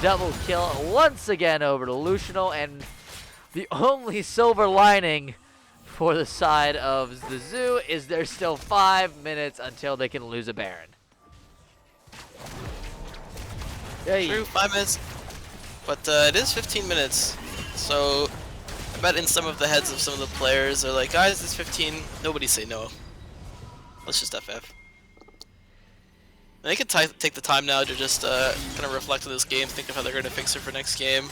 Double kill once again over to Luciano, and the only silver lining for the side of the Zoo is there's still 5 minutes until they can lose a Baron. Hey. True, 5 minutes. But it is 15 minutes. So I bet in some of the heads of some of the players are like, guys, it's 15. Nobody say no. Let's just FF. And they can take the time now to just kind of reflect on this game, think of how they're going to fix it for next game.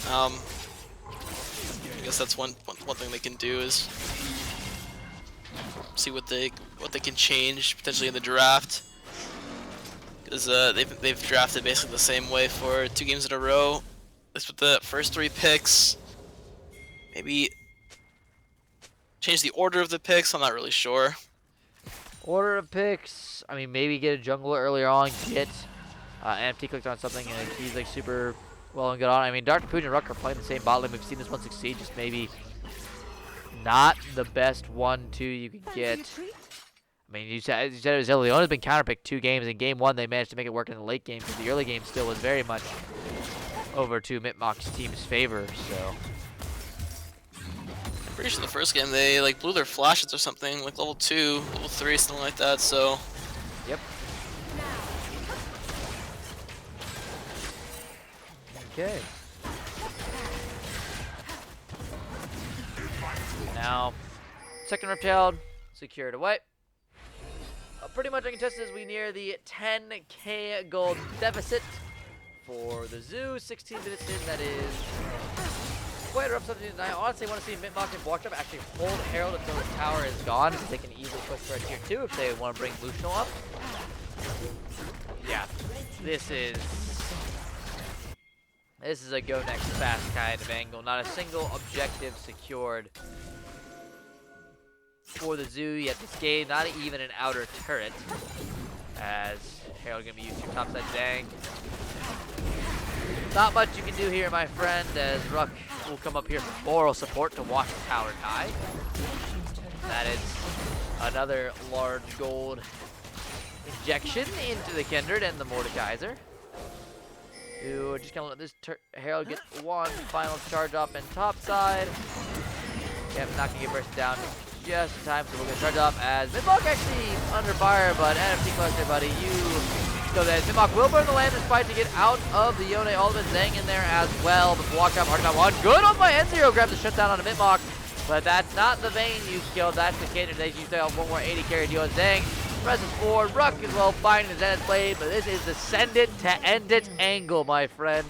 I guess that's one thing they can do is see what they can change potentially in the draft, because they've drafted basically the same way for 2 games in a row. This with the first 3 picks. Maybe change the order of the picks. I'm not really sure. Order of picks. I mean, maybe get a jungler earlier on. Get NFT clicked on something and he's like super well and good on. I mean, Dr. Pooj and Ruck are playing the same bot lane. We've seen this one succeed. Just maybe not the best 1-2 you can get. I mean, you said Leona's been counterpicked 2 games. In game 1, they managed to make it work in the late game, because the early game still was very much over to Mitmach's team's favor. So I'm pretty sure the first game they like blew their flashes or something, like level 2, level 3, something like that. So yep. Okay. Now, second Reptile secured away. Pretty much uncontested as we near the 10k gold deficit for the Zoo. 16 minutes in, that is quite a rough something tonight. I honestly want to see Mitmach and Walked Up actually hold Herald until the tower is gone, because they can easily push for a tier 2 if they want to bring Luciano up. Yeah, this is a go next fast kind of angle. Not a single objective secured for the Zoo yet this game. Not even an outer turret, as Herald gonna be using your topside Zhang. Not much you can do here, my friend, as Ruck will come up here for moral support to watch the tower die. That is another large gold injection into the Kindred and the Mordekaiser. Who are just gonna let this Herald get one final charge up and topside. Yep, not gonna get bursted down just in time, so we're gonna charge up as Mitmach actually under fire, but NFT Cluster, buddy, you go there. Mitmach will burn the land despite to get out of the Yone Ultimate. Zhang in there as well, but walk up, hard about one. Good on my N0, grabs the shutdown on a Mitmach, but that's not the Vayne you killed, that's the Kindred. They used to have one more 80 carry deal. Zhang presses forward, Ruck as well, finding the Zenith Blade, but this is the send it to end it angle, my friend.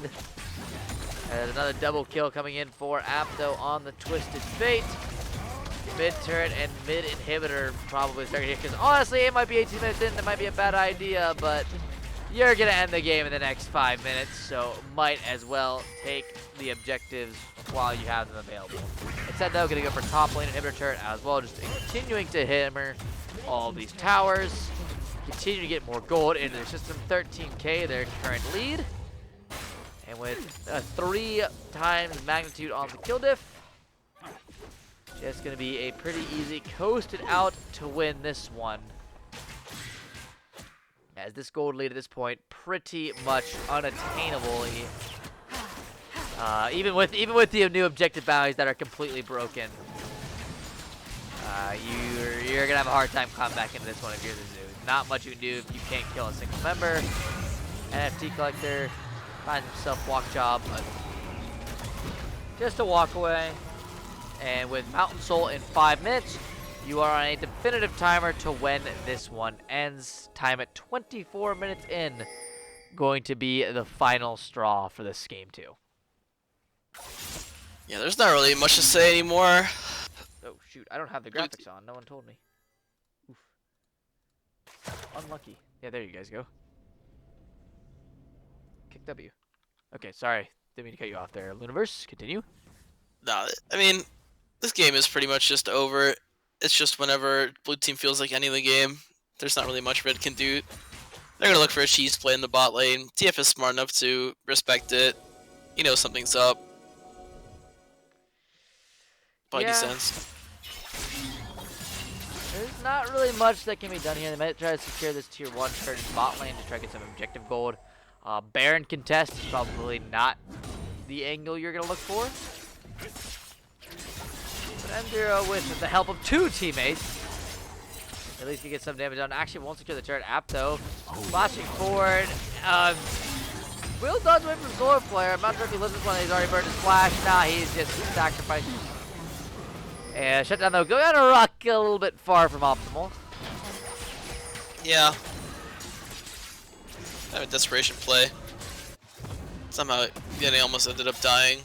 There's another double kill coming in for Apto on the Twisted Fate. Mid turret and mid inhibitor probably starting here, because honestly it might be 18 minutes in, that might be a bad idea, but you're gonna end the game in the next 5 minutes, so might as well take the objectives while you have them available. Instead though, gonna go for top lane inhibitor turret as well, just continuing to hammer all these towers, continue to get more gold into their system. 13k their current lead, and with 3 times magnitude on the kill diff, it's going to be a pretty easy coasted out to win this one. As this gold lead at this point, pretty much unattainable. Even with the new objective bounties that are completely broken. you're gonna have a hard time coming back into this one if you're the Zoo. Not much you can do if you can't kill a single member. NFT collector finds himself walk job, but just a walk away. And with Mountain Soul in 5 minutes, you are on a definitive timer to when this one ends. Time at 24 minutes in, going to be the final straw for this game too. Yeah, there's not really much to say anymore. Oh shoot, I don't have the graphics on. No one told me. Oof. Unlucky. Yeah, there you guys go. Kick W. Okay, sorry. Didn't mean to cut you off there. Luniverse, continue. Nah, I mean, this game is pretty much just over. It's just whenever blue team feels like ending the game, there's not really much red can do. They're gonna look for a cheese play in the bot lane. TF is smart enough to respect it. He knows something's up. Spidey Yeah. sense. There's not really much that can be done here. They might try to secure this tier 1 turret in bot lane to try to get some objective gold. Baron contest is probably not the angle you're going to look for. But M0 with the help of 2 teammates at least can get some damage on. Actually won't secure the turret. Apto flashing forward. Will dodge away from Solar Flare. I'm not sure if he listens when he's already burned his flash. Nah, he's just sacrificing. And shutdown though, going on a rock a little bit far from optimal. Yeah. Kind of a desperation play. Somehow, Vianney almost ended up dying.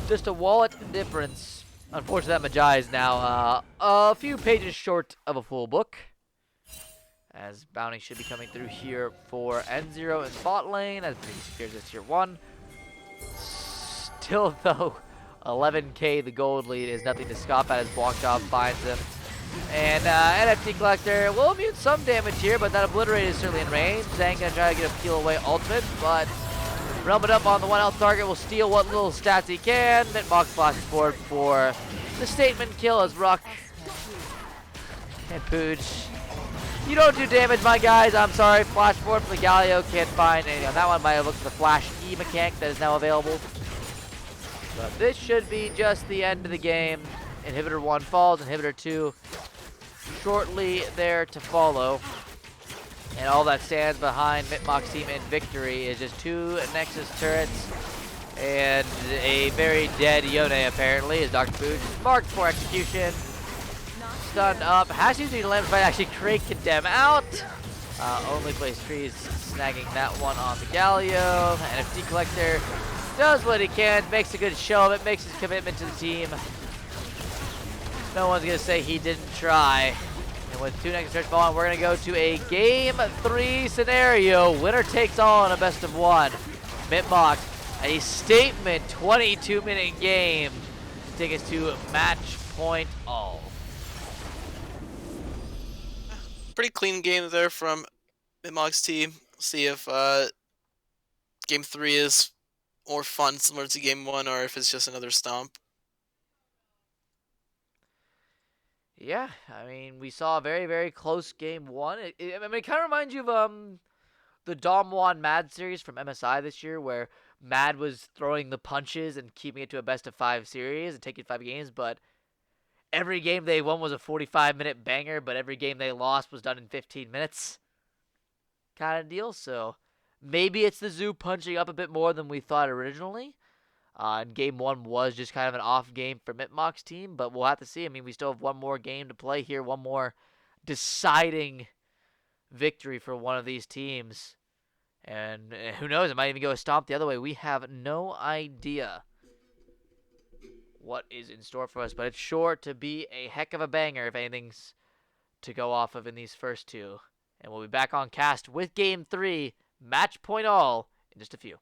Just a wallet difference. Unfortunately, that Magi is now a few pages short of a full book. As bounty should be coming through here for N0 in bot lane, as he secures this tier 1. Still, though, 11k the gold lead is nothing to scoff at as Walk Job finds him. And NFT Collector will immune some damage here, but that Obliterate is certainly in range. Zhang gonna try to get a peel away ultimate, but Realm it up on the 1 health target will steal what little stats he can. Mitmach flashes forward for the statement kill as Ruck and Pooch. You don't do damage, my guys. I'm sorry. Flash forward for the Galio. Can't find any on that one. Might have looked at the Flash E mechanic that is now available. But this should be just the end of the game. Inhibitor 1 falls. Inhibitor 2 shortly there to follow. And all that stands behind Mitmach's team in victory is just 2 Nexus turrets and a very dead Yone, apparently, as Dr. Booch is marked for execution. Stunned up. Has to use the lamp fight. Actually, Craig condemn out. Only place trees snagging that one on the Galio. NFT Collector does what he can, makes a good show of it, makes his commitment to the team. No one's going to say he didn't try. And with 2 Nexus turrets falling, we're going to go to a Game 3 scenario. Winner takes all in a best of 1. Mitmach, a statement 22-minute game to take us to match point all. Pretty clean game there from Mitmach's team. See if Game 3 is more fun, similar to Game 1, or if it's just another stomp. Yeah, I mean, we saw a very, very close Game 1. I mean, it kind of reminds you of the Domwon Mad series from MSI this year, where Mad was throwing the punches and keeping it to a best of 5 series and taking 5 games, but every game they won was a 45-minute banger, but every game they lost was done in 15 minutes kind of deal. So maybe it's the Zoo punching up a bit more than we thought originally. And Game 1 was just kind of an off game for Mitmach's team, but we'll have to see. I mean, we still have one more game to play here, one more deciding victory for one of these teams. And who knows, it might even go a stomp the other way. We have no idea what is in store for us, but it's sure to be a heck of a banger if anything's to go off of in these first 2. And we'll be back on cast with Game 3, match point all, in just a few.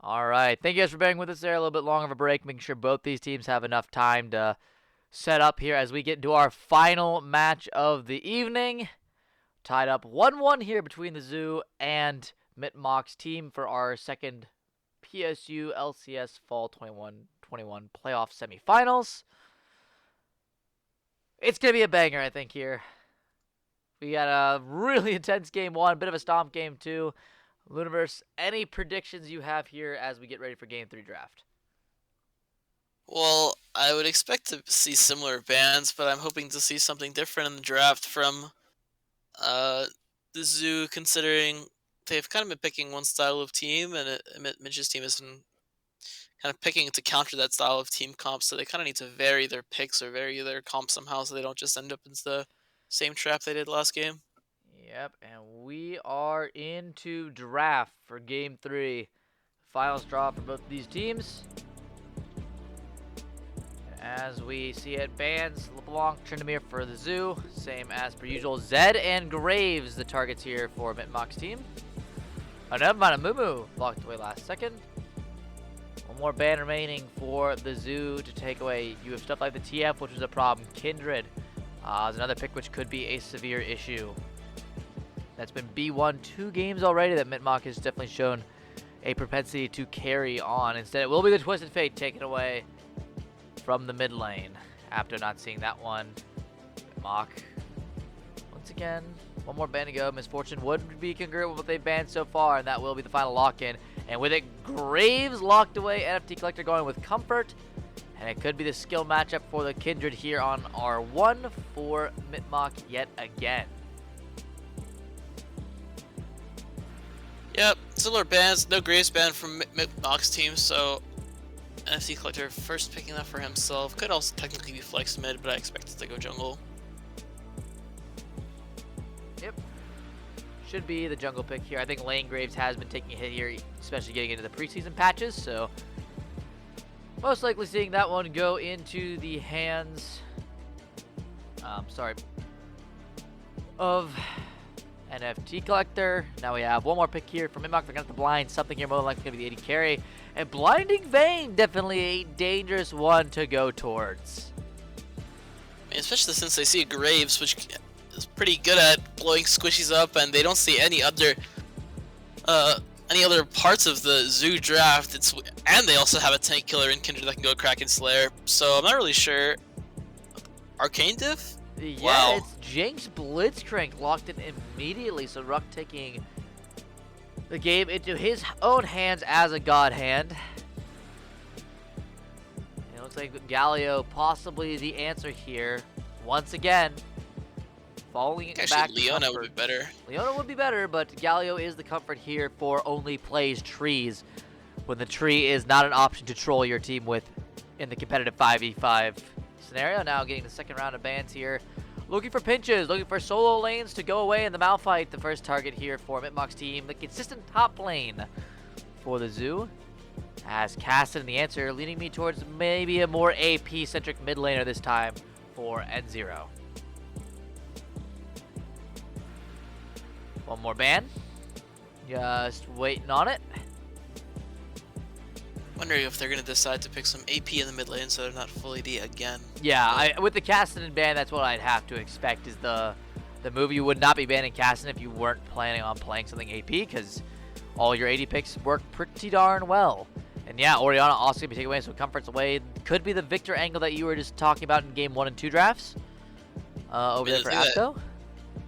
All right. Thank you guys for bearing with us there. A little bit long of a break, making sure both these teams have enough time to set up here as we get into our final match of the evening. Tied up 1-1 here between the Zoo and Mitmach's team for our second PSU LCS Fall 21 playoff semifinals. It's going to be a banger, I think, here. We got a really intense game one, bit of a stomp game two. Luniverse, any predictions you have here as we get ready for game 3 draft? Well, I would expect to see similar bans, but I'm hoping to see something different in the draft from the Zoo, considering they've kind of been picking one style of team, and Mitch's team has been kind of picking to counter that style of team comp, so they kind of need to vary their picks or vary their comp somehow so they don't just end up in the same trap they did last game. Yep, and we are into draft for game 3. Finals draw for both of these teams. As we see it, bans LeBlanc, Tryndamere for the Zoo, same as per usual. Zed and Graves, the targets here for Mitmach's team. Oh, never mind, Mumu blocked away last second. One more ban remaining for the Zoo to take away. You have stuff like the TF, which is a problem. Kindred is another pick, which could be a severe issue. That's been B1 2 games already that Mitmach has definitely shown a propensity to carry on. Instead, it will be the Twisted Fate taken away from the mid lane. After not seeing that one, Mitmach, once again, one more ban to go. Misfortune would be congruent with what they've banned so far, and that will be the final lock-in. And with it, Graves locked away, NFT Collector going with Comfort. And it could be the skill matchup for the Kindred here on R1 for Mitmach yet again. Yep, similar bans, no Graves ban from Mitmach's team, so NFT Collector first picking that for himself. Could also technically be flex mid, but I expect it to go jungle. Yep. Should be the jungle pick here. I think Lane Graves has been taking a hit here, especially getting into the preseason patches, so most likely seeing that one go into the hands of NFT Collector. Now we have one more pick here from Mitmach. They're going to the blind. Something here more likely going to be the AD carry. And Blinding Vein, definitely a dangerous one to go towards. I mean, especially since they see Graves, which is pretty good at blowing squishies up, and they don't see any other parts of the Zoo draft. And they also have a tank killer in Kindred that can go Kraken Slayer. So I'm not really sure. Arcane Diff? Yeah, wow. It's Jinx Blitzcrank locked in immediately, so Ruck taking the game into his own hands as a god hand. And it looks Looks like Galio possibly the answer here. Once again, falling back Actually, to Leona comfort. would be better. Leona would be better, but Galio is the comfort here for only plays trees when the tree is not an option to troll your team with in the competitive 5v5 scenario. Now getting the second round of bans here. Looking for pinches, looking for solo lanes to go away in the Malphite. The first target here for Mitmach's team. The consistent top lane for the Zoo. As Caston the answer, leading me towards maybe a more AP-centric mid laner this time for N0. One more ban. Just waiting on it. Wondering if they're gonna decide to pick some AP in the mid lane so they're not fully D again. Yeah, with the Caston ban, that's what I'd have to expect is the move. You would not be banning Caston if you weren't planning on playing something AP, because all your AD picks work pretty darn well. And yeah, Orianna also gonna be taking away some comforts away. Could be the Victor angle that you were just talking about in game 1 and 2 drafts. Over there for Apto.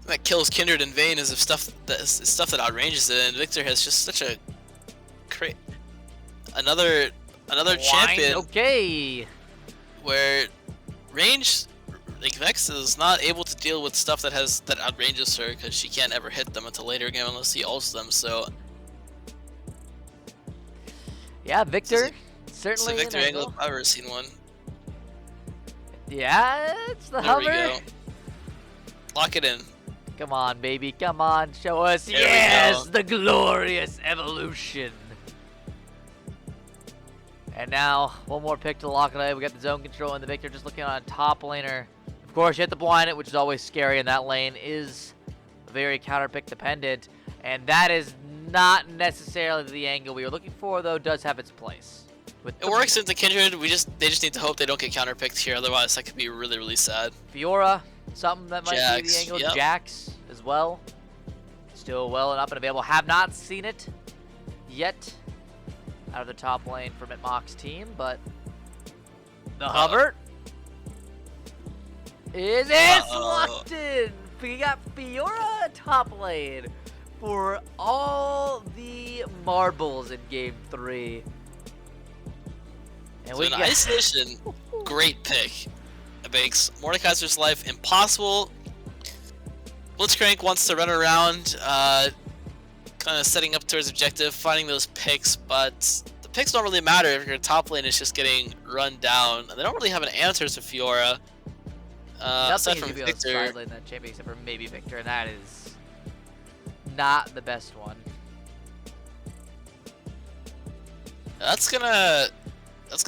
That kills Kindred in Vayne is stuff that outranges it, and Victor has just such a another champion. Okay. Where range, like Vex is not able to deal with stuff that outranges her because she can't ever hit them until later game unless he ults them. So yeah, Victor it's certainly. a Victor angle if I've ever seen one. Yeah, it's the There hover. we go. Lock it in. Come on, baby. Come on. Show us. There we Yes, go. the glorious evolution. And now, one more pick to lock it up. We got the zone control and the Victor just looking on a top laner. Of course, you have to blind it, which is always scary, and that lane is very counter pick dependent. And that is not necessarily the angle we were looking for, though does have its place. It works into Kindred. They just need to hope they don't get counterpicked here. Otherwise, that could be really, really sad. Fiora, something that might be the Jax, angle. yep. Jax as well. Still well and up and available. Have not seen it yet out of the top lane for Mitmach's team, but the hover is locked in. We got Fiora top lane for all the marbles in game 3. And So in isolation, great pick. It makes Mordekaiser's life impossible. Blitzcrank wants to run around, kind of setting up towards objective, finding those picks, but the picks don't really matter if your top lane is just getting run down. And they don't really have an answer to Fiora. Aside nothing from is going to Victor. side lane that champion except for maybe Victor, and that is not the best one. That's gonna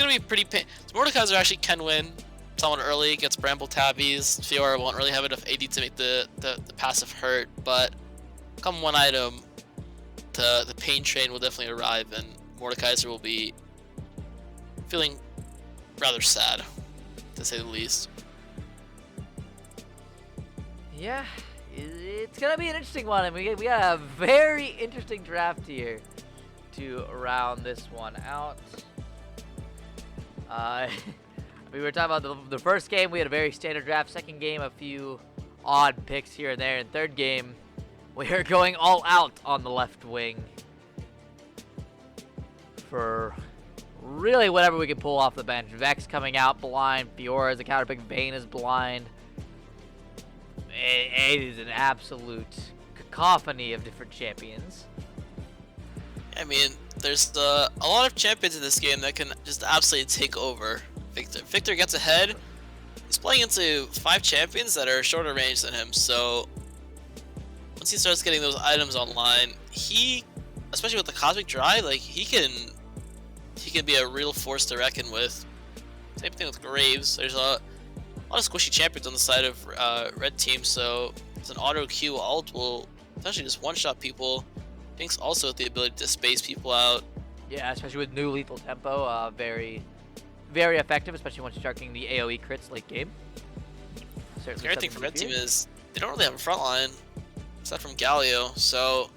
be pretty pain. So Mordekaiser actually can win. Someone early gets Bramble Tabbies. Fiora won't really have enough AD to make the passive hurt, but come one item, the pain train will definitely arrive, and Mordekaiser will be feeling rather sad, to say the least. Yeah, it's gonna be an interesting one, and we got a very interesting draft here to round this one out. We were talking about the first game. We had a very standard draft. Second game, a few odd picks here and there. And third game, we are going all out on the left wing for really whatever we can pull off the bench. Vex coming out blind. Fiora is a counter pick. Vayne is blind. It is an absolute cacophony of different champions. I mean, there's a lot of champions in this game that can just absolutely take over Victor. Victor gets ahead. He's playing into 5 champions that are shorter range than him, so once he starts getting those items online, especially with the Cosmic Drive, like he can be a real force to reckon with. Same thing with Graves. There's a lot of squishy champions on the side of red team, so it's an auto Q ult will essentially just one-shot people. Pink's also with the ability to space people out. Yeah, especially with new lethal tempo, very, very effective, especially once you're start getting the AoE crits late game. The great thing for red team is they don't really have a front line, aside from Galio, so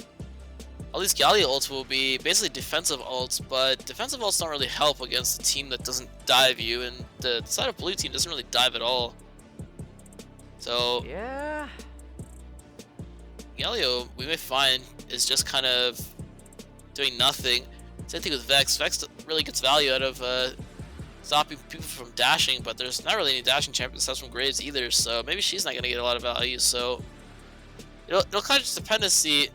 all these Galio ults will be basically defensive ults, but defensive ults don't really help against a team that doesn't dive you, and the side of blue team doesn't really dive at all. So yeah, Galio, we may find, is just kind of doing nothing. Same thing with Vex. Vex really gets value out of stopping people from dashing, but there's not really any dashing champions aside from Graves either, so maybe she's not going to get a lot of value. So it'll kind of just depend to see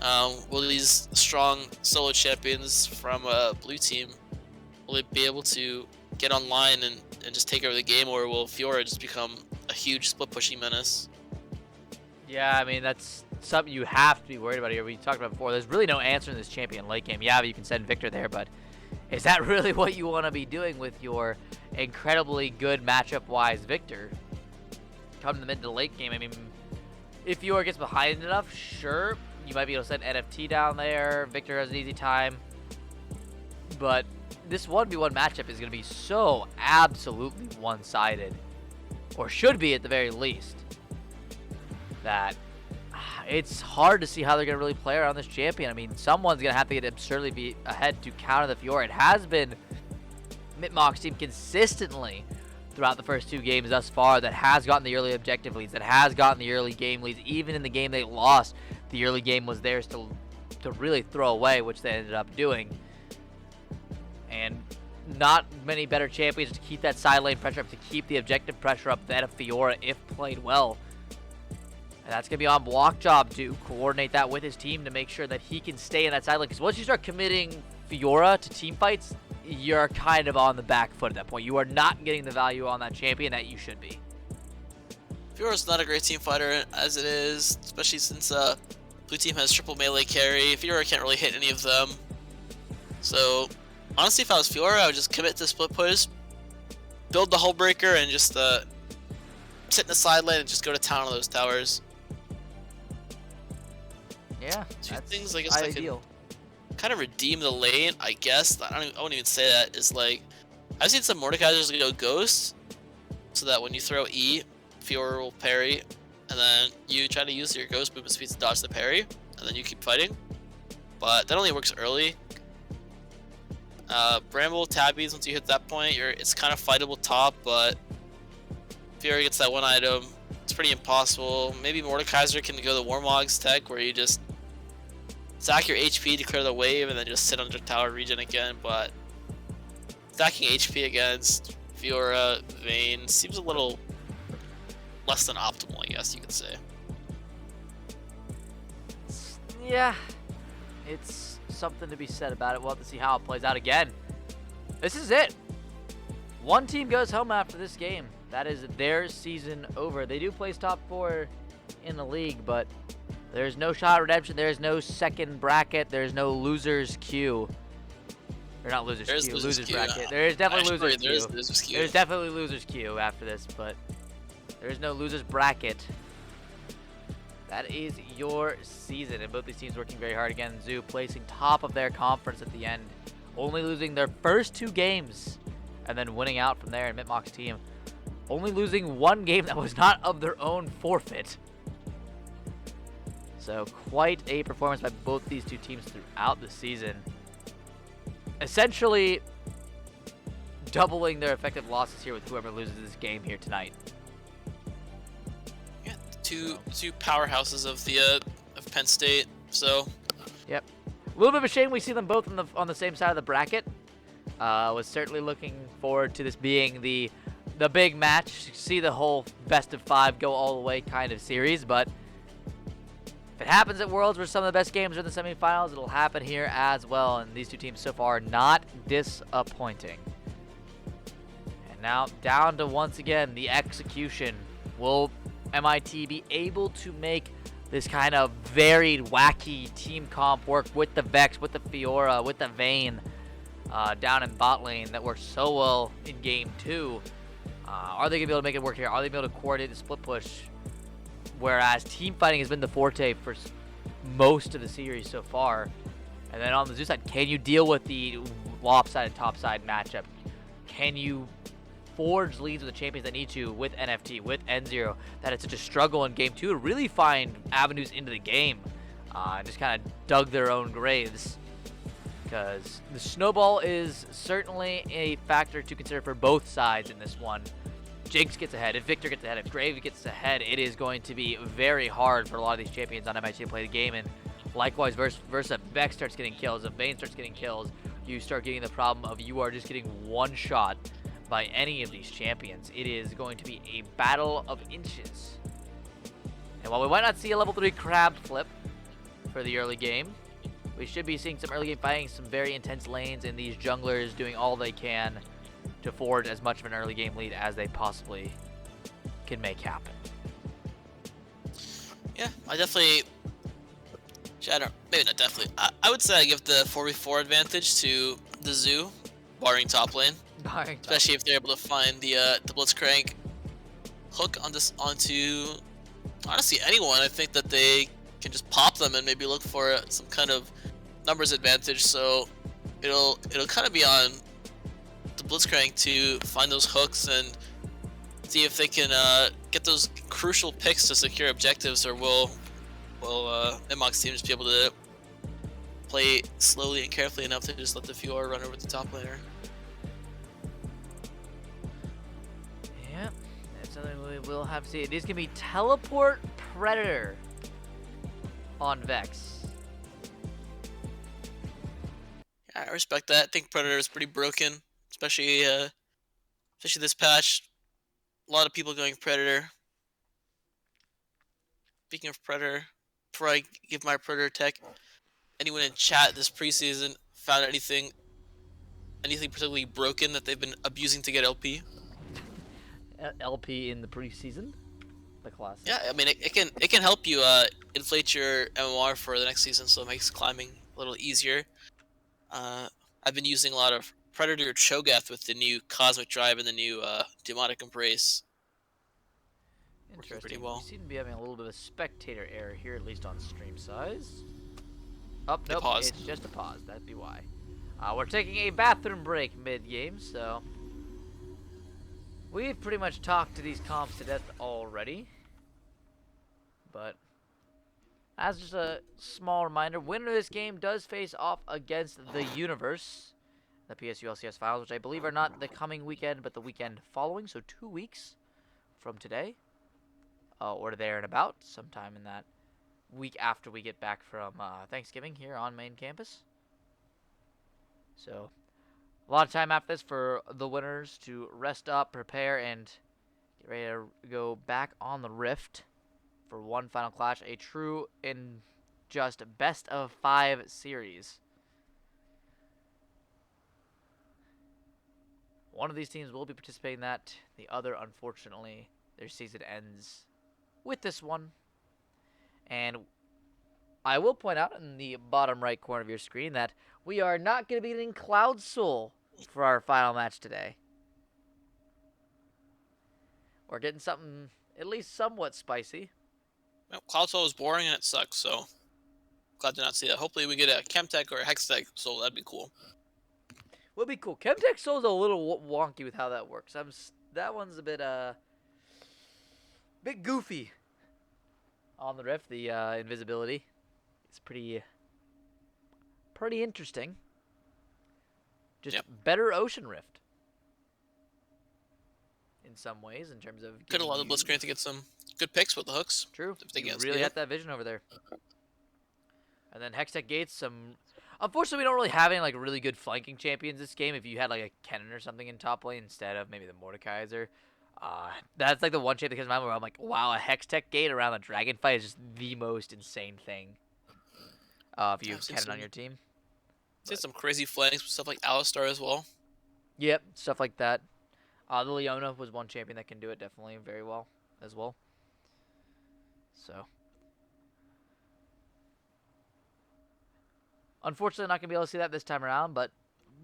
will these strong solo champions from blue team, will they be able to get online and just take over the game, or will Fiora just become a huge split pushing menace? Yeah, I mean, that's something you have to be worried about here. We talked about before. There's really no answer in this champion late game. Yeah, you can send Victor there, but is that really what you want to be doing with your incredibly good matchup-wise Victor? Come to the mid to late game, I mean, if Fiora gets behind enough, sure, you might be able to send NFT down there. Victor has an easy time. But this 1v1 matchup is going to be so absolutely one-sided, or should be at the very least, that it's hard to see how they're going to really play around this champion. I mean, someone's going to have to get absurdly be ahead to counter the Fiora. It has been Mitmach's team consistently throughout the first 2 games thus far that has gotten the early objective leads, that has gotten the early game leads. Even in the game they lost, the early game was theirs to really throw away, which they ended up doing. And not many better champions to keep that side lane pressure up, to keep the objective pressure up than a Fiora if played well. And that's going to be on Block Job to coordinate that with his team to make sure that he can stay in that side lane. Because once you start committing Fiora to team fights, you're kind of on the back foot at that point. You are not getting the value on that champion that you should be. Fiora's not a great team fighter as it is, especially since blue team has triple melee carry. Fiora can't really hit any of them. So honestly, if I was Fiora, I would just commit to split push, build the hull breaker, and just sit in the side lane and just go to town on those towers. Yeah, Two that's things I guess ideal. I can kind of redeem the lane, I guess. I won't even say that. Is like, I've seen some Mordekaisers go ghost, so that when you throw E, Fiora will parry, and then you try to use your ghost movement speed to dodge the parry, and then you keep fighting. But that only works early. Bramble, Tabbies, once you hit that point, it's kind of fightable top, but Fiora gets that one item. It's pretty impossible. Maybe Mordekaiser can go the Warmog's tech, where you just stack your HP to clear the wave and then just sit under tower regen again, but stacking HP against Fiora, Vayne seems a little less than optimal, I guess you could say. Yeah, it's something to be said about it. We'll have to see how it plays out again. This is it. One team goes home after this game. That is their season over. They do place top 4 in the league, but there's no shot redemption. There's no second bracket. There's no losers queue. Or not losers queue, losers bracket. There is definitely losers queue. There's definitely losers queue after this, but there is no losers bracket. That is your season, and both these teams working very hard. Again, Zoo placing top of their conference at the end, only losing their first 2 games, and then winning out from there. And Mitmach's team only losing 1 game that was not of their own forfeit. So quite a performance by both these 2 teams throughout the season. Essentially doubling their effective losses here with whoever loses this game here tonight. Yeah, two powerhouses of the of Penn State. So yep, a little bit of a shame we see them both on the same side of the bracket. Was certainly looking forward to this being the big match, see the whole best of 5 go all the way kind of series, but if it happens at Worlds where some of the best games are in the semifinals, it'll happen here as well, and these 2 teams so far not disappointing. And now down to, once again, the execution. Will MIT be able to make this kind of varied, wacky team comp work with the Vex, with the Fiora, with the Vayne down in bot lane that worked so well in Game 2? Are they going to be able to make it work here? Are they going to be able to coordinate the split push? Whereas team fighting has been the forte for most of the series so far. And then on the Zoo side, can you deal with the lopsided topside matchup? Can you forge leads with the champions that need to, with NFT, with N0, that it's such a struggle in Game 2 to really find avenues into the game? And just kind of dug their own graves. Because the snowball is certainly a factor to consider for both sides in this one. Jinx gets ahead, if Victor gets ahead, if Grave gets ahead, it is going to be very hard for a lot of these champions on MIT to play the game. And likewise, versa, Vex starts getting kills, if Vayne starts getting kills, you start getting the problem of you are just getting one shot by any of these champions. It is going to be a battle of inches. And while we might not see a level 3 crab flip for the early game, we should be seeing some early game fighting, some very intense lanes, and these junglers doing all they can to forge as much of an early game lead as they possibly can make happen. Yeah, I definitely. I don't. Maybe not definitely. I would say I give the 4v4 advantage to the Zoo, barring top lane. Especially if they're able to find the Blitzcrank hook onto honestly anyone. I think that they can just pop them and maybe look for some kind of numbers advantage. So it'll kind of be on the Blitzcrank to find those hooks and see if they can get those crucial picks to secure objectives, or will Mitmach's team just be able to play slowly and carefully enough to just let the Fiora run over the top laner. Yeah, that's something we will have to see. It is going to be Teleport Predator on Vex. I respect that. I think Predator is pretty broken, especially this patch. A lot of people going Predator. Speaking of Predator, before I give my Predator tech, anyone in chat this preseason found anything particularly broken that they've been abusing to get LP? LP in the preseason, the classic. Yeah, I mean it can help you inflate your MMR for the next season, so it makes climbing a little easier. I've been using a lot of Predator Cho'Gath with the new Cosmic Drive and the new Demonic Embrace. Working pretty well. We seem to be having a little bit of spectator error here, at least on stream size. Oh, nope, it's just a pause. That'd be why. We're taking a bathroom break mid-game, so we've pretty much talked to these comps to death already. But as just a small reminder, winner of this game does face off against the Universe, the PSU LCS Finals, which I believe are not the coming weekend, but the weekend following, so 2 weeks from today. Or there and about, sometime in that week after we get back from Thanksgiving here on main campus. So, a lot of time after this for the winners to rest up, prepare, and get ready to go back on the Rift for one final clash. A true and just best of 5 series. One of these teams will be participating in that. The other, unfortunately, their season ends with this one. And I will point out in the bottom right corner of your screen that we are not going to be getting Cloud Soul for our final match today. We're getting something at least somewhat spicy. Well, Cloud Soul is boring and it sucks, so glad to not see that. Hopefully we get a Chemtech or a Hextech Soul. That'd be cool. Would be cool. Chemtech Soul's a little wonky with how that works. That one's a bit goofy on the Rift. The invisibility is pretty interesting. Just better Ocean Rift in some ways in terms of could allow the Blitzcrank to get some good picks with the hooks. True. If they really had that vision over there. And then Hextech Gates, unfortunately, we don't really have any like really good flanking champions this game. If you had like a Kennen or something in top lane instead of maybe the Mordekaiser, that's like the one champ that comes to mind where I'm like, wow, a Hextech Gate around the Dragon fight is just the most insane thing. If you have Kennen on your team. See some crazy flanks with stuff like Alistar as well. Yep, stuff like that. The Leona was one champion that can do it definitely very well as well. So. Unfortunately, not going to be able to see that this time around, but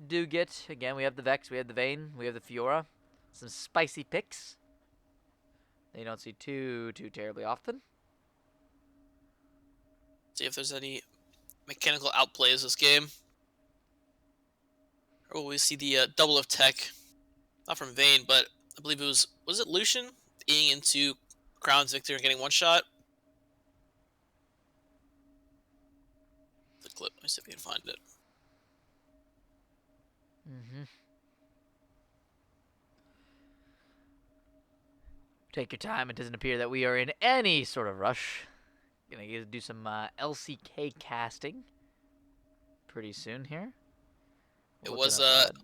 do get, again, we have the Vex, we have the Vayne, we have the Fiora. Some spicy picks that you don't see too terribly often. See if there's any mechanical outplays this game. Or will we see the double of tech? Not from Vayne, but I believe it was it Lucian eating into Crown's Victor and getting one shot? The clip, let me see if we can find it. Take your time. It doesn't appear that we are in any sort of rush. Gonna do some LCK casting pretty soon here. It Looking was up that.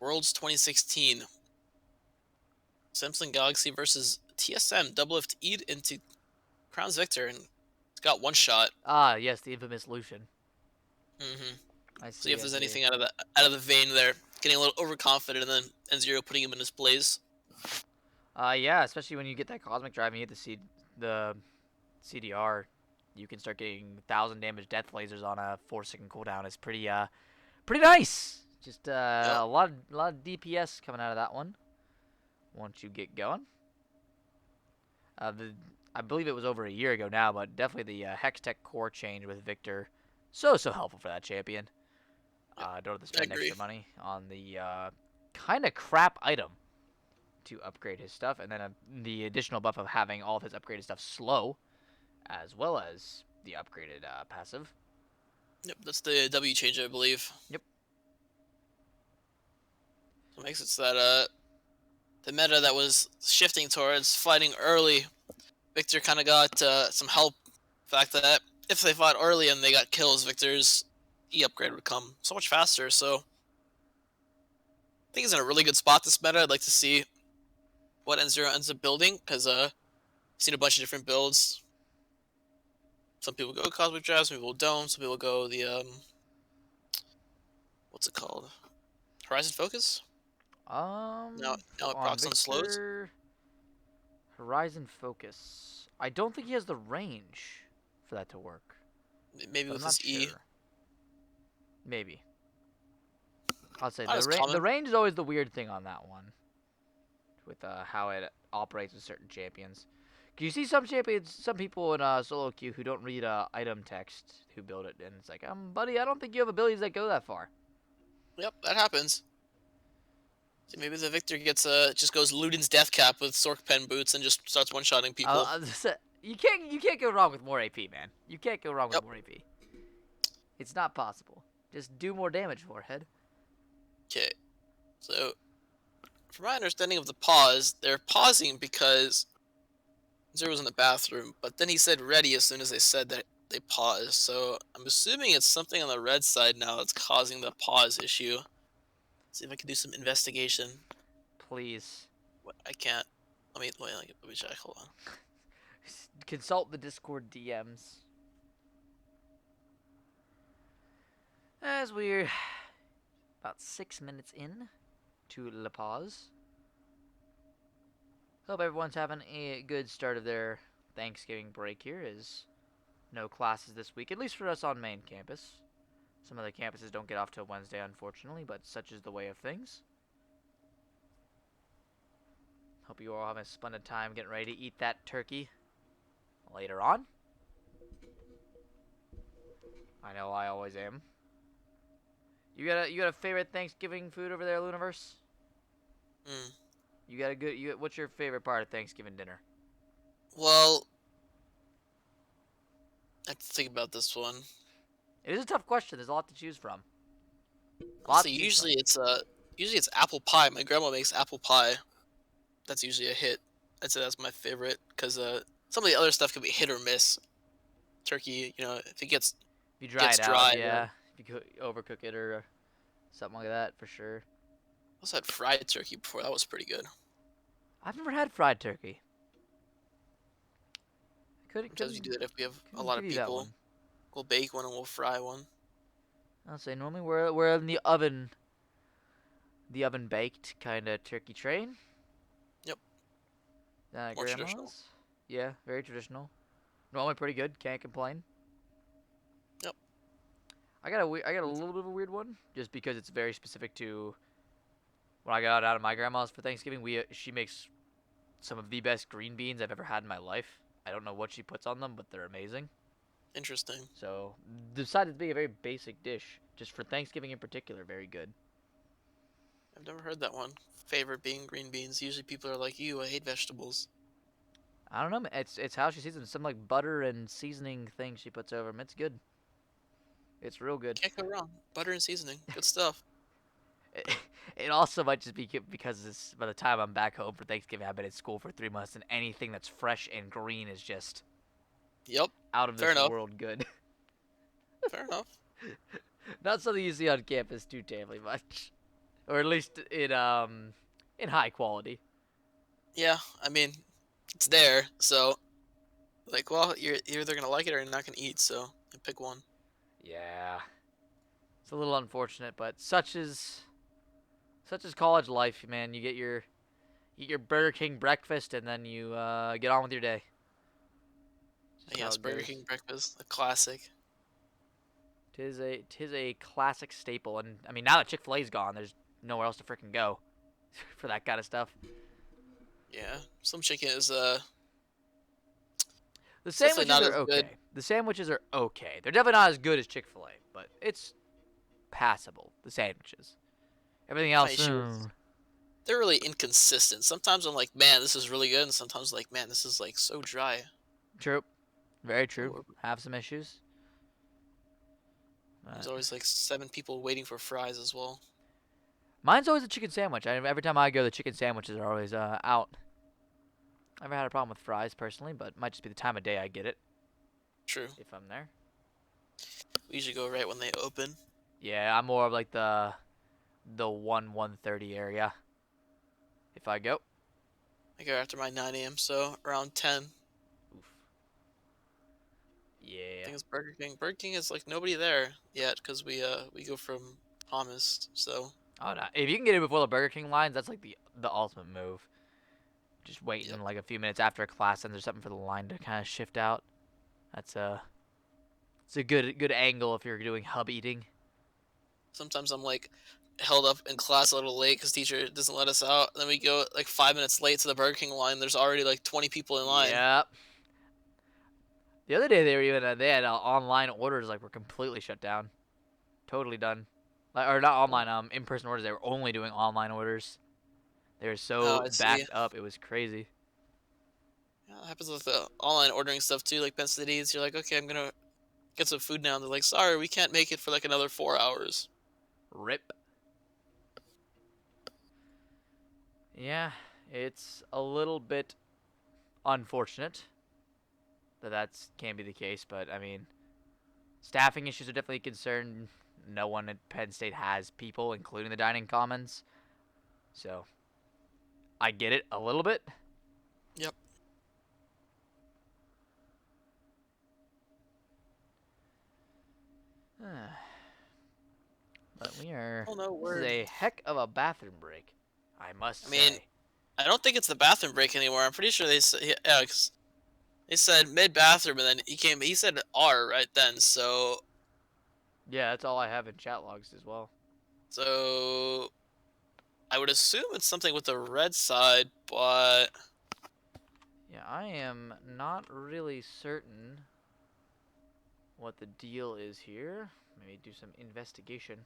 Worlds 2016. Samsung Galaxy versus TSM. Double lift Eid into Crown's Victor, and it's got one shot. Ah, yes, the infamous Lucian. Hmm I See see, if I there's see. anything out of the vein there. Getting a little overconfident, and then N0 putting him in his place. Yeah, especially when you get that Cosmic Drive and you hit the CDR, you can start getting 1,000 damage death lasers on a 4-second cooldown. It's pretty nice. Just Yep. a lot of DPS coming out of that one. Once you get going. The I believe it was over a year ago now, but definitely the Hextech core change with Victor, so helpful for that champion. Yep. Don't have to I spend agree. extra money on the kind of crap item to upgrade his stuff, and then the additional buff of having all of his upgraded stuff slow, as well as the upgraded passive. Yep, that's the W change, I believe. Yep. So it makes it so that the meta that was shifting towards fighting early, Victor kind of got some help. The fact that if they fought early and they got kills, Victor's E upgrade would come so much faster. So I think he's in a really good spot this meta. I'd like to see what N0 ends up building because I've seen a bunch of different builds. Some people go Cosmic Drive, some people don't. Some people go the what's it called? Horizon Focus. Now it On procs on slows. Victor, Horizon Focus. I don't think he has the range for that to work, Maybe but I'm with not his E. sure. Maybe. I'll say Not the as common. the range is always the weird thing on that one, with how it operates with certain champions. You see some champions, some people in solo queue who don't read item text who build it, and it's like, buddy, I don't think you have abilities that go that far. Yep, that happens. See, maybe the Victor gets just goes Luden's death cap with Sork pen boots and just starts one shotting people. You can't go wrong with more AP, man. You can't go wrong with Yep. more AP. It's not possible. Just do more damage, forehead. Okay. So, from my understanding of the pause, they're pausing because Zero was in the bathroom, but then he said ready as soon as they said that they paused. So I'm assuming it's something on the red side now that's causing the pause issue. See if I can do some investigation. Please What I can't. Let me check. Hold on. consult the Discord DMs. As we're about 6 minutes in to La Paz. Hope everyone's having a good start of their Thanksgiving break here, as no classes this week, at least for us on main campus. Some other campuses don't get off till Wednesday, unfortunately, but such is the way of things. Hope you all have a splendid time getting ready to eat that turkey later on. I know I always am. You got a favorite Thanksgiving food over there, Luniverse? Hmm. You got a good what's your favorite part of Thanksgiving dinner? Well, I have to think about this one. It is a tough question. There's a lot to choose from. Honestly, usually it's apple pie. My grandma makes apple pie. That's usually a hit. I'd say that's my favorite because some of the other stuff can be hit or miss. Turkey, if it gets If you dry gets it out, dry, yeah. If you overcook it or something like that, for sure. I also had fried turkey before. That was pretty good. I've never had fried turkey. Couldn't Sometimes we do couldn't that if we have a couldn't lot give of you that people. one. We'll bake one and we'll fry one. I'll say normally we're in the oven baked kind of turkey train. Yep, more traditional. Grandma's, yeah, very traditional. Normally pretty good. Can't complain. Yep. I got a little bit of a weird one, just because it's very specific to when I got out of my grandma's for Thanksgiving. She makes some of the best green beans I've ever had in my life. I don't know what she puts on them, but they're amazing. Interesting. So decided to be a very basic dish, just for Thanksgiving in particular. Very good. I've never heard that one. Favorite being green beans. Usually people are like, "You, I hate vegetables." I don't know. It's how she seasons some like butter and seasoning thing she puts over them. It's good. It's real good. Can't go wrong. Butter and seasoning. Good stuff. It, it also might just be because by the time I'm back home for Thanksgiving, I've been at school for 3 months, and anything that's fresh and green is just Yep. out of Fair this enough. world good. Fair enough. Not something you see on campus too terribly much, or at least in high quality. Yeah, I mean, it's there, so like, well, you're either gonna like it or you're not gonna eat, so you pick one. Yeah, it's a little unfortunate, but such is college life, man. You get your eat your Burger King breakfast, and then you get on with your day. Just how Yes, it Burger goes. King breakfast, a classic. Tis a classic staple, and I mean now that Chick-fil-A's gone, there's nowhere else to freaking go for that kind of stuff. Yeah, some chicken is The it's definitely sandwiches not are as good. okay. The sandwiches are okay. They're definitely not as good as Chick-fil-A, but it's passable. The sandwiches. Everything My else, issue is they're really inconsistent. Sometimes I'm like, man, this is really good, and sometimes like, man, this is like so dry. true. Very true. So Have some issues. there's But always like 7 people waiting for fries as well. mine's always a chicken sandwich. Every time I go, the chicken sandwiches are always out. I've never had a problem with fries personally, but it might just be the time of day I get it True. if I'm there. We usually go right when they open. Yeah, I'm more of like the 1:30 area if I go. I go after my 9 a.m. So around 10. Oof. I Yeah. think it's Burger King. Burger King is like nobody there yet because we go from Thomas. So Oh no. If you can get it before the Burger King lines, that's like the ultimate move. Just yep. waiting like a few minutes after a class ends or something for the line to kind of shift out. That's it's a good angle if you're doing hub eating. Sometimes I'm like held up in class a little late because teacher doesn't let us out. And then we go like 5 minutes late to the Burger King line. There's already like 20 people in line. Yep. The other day they were even they had online orders like were completely shut down, totally done, like, or not online in person orders. They were only doing online orders. They were Oh, so I see. backed up. It was crazy. Yeah, it happens with the online ordering stuff too. Like Penn Cities, you're like, okay, I'm gonna get some food now. And they're like, sorry, we can't make it for like another 4 hours. Rip. Yeah, it's a little bit unfortunate that can be the case, but I mean, staffing issues are definitely a concern. No one at Penn State has people, including the dining commons, so I get it a little bit. Yep. But we are. Oh no, This is word. a heck of a bathroom break, I must I mean, say. I don't think it's the bathroom break anymore. I'm pretty sure they said, yeah, 'cause they said mid bathroom, and then he came. He said R right then. Yeah, that's all I have in chat logs as well. So I would assume it's something with the red side, but Yeah, I am not really certain what the deal is here. Maybe do some investigation.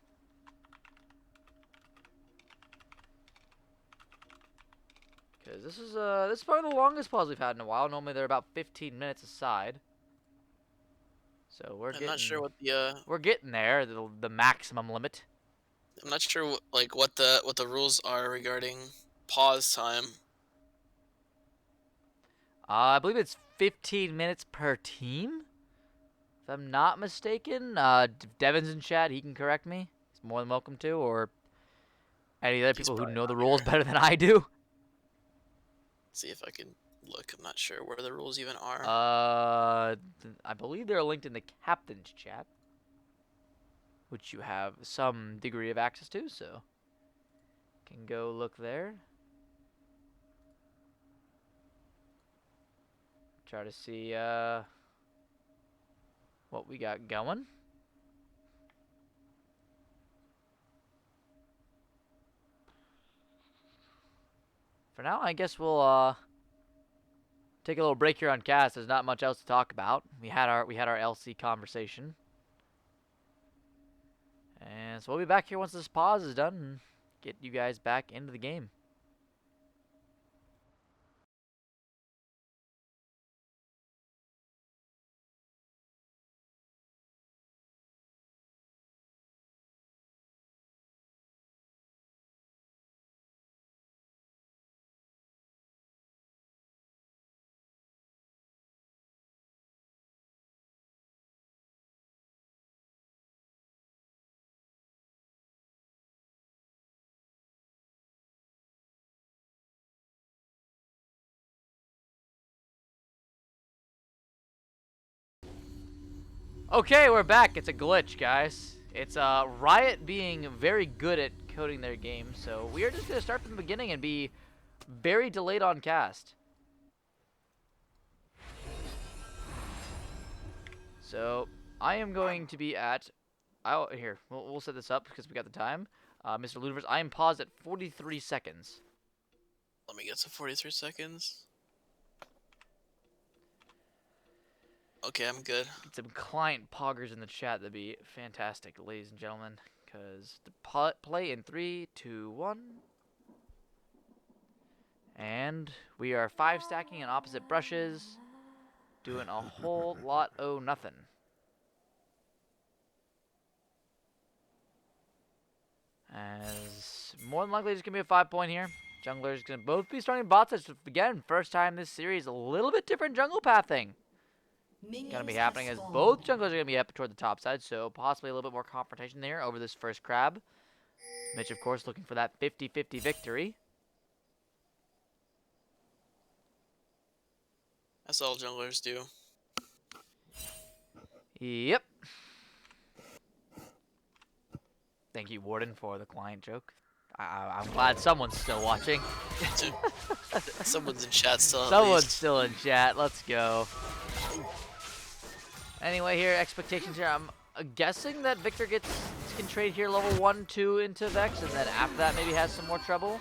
Because this is probably the longest pause we've had in a while. Normally they're about 15 minutes aside. So I'm not sure what we're getting there, the maximum limit. I'm not sure like what the rules are regarding pause time. I believe it's 15 minutes per team, if I'm not mistaken. If Devin's in chat, he can correct me. He's more than welcome to, or any other He's people who probably know the not rules here. better than I do. See if I can look. I'm not sure where the rules even are. I believe they're linked in the captain's chat, which you have some degree of access to, so can go look there. Try to see what we got going. For now, I guess we'll take a little break here on cast. There's not much else to talk about. We had our LC conversation, and so we'll be back here once this pause is done and get you guys back into the game. Okay, we're back. It's a glitch, guys. It's Riot being very good at coding their game, so we are just going to start from the beginning and be very delayed on cast. So, I am going to be at... Here, we'll set this up because we got the time. Mr. Ludivers, I am paused at 43 seconds. Let me get to 43 seconds. Okay, I'm good. Get some client poggers in the chat. That'd be fantastic, ladies and gentlemen. Because the play in 3, 2, 1. And we are 5 stacking in opposite brushes. Doing a whole lot of nothing. As more than likely, it's going to be a 5-point here. Junglers going to both be starting bot sets. Again, first time this series, a little bit different jungle pathing. Going to be happening as both junglers are going to be up toward the top side, so possibly a little bit more confrontation there over this first crab. Mitch, of course, looking for that 50-50 victory. That's all junglers do. Yep. Thank you, Warden, for the client joke. I'm glad someone's still watching. Someone's in chat still. Someone's still in chat. Let's go. Anyway, here, expectations here. I'm guessing that Victor can trade here level 1, 2 into Vex, and then after that maybe has some more trouble.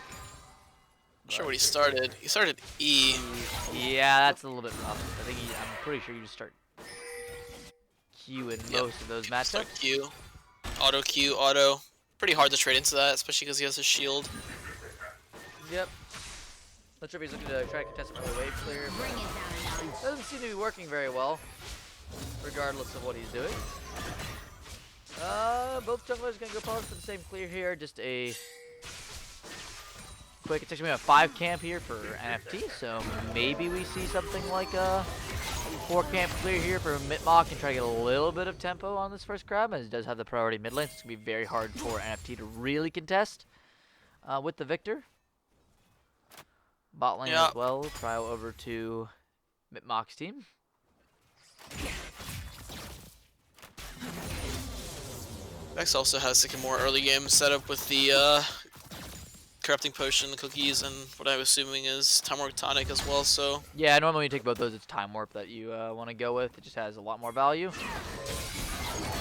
Not sure what he started. He started E. Yeah, that's a little bit rough. I think I'm pretty sure you just start Q in most of those matchups. Start Q. Auto Q, auto. Pretty hard to trade into that, especially because he has a shield. Yep. Not sure if he's looking to try to contest an early wave clear. Doesn't seem to be working very well, regardless of what he's doing. Both junglers gonna go pause for the same clear here. Just a quick. It's actually a 5 camp here for NFT, so maybe we see something like a 4 camp clear here for Mitmach and try to get a little bit of tempo on this first crab, as it does have the priority mid lane. So it's gonna be very hard for NFT to really contest with the Victor. Bot lane as well. Trial over to Mitmach's team. Vex also has like a more early game setup with the corrupting potion, the cookies, and what I'm assuming is time warp tonic as well. So yeah, normally when you take both those, it's time warp that you want to go with. It just has a lot more value.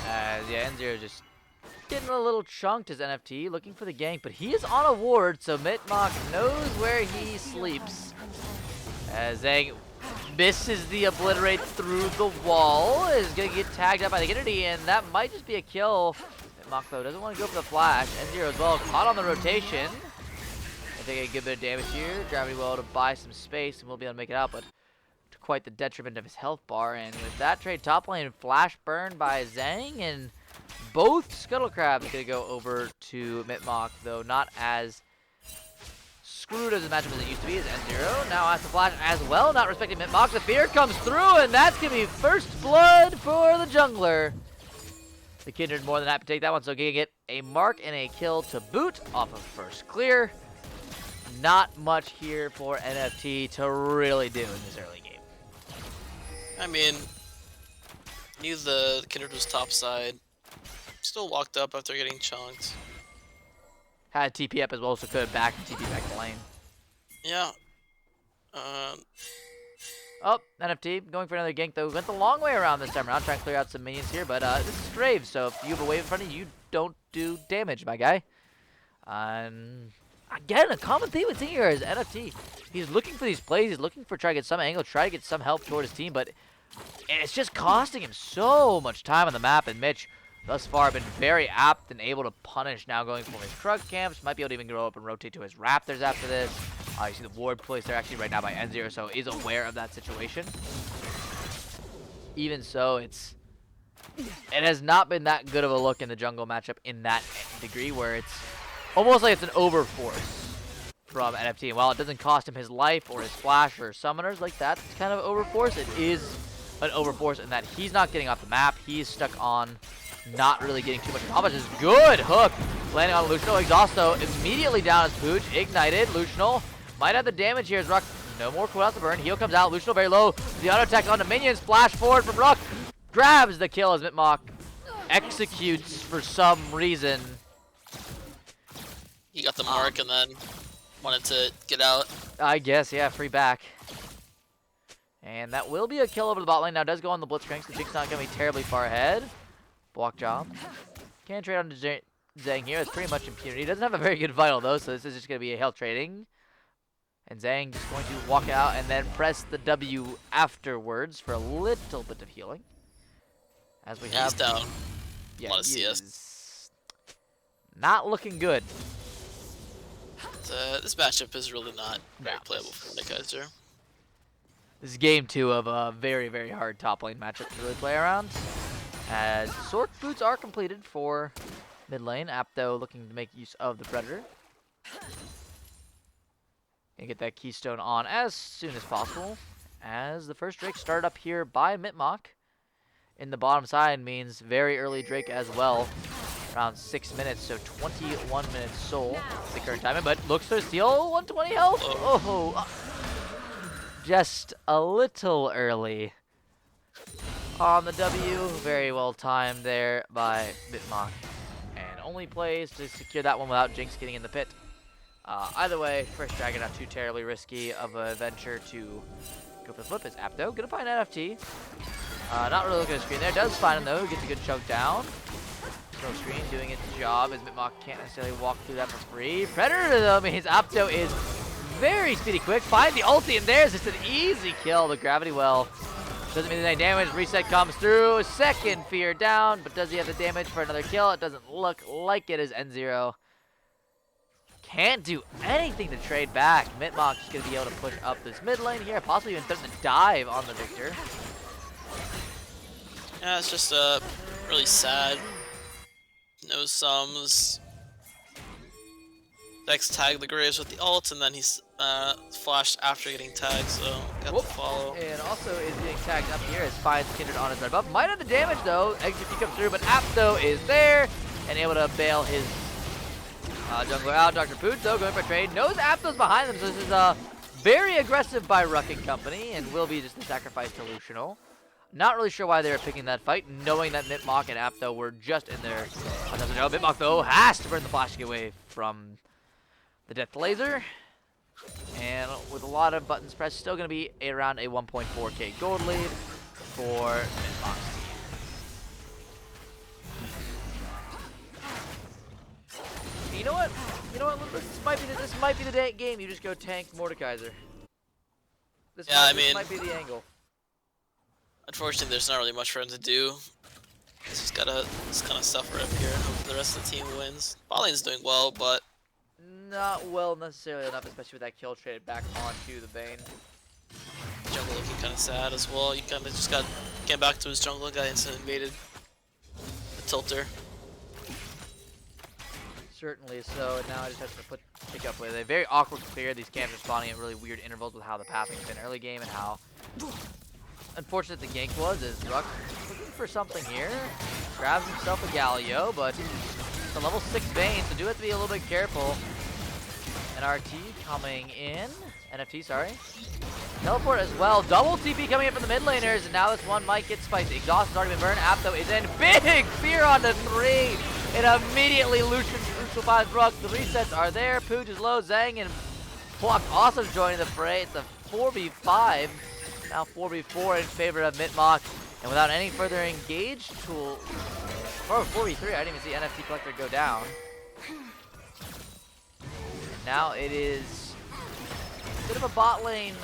As yeah, N0 just getting a little chunked as NFT, looking for the gank, but he is on a ward, so Mitmach knows where he sleeps. As Zhang misses the obliterate through the wall, is gonna get tagged up by the Entity, and that might just be a kill. Mitmach though doesn't want to go for the flash. N0 as well, caught on the rotation. Taking a good bit of damage here. Gravity Well to buy some space, and we'll be able to make it out, but to quite the detriment of his health bar. And with that trade, top lane flash burn by Zhang, and both Scuttle Crabs gonna go over to Mitmach, though not as screwed as the matchup as it used to be as N0. Now has the flash as well, not respecting Mitmach. The fear comes through, and that's gonna be first blood for the jungler. The Kindred more than happy to take that one, so gonna get a mark and a kill to boot off of first clear. Not much here for NFT to really do in this early game. I mean, knew the Kindred was top side. Still walked up after getting chunked. Had TP up as well, so could have back TP back to lane. Yeah. Oh, NFT going for another gank though. Went the long way around this time around, trying to clear out some minions here, but this is Strave, so if you have a wave in front of you, you don't do damage, my guy. Again, a common theme with here is NFT. He's looking for these plays. He's looking for try to get some angle, try to get some help toward his team, but it's just costing him so much time on the map. And Mitch, thus far, been very apt and able to punish. Now going for his Krug camps. Might be able to even grow up and rotate to his Raptors after this. You see the ward placed there actually right now by N0, so is aware of that situation. Even so, it has not been that good of a look in the jungle matchup in that degree, where it's almost like it's an overforce from NFT. And while it doesn't cost him his life or his flash or summoners like that, it's kind of overforce. It is an overforce in that he's not getting off the map. He's stuck on not really getting too much accomplished. Good hook landing on Luciano. Exhausto immediately down as Pooch. Ignited. Luciano might have the damage here as Ruck. No more cooldowns to burn. Heal comes out. Luciano very low. The auto attack onto minions. Flash forward from Ruck. grabs the kill as Mitmach executes for some reason. He got the mark and then wanted to get out. I guess, yeah, free back. And that will be a kill over the bot lane. Now, it does go on the Blitzcrank, so Jinx not going to be terribly far ahead. Block job. Can't trade on to Zhang here. It's pretty much impunity. Doesn't have a very good vital, though, so this is just going to be a health trading. And Zhang just going to walk out and then press the W afterwards for a little bit of healing. As we have... He's down. Yeah, A lot of he CS. is not looking good. This matchup is really not very playable for Mordekaiser. This is game 2 of a very, very hard top lane matchup to really play around. As Sword Boots are completed for mid lane. Apto looking to make use of the Predator. And get that Keystone on as soon as possible. As the first Drake started up here by Mitmach. In the bottom side means very early Drake as well. Around 6 minutes, so 21 minutes soul. The current timing, but looks to steal 120 health. Oh, just a little early on the W. Very well timed there by Mitmach. And only plays to secure that one without Jinx getting in the pit. Either way, first dragon not too terribly risky of a venture to go for the flip. Is Apto gonna find NFT? Not really looking at the screen there. Does find him though. Gets a good chunk down. No screen doing its job as Mitmach can't necessarily walk through that for free. Predator though means Apto is very speedy quick. Find the ulti and there's just an easy kill. The gravity well doesn't mean any damage. Reset comes through. Second fear down, but does he have the damage for another kill? It doesn't look like it is N0. Can't do anything to trade back. Mitmach is going to be able to push up this mid lane here, possibly even threaten to dive on the Victor. Yeah, it's just really sad. No sums. Dex tagged the Graves with the ult, and then he's flashed after getting tagged, so got the follow. And also is getting tagged up here as finds Kindred on his red buff. Might have the damage though. Execute comes through, but Apto is there and able to bail his jungler out. Dr. Pooch though going for a trade. Knows Apto's behind them, so this is very aggressive by Ruck and company, and will be just a sacrifice to Lucianol. Not really sure why they were picking that fight, knowing that Mitmach and Apto were just in there. Mitmach though has to burn the flash to get away from the death laser. And with a lot of buttons pressed, still going to be around a 1.4k gold lead for Mitmach's team. You know what? This might be the game. You just go tank Mordekaiser. This might be the angle. Unfortunately, there's not really much for him to do. He's just gotta just kind of suffer up here and hope the rest of the team wins. Bot lane's doing well, but not well necessarily enough, especially with that kill traded back onto the Bane. jungle looking kind of sad as well. You kind of just got came back to his jungle, got instant invaded. The tilter. Certainly so, and now I just have to pick up with a very awkward clear. These camps are spawning at really weird intervals with how the pathing's been early game and how unfortunate the gank was. Is Ruck looking for something here? Grabs himself a Galio, but it's a level 6 Bane, so do have to be a little bit careful. And RT coming in. NFT, sorry. Teleport as well. Double TP coming in from the mid laners, and now this one might get spiked. Exhaust has already been burned. Apto is in. Big fear onto 3. And immediately Lucian finds Ruck. The resets are there. Pooch is low. Zhang and Pluck also joining the fray. It's a 4v5. Now 4v4 in favor of Mitmach. And without any further engage tool, or 4v3, I didn't even see NFT Collector go down. And now it is a bit of a bot lane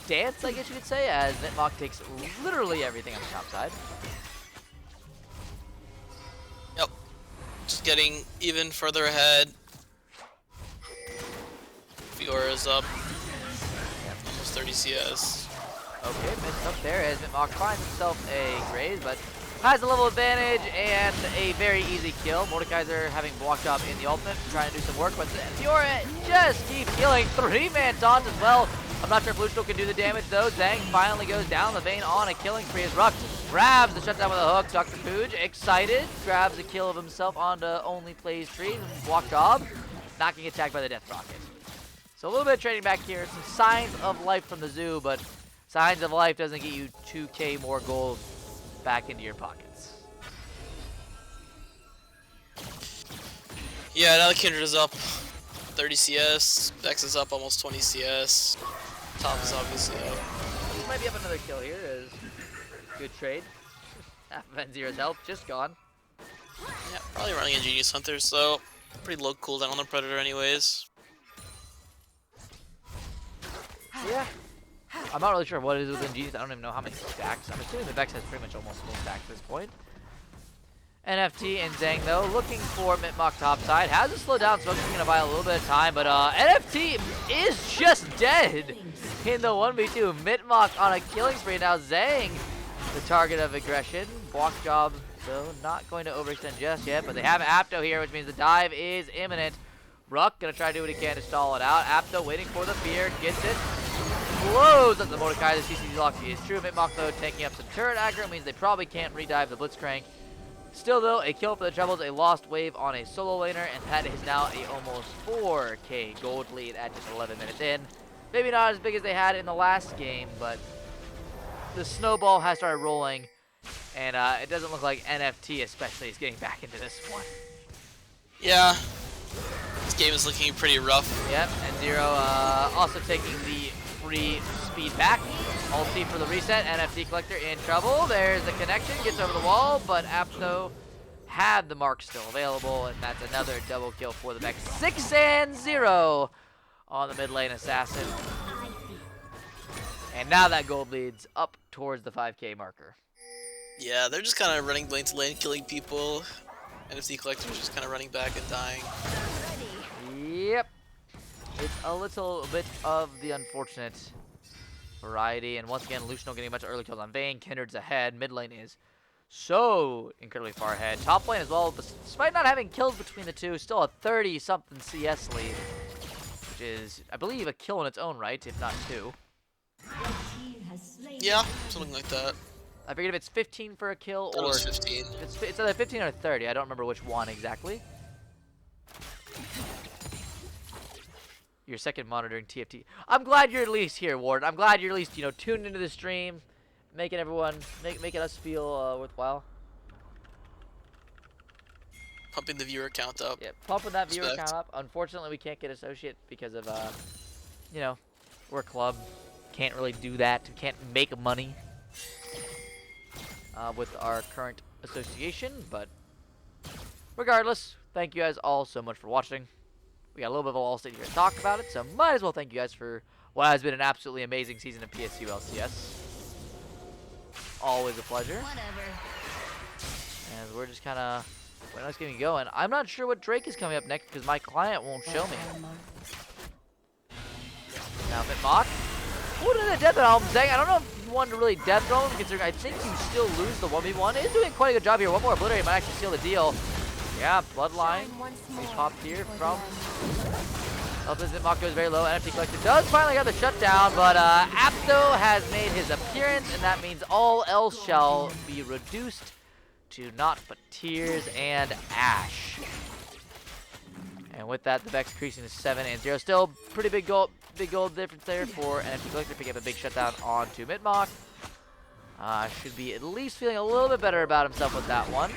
dance, I guess you could say, as Mitmach takes literally everything on the top side. Yep. Just getting even further ahead. Fiora's up. Almost 30 CS. Okay, missed up there as Mitmach finds himself a Graze, but has a level advantage and a very easy kill. Mordekaiser having blocked up in the ultimate, trying to do some work, but Fiora just keeps healing. 3-man taunt as well. I'm not sure if Lucianol can do the damage though. Zhang finally goes down the vein on a killing spree as Ruck grabs the shutdown with a hook. Dr. Pooch, excited, grabs a kill of himself onto only plays trees and block job, not getting attacked by the death rocket. So a little bit of trading back here. Some signs of life from the zoo, but signs of life doesn't get you 2k more gold back into your pockets. Yeah, now the Kindred is up 30 CS, Vex is up almost 20 CS, Top is obviously up. This might be up another kill here. Is good trade. Half of N0's health just gone. Yeah, probably running Ingenious Hunter, so pretty low cooldown on the Predator anyways. Yeah. I'm not really sure what it is with Ingenious. I don't even know how many stacks. I'm assuming the Vex has pretty much almost full stack at this point. NFT and Zhang, though, looking for Mitmach topside. Has to slow down, so it's going to buy a little bit of time. But NFT is just dead in the 1v2. Mitmach on a killing spree. Now Zhang, the target of aggression. Block job, though, not going to overextend just yet. But they have Apto here, which means the dive is imminent. Ruck going to try to do what he can to stall it out. Apto waiting for the fear. Gets it. Blows up the Mordecai. The CCD lock is true. Mitmach, though, taking up some turret aggro. Means they probably can't redive the Blitzcrank. Still, though, a kill for the Troubles, a lost wave on a solo laner, and that is now a almost 4K gold lead at just 11 minutes in. Maybe not as big as they had in the last game, but the snowball has started rolling, and it doesn't look like NFT especially is getting back into this one. Yeah, this game is looking pretty rough. Yep, and Zero also taking the free speed back. Ulti for the reset. NFT Collector in trouble. There's the connection. Gets over the wall, but Apto had the mark still available, and that's another double kill for the Vex. 6-0 on the mid lane assassin. And now that gold leads up towards the 5K marker. Yeah, they're just kind of running lane to lane, killing people. NFC Collector is just kind of running back and dying. Yep. It's a little bit of the unfortunate variety, and once again, Luciano getting a bunch of early kills on Vayne. Kindred's ahead. Mid lane is so incredibly far ahead. Top lane as well, despite not having kills between the two, still a 30-something CS lead, which is, I believe, a kill in its own right, if not two. Yeah, something like that. I forget if it's 15 for a kill That or was 15. it's either 15 or 30. I don't remember which one exactly. Your second monitoring TFT. I'm glad you're at least here, Ward. I'm glad you're at least, tuned into the stream, making everyone, making us feel worthwhile. Pumping the viewer count up. Yeah, pumping that viewer Respect. count up. Unfortunately, we can't get associate because of, we're a club. Can't really do that. We can't make money with our current association. But regardless, thank you guys all so much for watching. We got a little bit of a wall state here to talk about it, so might as well thank you guys for what has been an absolutely amazing season of PSU LCS. Always a pleasure. As we're just kind of waiting on this game to go, and I'm not sure what Drake is coming up next because my client won't show me. Now Mitmach. What is the death throw? I'm saying I don't know if you wanted to really death throw him, considering I think you still lose the 1v1. He's doing quite a good job here. One more obliterate might actually seal the deal. Yeah, Bloodline. He popped here from. This Mitmach goes very low. NFT Collector does finally get the shutdown, but Apto has made his appearance, and that means all else shall be reduced to naught but tears and ash. And with that, the Vex increasing to 7-0. Still pretty big gold difference there for NFT Collector picking up a big shutdown onto Mitmach. Should be at least feeling a little bit better about himself with that one.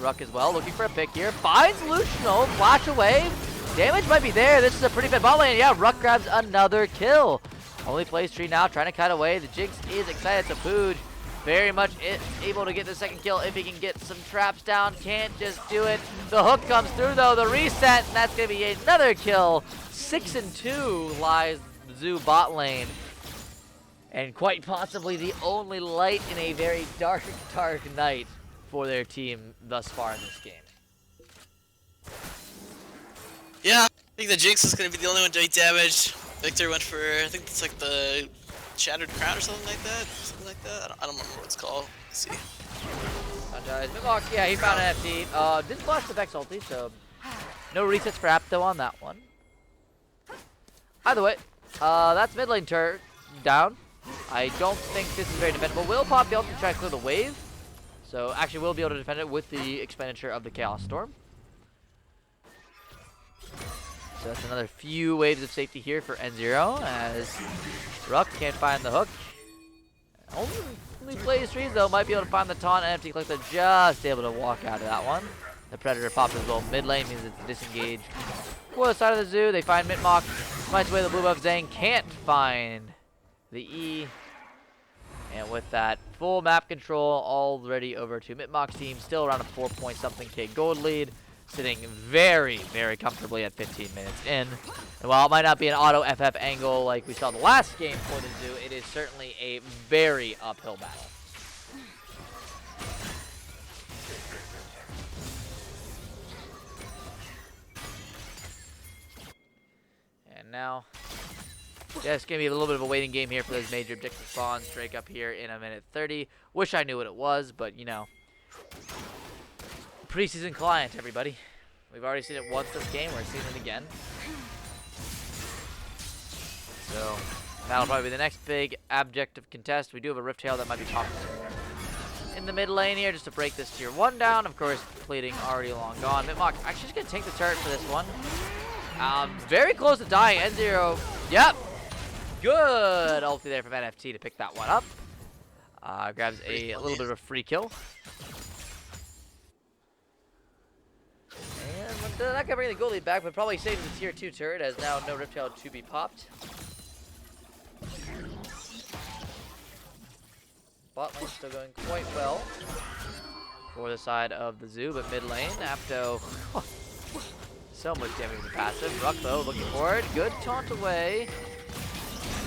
Ruck as well, looking for a pick here. Finds Luciano, flash away. Damage might be there. This is a pretty bad ball lane. Yeah, Ruck grabs another kill. Only plays tree now, trying to cut away. The Jinx is excited. So Pooj very much able to get the second kill if he can get some traps down. Can't just do it. The hook comes through though, the reset, and that's going to be another kill. 6-2 lies Zoo bot lane. And quite possibly the only light in a very dark, dark night for their team thus far in this game. Yeah, I think the Jinx is going to be the only one doing damage. Victor went for, I think it's like the Shattered Crown or something like that. I don't remember what it's called. Let's see. Mitmach, yeah, he found an FD. Did flash the Vex ulti, so no resets for Apto on that one. Either way, that's mid lane turret down. I don't think this is very defendable. We'll pop the ulti to try to clear the wave. So actually we'll be able to defend it with the expenditure of the Chaos Storm. So that's another few waves of safety here for N0 as Ruck can't find the hook. Only Only plays trees though, might be able to find the taunt. NFT Collector just able to walk out of that one. The Predator pops his little mid lane, means it's disengaged. For the side of the zoo, they find Mitmach. Smites away the blue buff. Zhang can't find the E. And with that full map control already over to Mitmach's team, still around a 4-point-something K gold lead, sitting very, very comfortably at 15 minutes in. And while it might not be an auto FF angle like we saw the last game for the zoo, it is certainly a very uphill battle. And now, yeah, it's going to be a little bit of a waiting game here for those major objective spawns. Drake up here in a minute 30. Wish I knew what it was, but, you know, preseason client, everybody. We've already seen it once this game. We're seeing it again. So that'll probably be the next big objective contest. We do have a Rift Tail that might be popping in the mid lane here just to break this tier 1 down. Of course, Pleading already long gone. Mitmach actually just going to take the turret for this one. Very close to dying. N0. Yep. Good ulti there from NFT to pick that one up. Grabs a little bit of a free kill. And not going to bring the goal lead back, but probably saving the tier 2 turret as now no Rift Tail to be popped. Bot lane still going quite well for the side of the zoo, but mid lane, Apto, so much damage to the passive. Ruck though, looking for it. Good taunt away.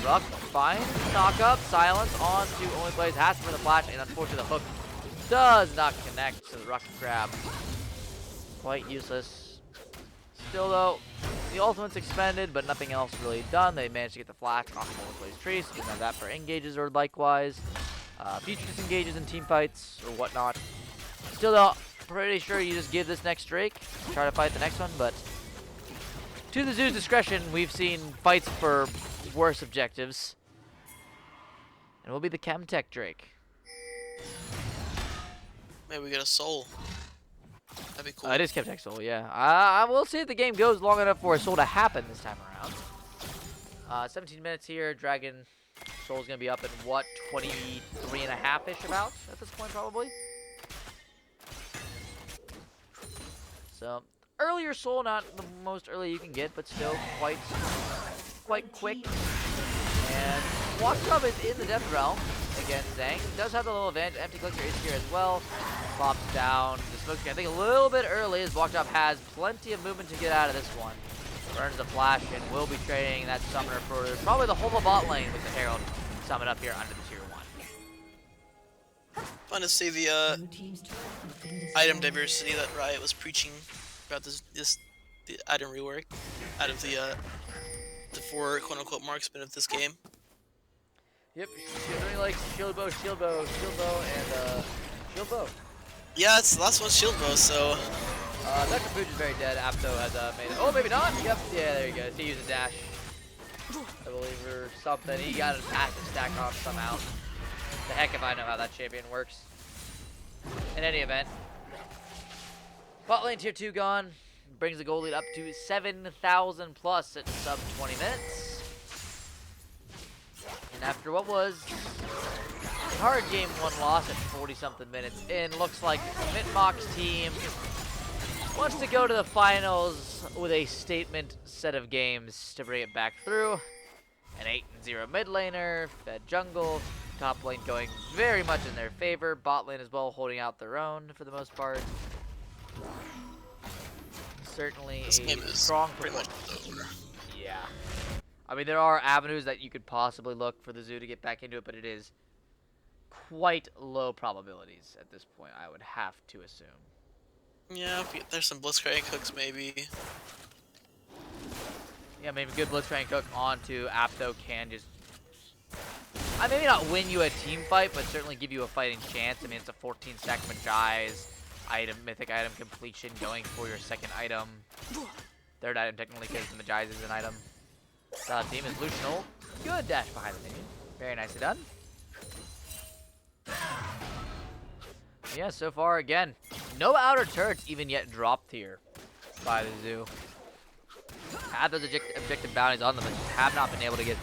Ruck finds knock up, silence on to only plays, has for the flash, and unfortunately the hook does not connect to the Ruck grab. Quite useless. Still though, the ultimate's expended, but nothing else really done. They managed to get the flash off of only plays tree, so you can have that for engages or likewise. Future disengages in team fights or whatnot. Still though, pretty sure you just give this next Drake, try to fight the next one, but to the zoo's discretion, we've seen fights for worse objectives. And will be the Chemtech Drake. Maybe we get a soul. That'd be cool. It is Chemtech Soul, yeah. I will see if the game goes long enough for a soul to happen this time around. 17 minutes here, Dragon Soul's gonna be up in what, 23 and a half-ish about at this point probably. So earlier Soul, not the most early you can get, but still quite quick. And Walks Up is in the Death Realm against Zhang. Does have the little advantage. Empty Collector is here as well. Pops down. The smoke screen, I think a little bit early as Walked Up has plenty of movement to get out of this one. Burns the flash and will be trading that summoner for probably the whole bot lane with the Herald summon up here under the tier 1. Fun to see the item diversity that Riot was preaching about the item rework out of the 4 quote-unquote marksmen of this game. Yep, she's really like shield bow, and shield bow. Yeah, it's the last one's shield bow, so Dr. Pooch is very dead. Apto has made it. Oh, maybe not. Yep. Yeah, there you go. He used a dash, I believe, or something. He got a passive stack off somehow. The heck if I know how that champion works. In any event, bot lane tier 2 gone. Brings the goal lead up to 7,000 plus at sub 20 minutes. And after what was a hard game 1 loss at 40-something minutes in, looks like Mitmach's team wants to go to the finals with a statement set of games to bring it back through. An 8-0 mid laner, fed jungle, top lane going very much in their favor, bot lane as well holding out their own for the most part. Certainly a strong performance. Yeah. I mean, there are avenues that you could possibly look for the zoo to get back into it, but it is quite low probabilities at this point, I would have to assume. yeah, there's some Blitzcrank hooks maybe. Yeah, maybe good Blitzcrank hook onto Apto can just, maybe not win you a team fight, but certainly give you a fighting chance. I mean, it's a 14-stack Magi's item, mythic item completion going for your second item. Third item technically because the Magi's is an item. Team is Lucianol. Good dash behind the minion. Very nicely done. Yeah, so far again, no outer turrets even yet dropped here by the zoo. Have those objective bounties on them, but have not been able to get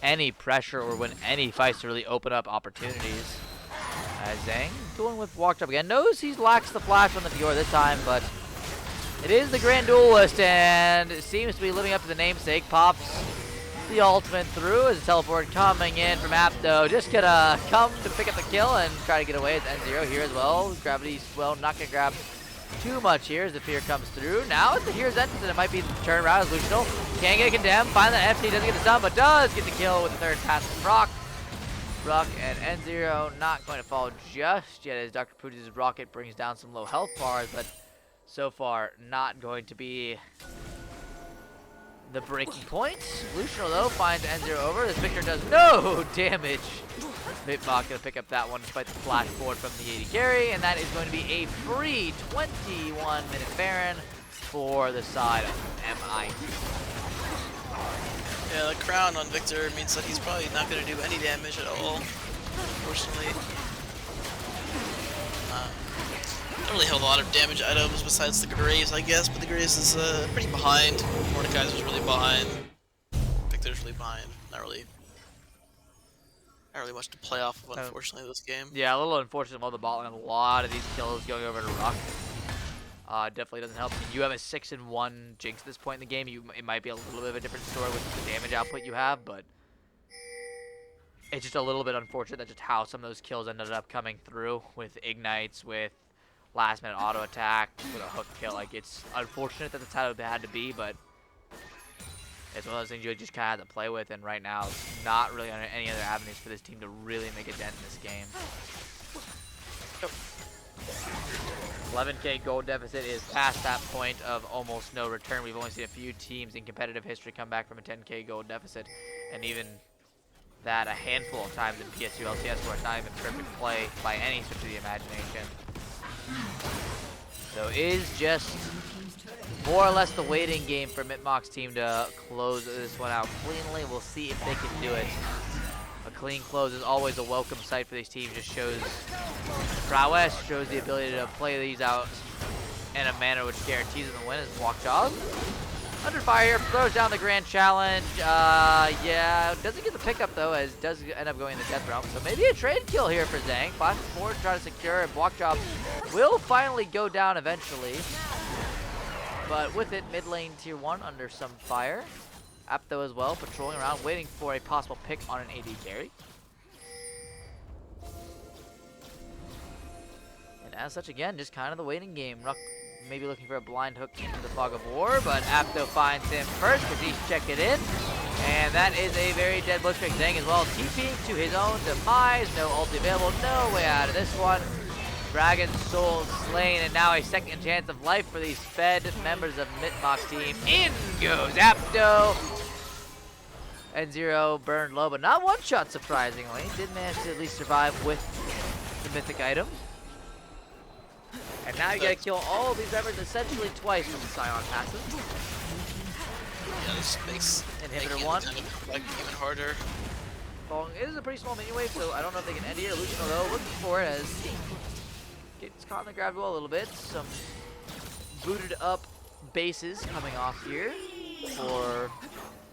any pressure or win any fights to really open up opportunities. As Zhang dueling with Walk Up again. Knows he lacks the flash on the Fiora this time, but it is the Grand Duelist, and it seems to be living up to the namesake. Pops the ultimate through as a teleport coming in from Apto. Just gonna come to pick up the kill and try to get away. It's N0 here as well. Gravity's, well, not gonna grab too much here as the fear comes through. Now it's the Here's entrance, and it might be the turnaround as Lucianal can't get condemned. Finally, that FT doesn't get the stun, but does get the kill with the third pass from Rock. Ruck and N0 not going to fall just yet as Dr. Pooch's rocket brings down some low health bars, but so far not going to be the breaking point. Lucianal though finds N0 over. This Victor does no damage. Mitmach going to pick up that one despite the flash forward from the 80 carry, and that is going to be a free 21-minute Baron for the side of MIT. Yeah, the crown on Victor means that he's probably not going to do any damage at all, unfortunately. Don't really have a lot of damage items besides the Graves, I guess, but the Graves is pretty behind. Mordekaiser's really behind. Victor's really behind. Not really much to play off of, unfortunately, this game. Yeah, a little unfortunate on the bot lane. A lot of these kills going over to Rock. Definitely doesn't help. You have a 6-1 Jinx at this point in the game. It might be a little bit of a different story with the damage output you have, but it's just a little bit unfortunate that just how some of those kills ended up coming through with ignites, with last-minute auto attack, with a hook kill. Like, it's unfortunate that that's how it had to be, but it's one of those things you just kind of have to play with. And right now, not really on any other avenues for this team to really make a dent in this game. 11K gold deficit is past that point of almost no return. We've only seen a few teams in competitive history come back from a 10K gold deficit, and even that a handful of times in PSU LCS where it's not even perfect play by any stretch of the imagination. So it is just more or less the waiting game for Mitmach's team to close this one out cleanly. We'll see if they can do it. A clean close is always a welcome sight for these teams. Just shows prowess, shows the ability to play these out in a manner which guarantees them the win. As Walkjaw under fire here, throws down the grand challenge. Yeah, doesn't get the pickup though, as does end up going in the death realm. So maybe a trade kill here for Zhang. Flash forward, try to secure, and Walkjaw will finally go down eventually. But with it, mid lane tier 1 under some fire. Apto as well, patrolling around, waiting for a possible pick on an AD carry. And as such, again, just kind of the waiting game. Ruck maybe looking for a blind hook into the fog of war, but Apto finds him first because he's checked it in. And that is a very dead Blitzcrank. Zhang as well, TPing to his own demise. No ulti available, no way out of this one. Dragon's Soul slain, and now a second chance of life for these fed members of Mitmach's team. In goes Apto. N0 burned low, but not one shot, surprisingly. Did manage to at least survive with the mythic item. And now you gotta kill all of these members essentially twice from the Scion passive. Yeah, this makes Inhibitor 1. Like, even harder. It is a pretty small mini wave, so I don't know if they can end here. Lucianal though, looking for it as gets caught in the grab wall a little bit. Some booted up bases coming off here for...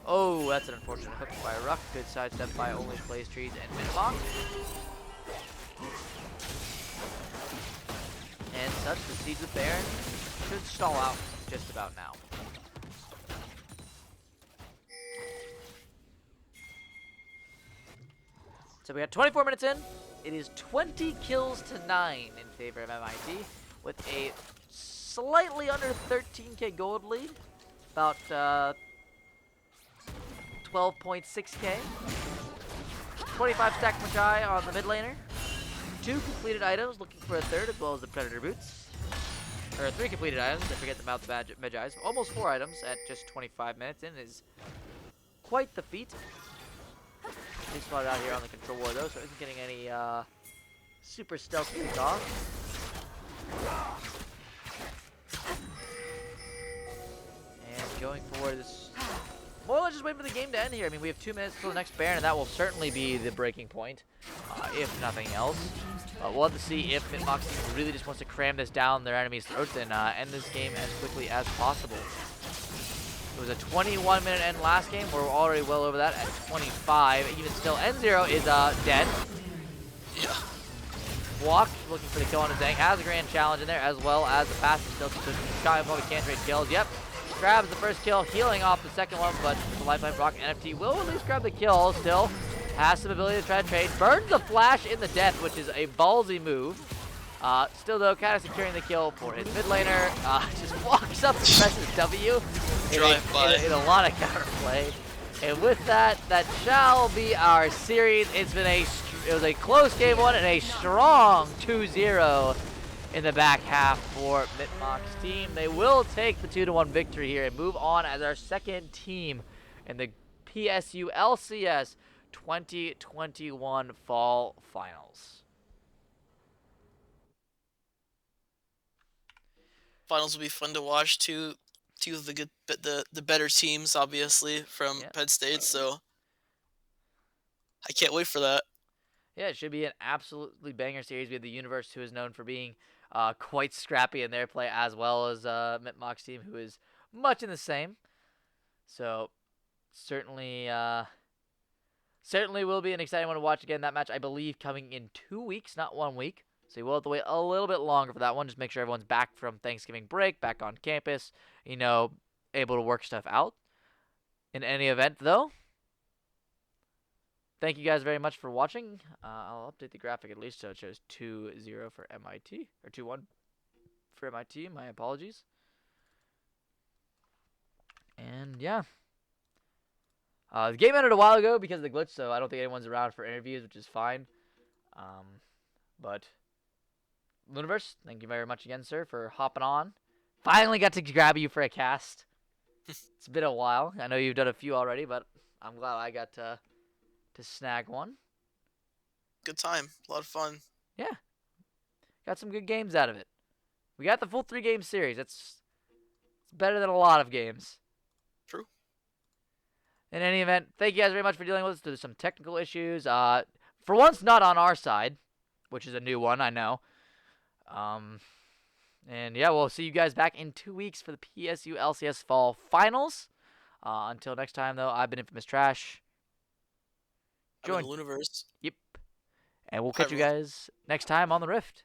Oh, that's an unfortunate hook by Ruck. Good sidestep by only Blaze Trees and Mitmach. And such, the Siege of Baron should stall out just about now. So we got 24 minutes in. It is 20 kills to 9 in favor of MIT with a slightly under 13k gold lead. About 12.6k. 25 stack Magi on the mid laner. 2 completed items, looking for a third, as well as the Predator boots. Or 3 completed items, I forget the Mouth Magi's. Almost 4 items at just 25 minutes in is quite the feat. They spotted out here on the control war though, so isn't getting any super stealth kick off. And going forward, this more or less just waiting for the game to end here. I mean, we have 2 minutes till the next Baron, and that will certainly be the breaking point, if nothing else. We'll have to see if Mitmach's team really just wants to cram this down their enemy's throats and end this game as quickly as possible. It was a 21-minute end last game. We're already well over that at 25. Even still, N0 is dead. Yeah. walk, looking for the kill on his Zang. Has a grand challenge in there, as well as the fastest still. So Sky probably can't trade kills. Yep. Grabs the first kill, healing off the second one, but the lifeline block NFT will at least grab the kill still. Has some ability to try to trade. Burns the flash in the death, which is a ballsy move. Still, though, kind of securing the kill for his mid laner. Just walks up and presses W in a lot of counterplay. And with that, that shall be our series. It was a close game one and a strong 2-0 in the back half for Mitmach's team. They will take the 2-1 victory here and move on as our second team in the PSU LCS 2021 Fall Finals. Finals will be fun to watch. Two of the better teams, obviously, from Penn State. So I can't wait for that. Yeah, it should be an absolutely banger series. We have the Universe, who is known for being quite scrappy in their play, as well as Mitmach's team, who is much in the same. So certainly will be an exciting one to watch again. That match, I believe, coming in 2 weeks, not 1 week. So you will have to wait a little bit longer for that one. Just make sure everyone's back from Thanksgiving break, back on campus, able to work stuff out. In any event, though, thank you guys very much for watching. I'll update the graphic at least so it shows 2-0 for MIT, or 2-1 for MIT. My apologies. And yeah. The game ended a while ago because of the glitch, so I don't think anyone's around for interviews, which is fine. But Universe, thank you very much again, sir, for hopping on. Finally got to grab you for a cast. It's been a while. I know you've done a few already, but I'm glad I got to snag one. Good time. A lot of fun. Yeah. Got some good games out of it. We got the full 3-game series. It's better than a lot of games. True. In any event, thank you guys very much for dealing with us. There's some technical issues. For once, not on our side, which is a new one, I know. And yeah, we'll see you guys back in 2 weeks for the PSU LCS Fall Finals. Until next time, though, I've been Infamous Trash. Join the Universe. Yep. And we'll catch you guys next time on the Rift.